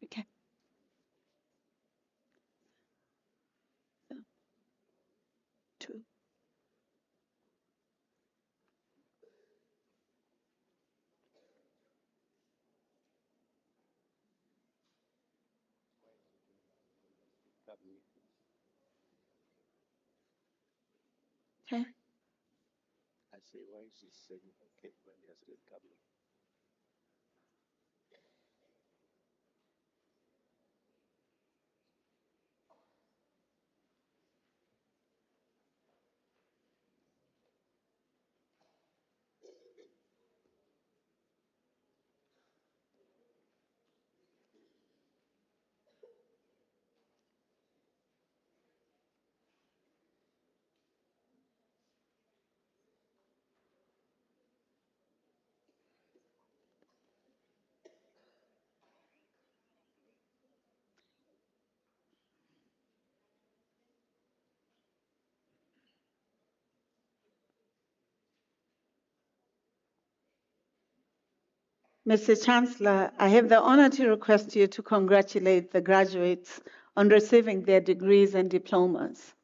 Okay. Two. Okay. I say, why is he saying okay when he has been coming? Mr. Chancellor, I have the honor to request you to congratulate the graduates on receiving their degrees and diplomas.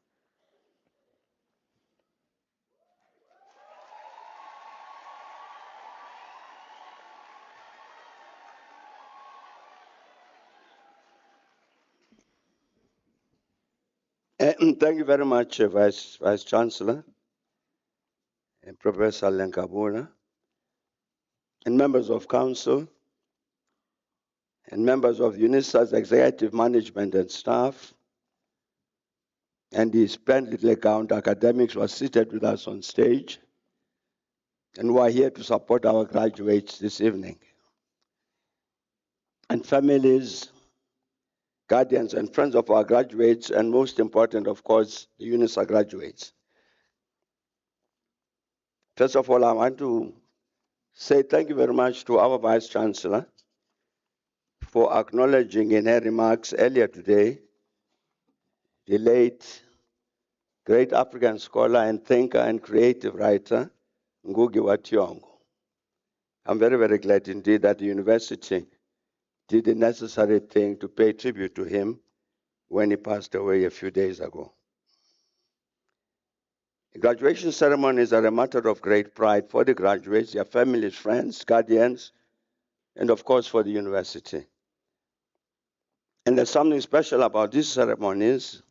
Thank you very much, Vice Chancellor and Professor Lenkabuna, and members of council, and members of UNISA's executive management and staff, and the splendidly gowned academics who are seated with us on stage and who are here to support our graduates this evening. And families, guardians, and friends of our graduates, and most important, of course, the UNISA graduates. First of all, I want to say thank you very much to our Vice Chancellor for acknowledging in her remarks earlier today the late great African scholar and thinker and creative writer, Ngugi wa Thiong'o. I'm very, very glad indeed that the university did the necessary thing to pay tribute to him when he passed away a few days ago. The graduation ceremonies are a matter of great pride for the graduates, their families, friends, guardians, and of course for the university. And there's something special about these ceremonies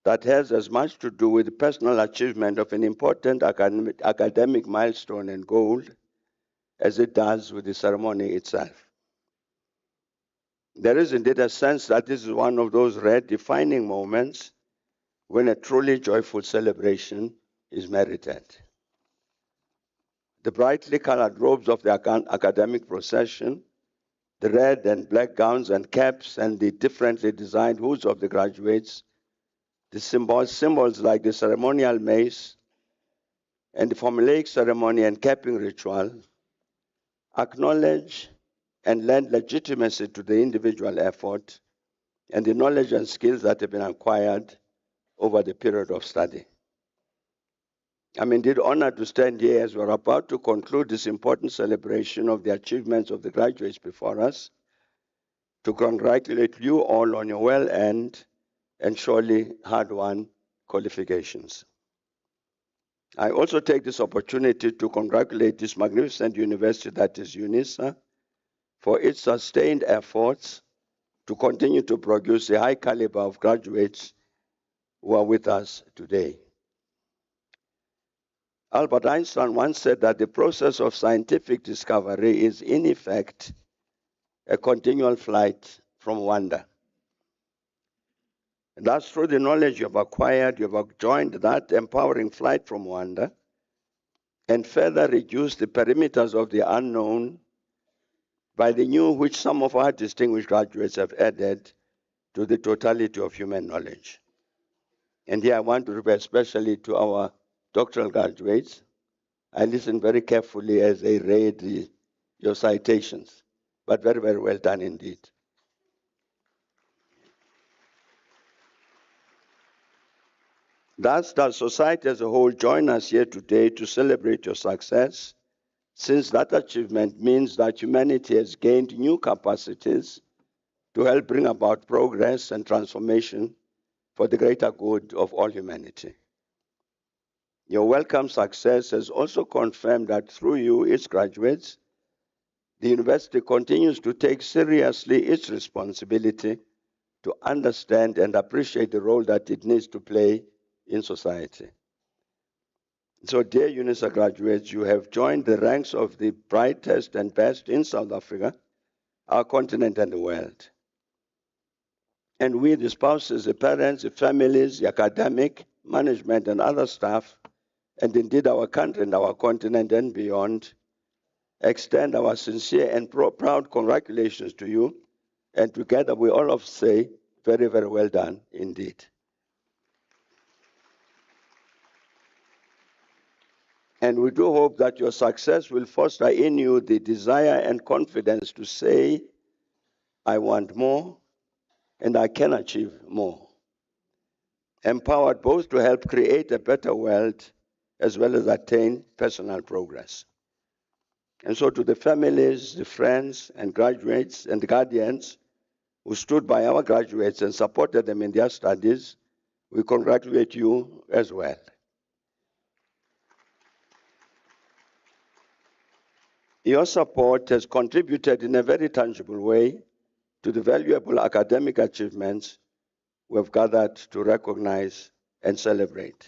that has as much to do with the personal achievement of an important academic milestone and goal as it does with the ceremony itself. There is indeed a sense that this is one of those rare defining moments when a truly joyful celebration is merited. The brightly colored robes of the academic procession, the red and black gowns and caps, and the differently designed hoods of the graduates, the symbols like the ceremonial mace and the formulaic ceremony and capping ritual acknowledge and lend legitimacy to the individual effort and the knowledge and skills that have been acquired over the period of study. I'm indeed honored to stand here as we're about to conclude this important celebration of the achievements of the graduates before us, to congratulate you all on your well-earned and surely hard-won qualifications. I also take this opportunity to congratulate this magnificent university that is UNISA for its sustained efforts to continue to produce a high caliber of graduates who are with us today. Albert Einstein once said that the process of scientific discovery is, in effect, a continual flight from wonder. And that's through the knowledge you've acquired, you've joined that empowering flight from wonder and further reduced the perimeters of the unknown by the new which some of our distinguished graduates have added to the totality of human knowledge. And here I want to refer especially to our doctoral graduates. I listened very carefully as they read your citations, but very, very well done indeed. Thus, does society as a whole join us here today to celebrate your success, since that achievement means that humanity has gained new capacities to help bring about progress and transformation for the greater good of all humanity. Your welcome success has also confirmed that through you, its graduates, the university continues to take seriously its responsibility to understand and appreciate the role that it needs to play in society. So, dear UNISA graduates, you have joined the ranks of the brightest and best in South Africa, our continent, and the world. And we, the spouses, the parents, the families, the academic, management, and other staff, and indeed our country and our continent and beyond, extend our sincere and proud congratulations to you. And together we all of say, very, very well done indeed. And we do hope that your success will foster in you the desire and confidence to say, I want more and I can achieve more. Empowered both to help create a better world as well as attain personal progress. And so to the families, the friends and graduates and the guardians who stood by our graduates and supported them in their studies, we congratulate you as well. Your support has contributed in a very tangible way to the valuable academic achievements we've gathered to recognize and celebrate.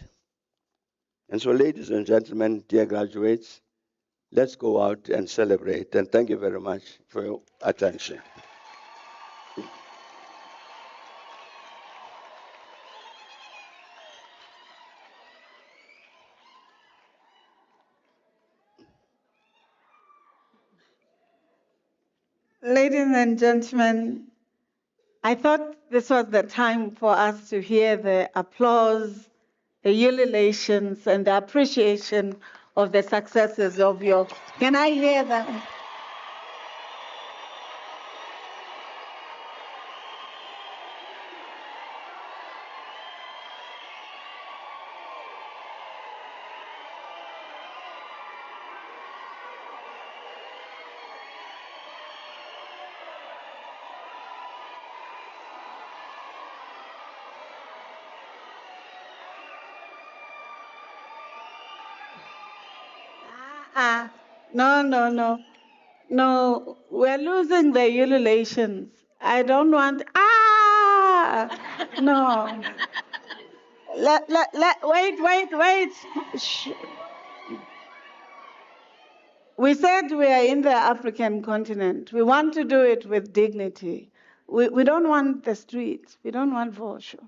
And so, ladies and gentlemen, dear graduates, let's go out and celebrate. And thank you very much for your attention. Ladies and gentlemen, I thought this was the time for us to hear the applause, the ululations, and the appreciation of the successes of your. Can I hear them? No, no, no. No, we're losing the ululations. I don't want, no. Wait. Shh. We said we are in the African continent. We want to do it with dignity. We don't want the streets. We don't want Vosho.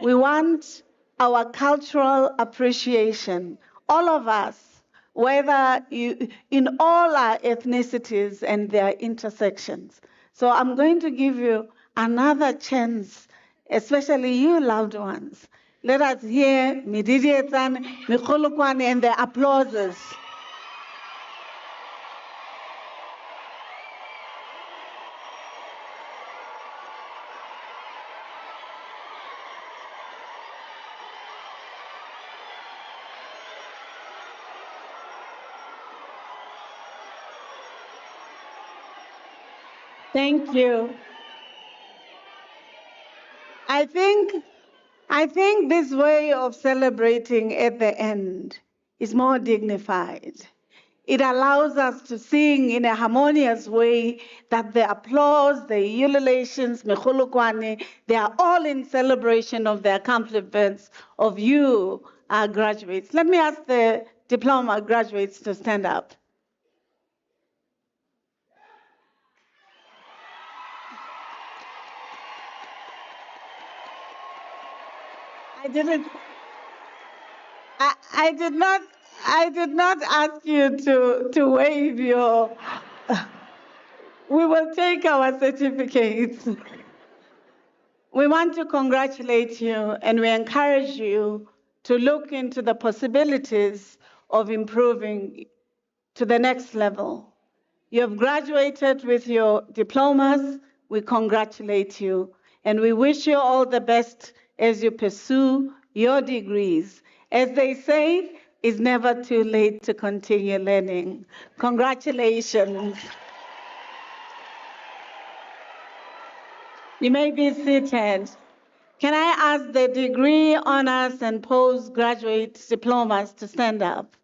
We want our cultural appreciation. All of us, whether in all our ethnicities and their intersections. So I'm going to give you another chance, especially you loved ones. Let us hear Mididietan, Mikolokwane, and the applauses. Thank you. I think this way of celebrating at the end is more dignified. It allows us to sing in a harmonious way that the applause, the ululations, mechulukwane, they are all in celebration of the accomplishments of you, our graduates. Let me ask the diploma graduates to stand up. I did not ask you to wave your. We will take our certificates. We want to congratulate you and we encourage you to look into the possibilities of improving to the next level. You have graduated with your diplomas. We congratulate you and we wish you all the best as you pursue your degrees. As they say, it's never too late to continue learning. Congratulations. You may be seated. Can I ask the degree, honors, and postgraduate diplomas to stand up?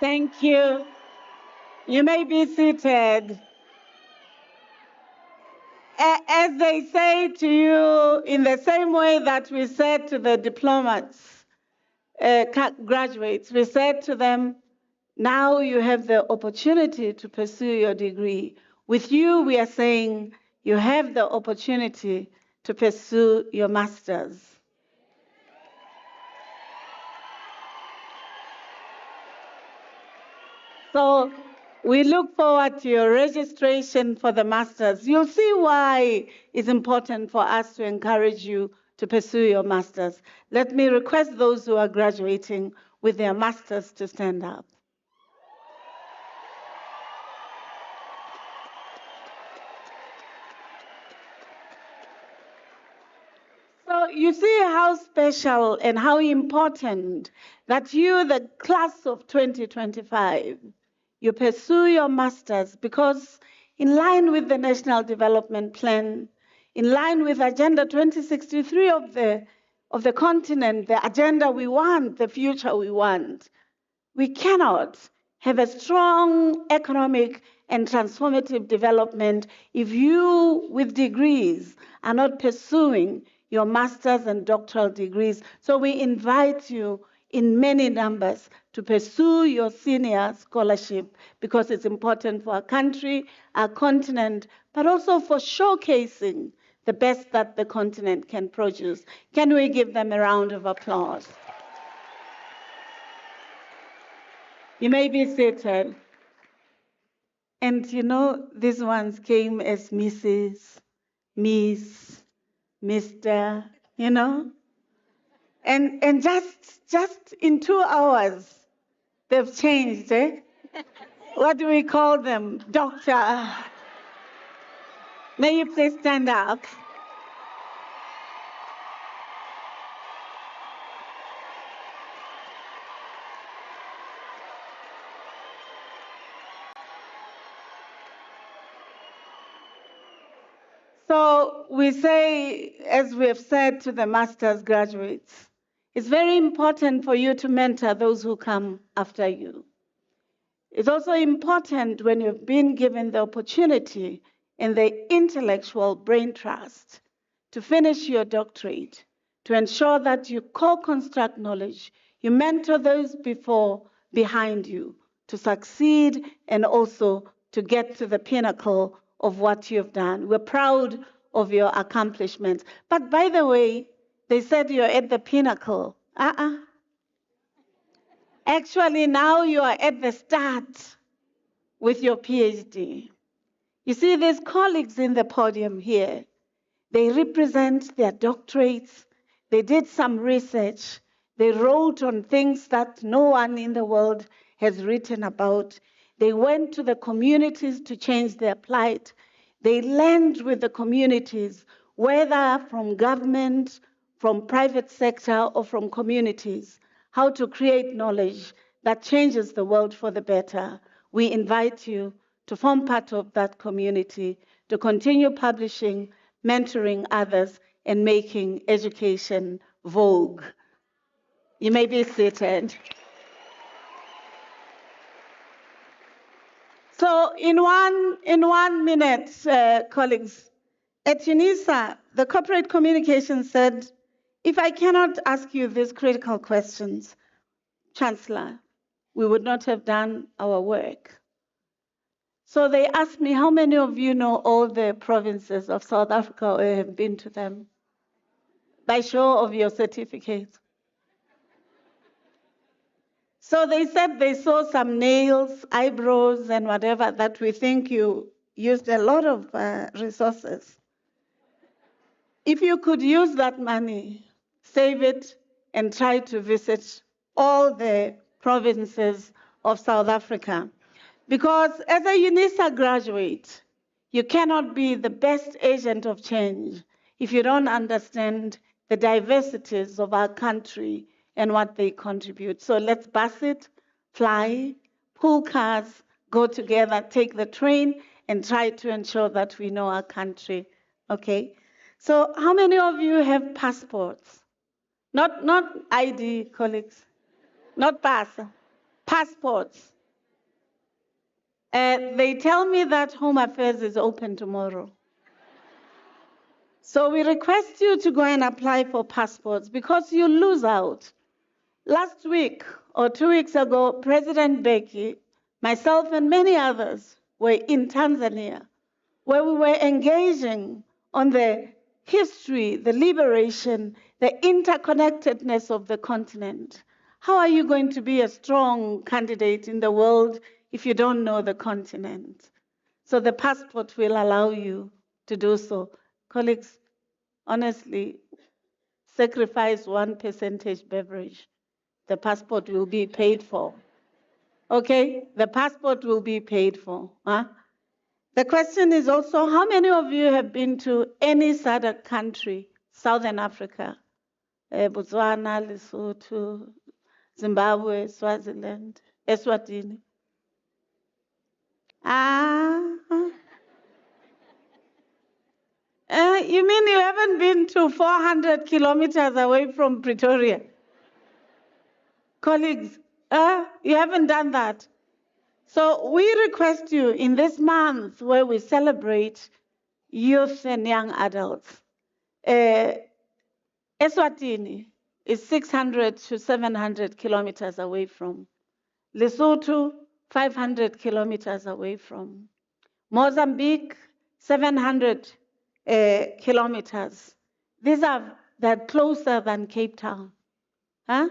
Thank you. You may be seated. As they say to you, in the same way that we said to the diplomats, graduates, we said to them, now you have the opportunity to pursue your degree. With you, we are saying you have the opportunity to pursue your master's. So we look forward to your registration for the master's. You'll see why it's important for us to encourage you to pursue your master's. Let me request those who are graduating with their master's to stand up. So you see how special and how important that you, the class of 2025, you pursue your master's because in line with the National Development Plan, in line with Agenda 2063 of the continent, the agenda we want, the future we want, we cannot have a strong economic and transformative development if you, with degrees, are not pursuing your master's and doctoral degrees. So we invite you in many numbers to pursue your senior scholarship because it's important for our country, our continent, but also for showcasing the best that the continent can produce. Can we give them a round of applause? You may be seated. And you know, these ones came as Mrs., Miss, Mr., you know? And just in 2 hours, they've changed, eh? What do we call them? Doctor. May you please stand up? So we say, as we have said to the master's graduates, it's very important for you to mentor those who come after you. It's also important when you've been given the opportunity and the intellectual brain trust to finish your doctorate, to ensure that you co-construct knowledge, you mentor those behind you to succeed and also to get to the pinnacle of what you've done. We're proud of your accomplishments. But by the way, they said you're at the pinnacle. Actually, now you are at the start with your PhD. You see, these colleagues in the podium here, they represent their doctorates. They did some research. They wrote on things that no one in the world has written about. They went to the communities to change their plight. They learned with the communities, whether from government, from private sector, or from communities, how to create knowledge that changes the world for the better. We invite you to form part of that community, to continue publishing, mentoring others, and making education vogue. You may be seated. So in one minute, colleagues, at UNISA, the corporate communication said, if I cannot ask you these critical questions, Chancellor, we would not have done our work. So they asked me, how many of you know all the provinces of South Africa or have been to them? By show of your certificates. So they said they saw some nails, eyebrows, and whatever that we think you used a lot of resources. If you could use that money, save it, and try to visit all the provinces of South Africa. Because as a UNISA graduate, you cannot be the best agent of change if you don't understand the diversities of our country and what they contribute. So let's bus it, fly, pool cars, go together, take the train, and try to ensure that we know our country, okay? So how many of you have passports? Not ID, colleagues, not pass, passports. They tell me that Home Affairs is open tomorrow. So we request you to go and apply for passports because you lose out. Last week or 2 weeks ago, President Mbeki, myself and many others were in Tanzania, where we were engaging on the history, the liberation, the interconnectedness of the continent. How are you going to be a strong candidate in the world if you don't know the continent? So the passport will allow you to do so. Colleagues, honestly, sacrifice 1% beverage. The passport will be paid for. Okay? The passport will be paid for. Huh? The question is also, how many of you have been to any SADC country, Southern Africa, Botswana, Lesotho, Zimbabwe, Swaziland, Eswatini? You mean you haven't been to 400 kilometers away from Pretoria? Colleagues, you haven't done that. So we request you in this month where we celebrate youth and young adults. Eswatini is 600 to 700 kilometers away from. Lesotho, 500 kilometers away from. Mozambique, 700 kilometers. They're closer than Cape Town. Huh?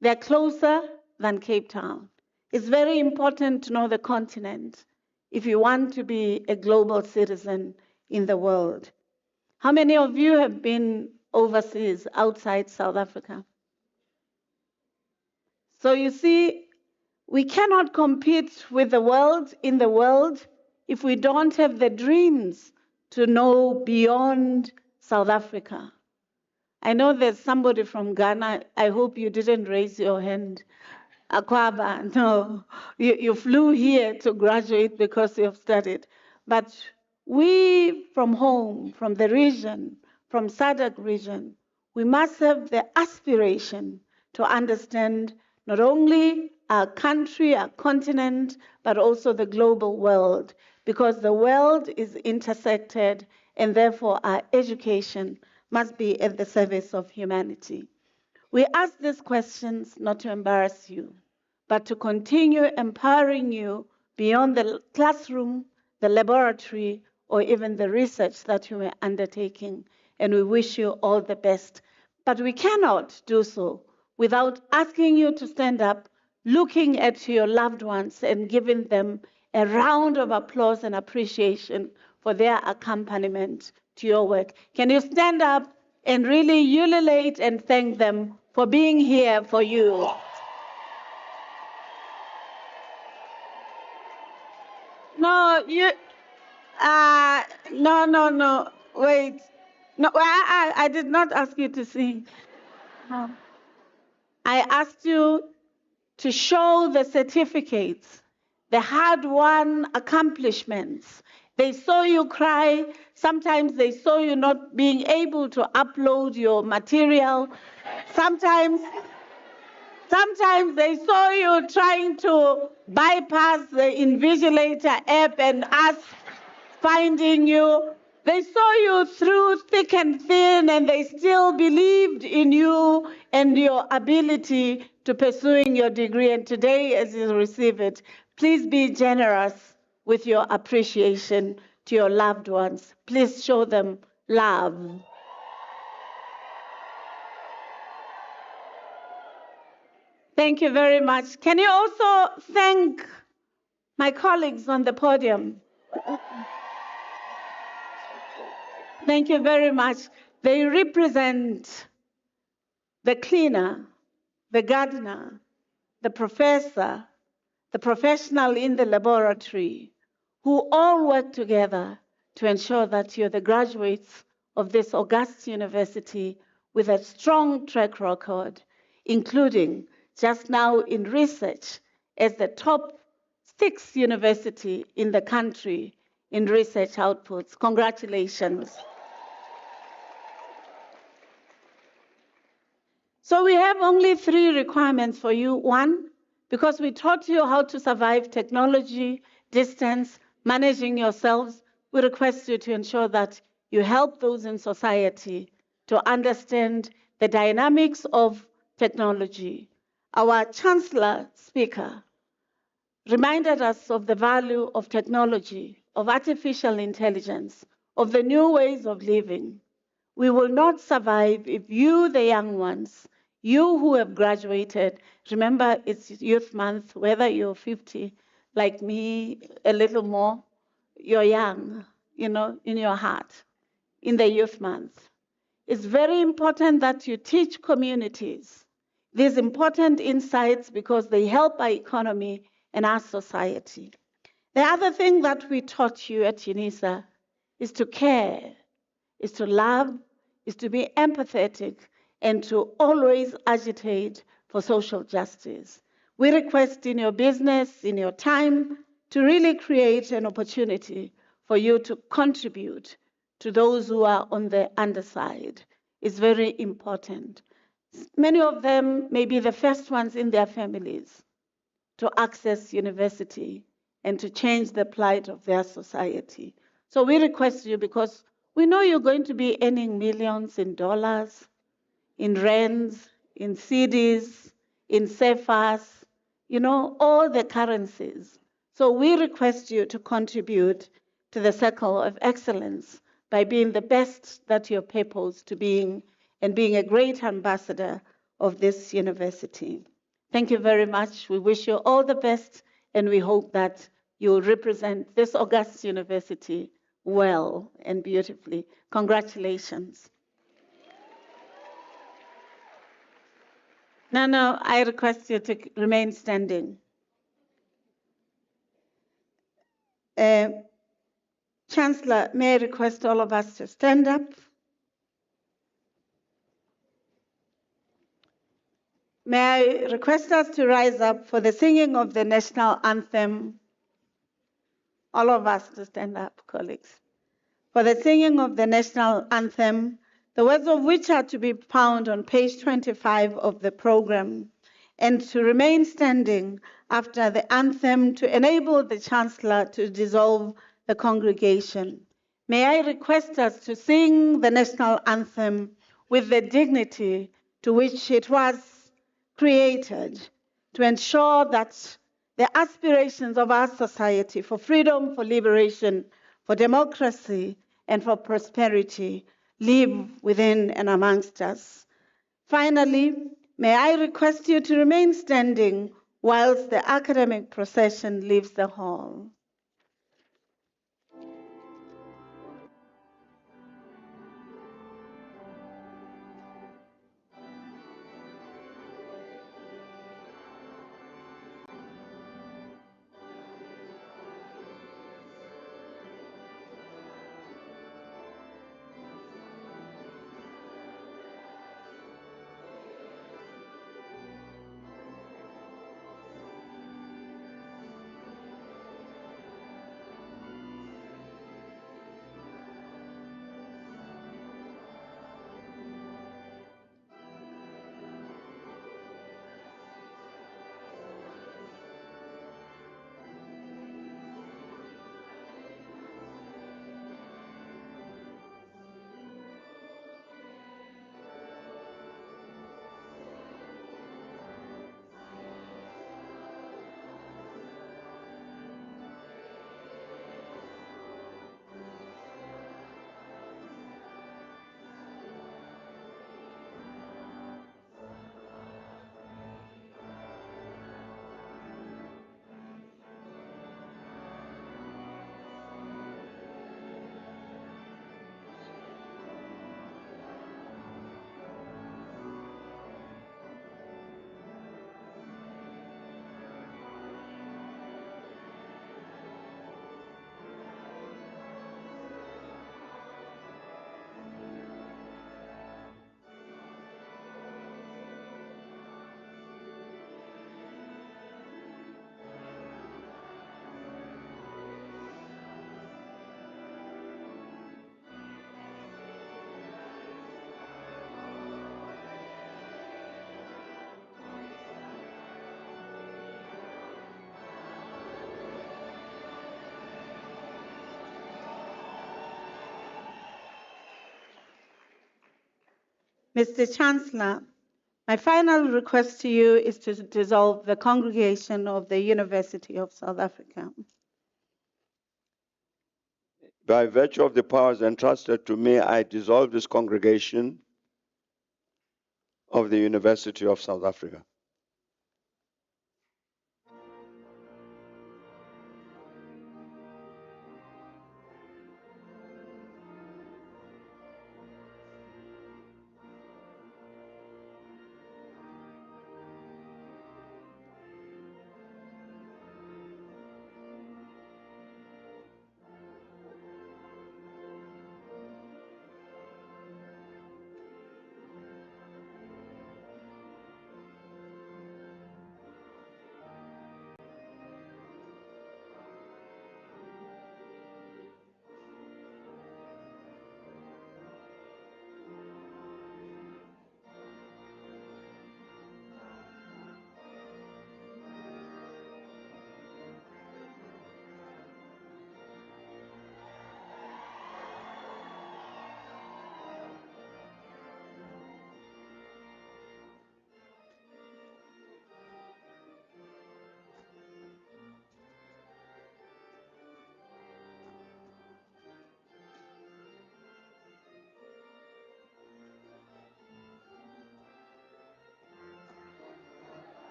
They're closer than Cape Town. It's very important to know the continent if you want to be a global citizen in the world. How many of you have been overseas, outside South Africa? So you see, we cannot compete with the world in the world if we don't have the dreams to know beyond South Africa. I know there's somebody from Ghana. I hope you didn't raise your hand. Akwaba, no. You flew here to graduate because you've studied. But We from home, from the region, from SADC region, we must have the aspiration to understand not only our country, our continent, but also the global world, because the world is intersected, and therefore our education must be at the service of humanity. We ask these questions not to embarrass you, but to continue empowering you beyond the classroom, the laboratory, or even the research that you are undertaking. And we wish you all the best. But we cannot do so without asking you to stand up, looking at your loved ones and giving them a round of applause and appreciation for their accompaniment to your work. Can you stand up and really ululate and thank them for being here for you? No, no, wait. No, I did not ask you to sing. No. I asked you to show the certificates, the hard-won accomplishments. They saw you cry. Sometimes they saw you not being able to upload your material. Sometimes they saw you trying to bypass the Invigilator app and us finding you. They saw you through thick and thin, and they still believed in you and your ability to pursuing your degree. And today, as you receive it, please be generous with your appreciation to your loved ones. Please show them love. Thank you very much. Can you also thank my colleagues on the podium? Thank you very much. They represent the cleaner, the gardener, the professor, the professional in the laboratory, who all work together to ensure that you're the graduates of this august university with a strong track record, including just now in research as the top 6th university in the country in research outputs. Congratulations. So we have only 3 requirements for you. 1, because we taught you how to survive technology, distance, managing yourselves, we request you to ensure that you help those in society to understand the dynamics of technology. Our Chancellor speaker reminded us of the value of technology, of artificial intelligence, of the new ways of living. We will not survive if you, the young ones, you who have graduated, remember it's Youth Month, whether you're 50, like me, a little more, you're young, in your heart, in the Youth Month. It's very important that you teach communities these important insights because they help our economy and our society. The other thing that we taught you at UNISA is to care, is to love, is to be empathetic, and to always agitate for social justice. We request in your business, in your time, to really create an opportunity for you to contribute to those who are on the underside. It's very important. Many of them may be the first ones in their families to access university and to change the plight of their society. So we request you, because we know you're going to be earning millions in dollars, in rands, in cedis, in CFAs, all the currencies. So we request you to contribute to the circle of excellence by being the best that you're purposed to being and being a great ambassador of this university. Thank you very much. We wish you all the best, and we hope that you'll represent this august university well and beautifully. Congratulations. Now, I request you to remain standing. Chancellor, may I request all of us to stand up? May I request us to rise up for the singing of the national anthem? All of us to stand up, colleagues. for the singing of the national anthem, the words of which are to be found on page 25 of the program, and to remain standing after the anthem to enable the Chancellor to dissolve the congregation. May I request us to sing the national anthem with the dignity to which it was created, to ensure that the aspirations of our society for freedom, for liberation, for democracy, and for prosperity live within and amongst us. Finally, may I request you to remain standing whilst the academic procession leaves the hall. Mr. Chancellor, my final request to you is to dissolve the congregation of the University of South Africa. By virtue of the powers entrusted to me, I dissolve this congregation of the University of South Africa.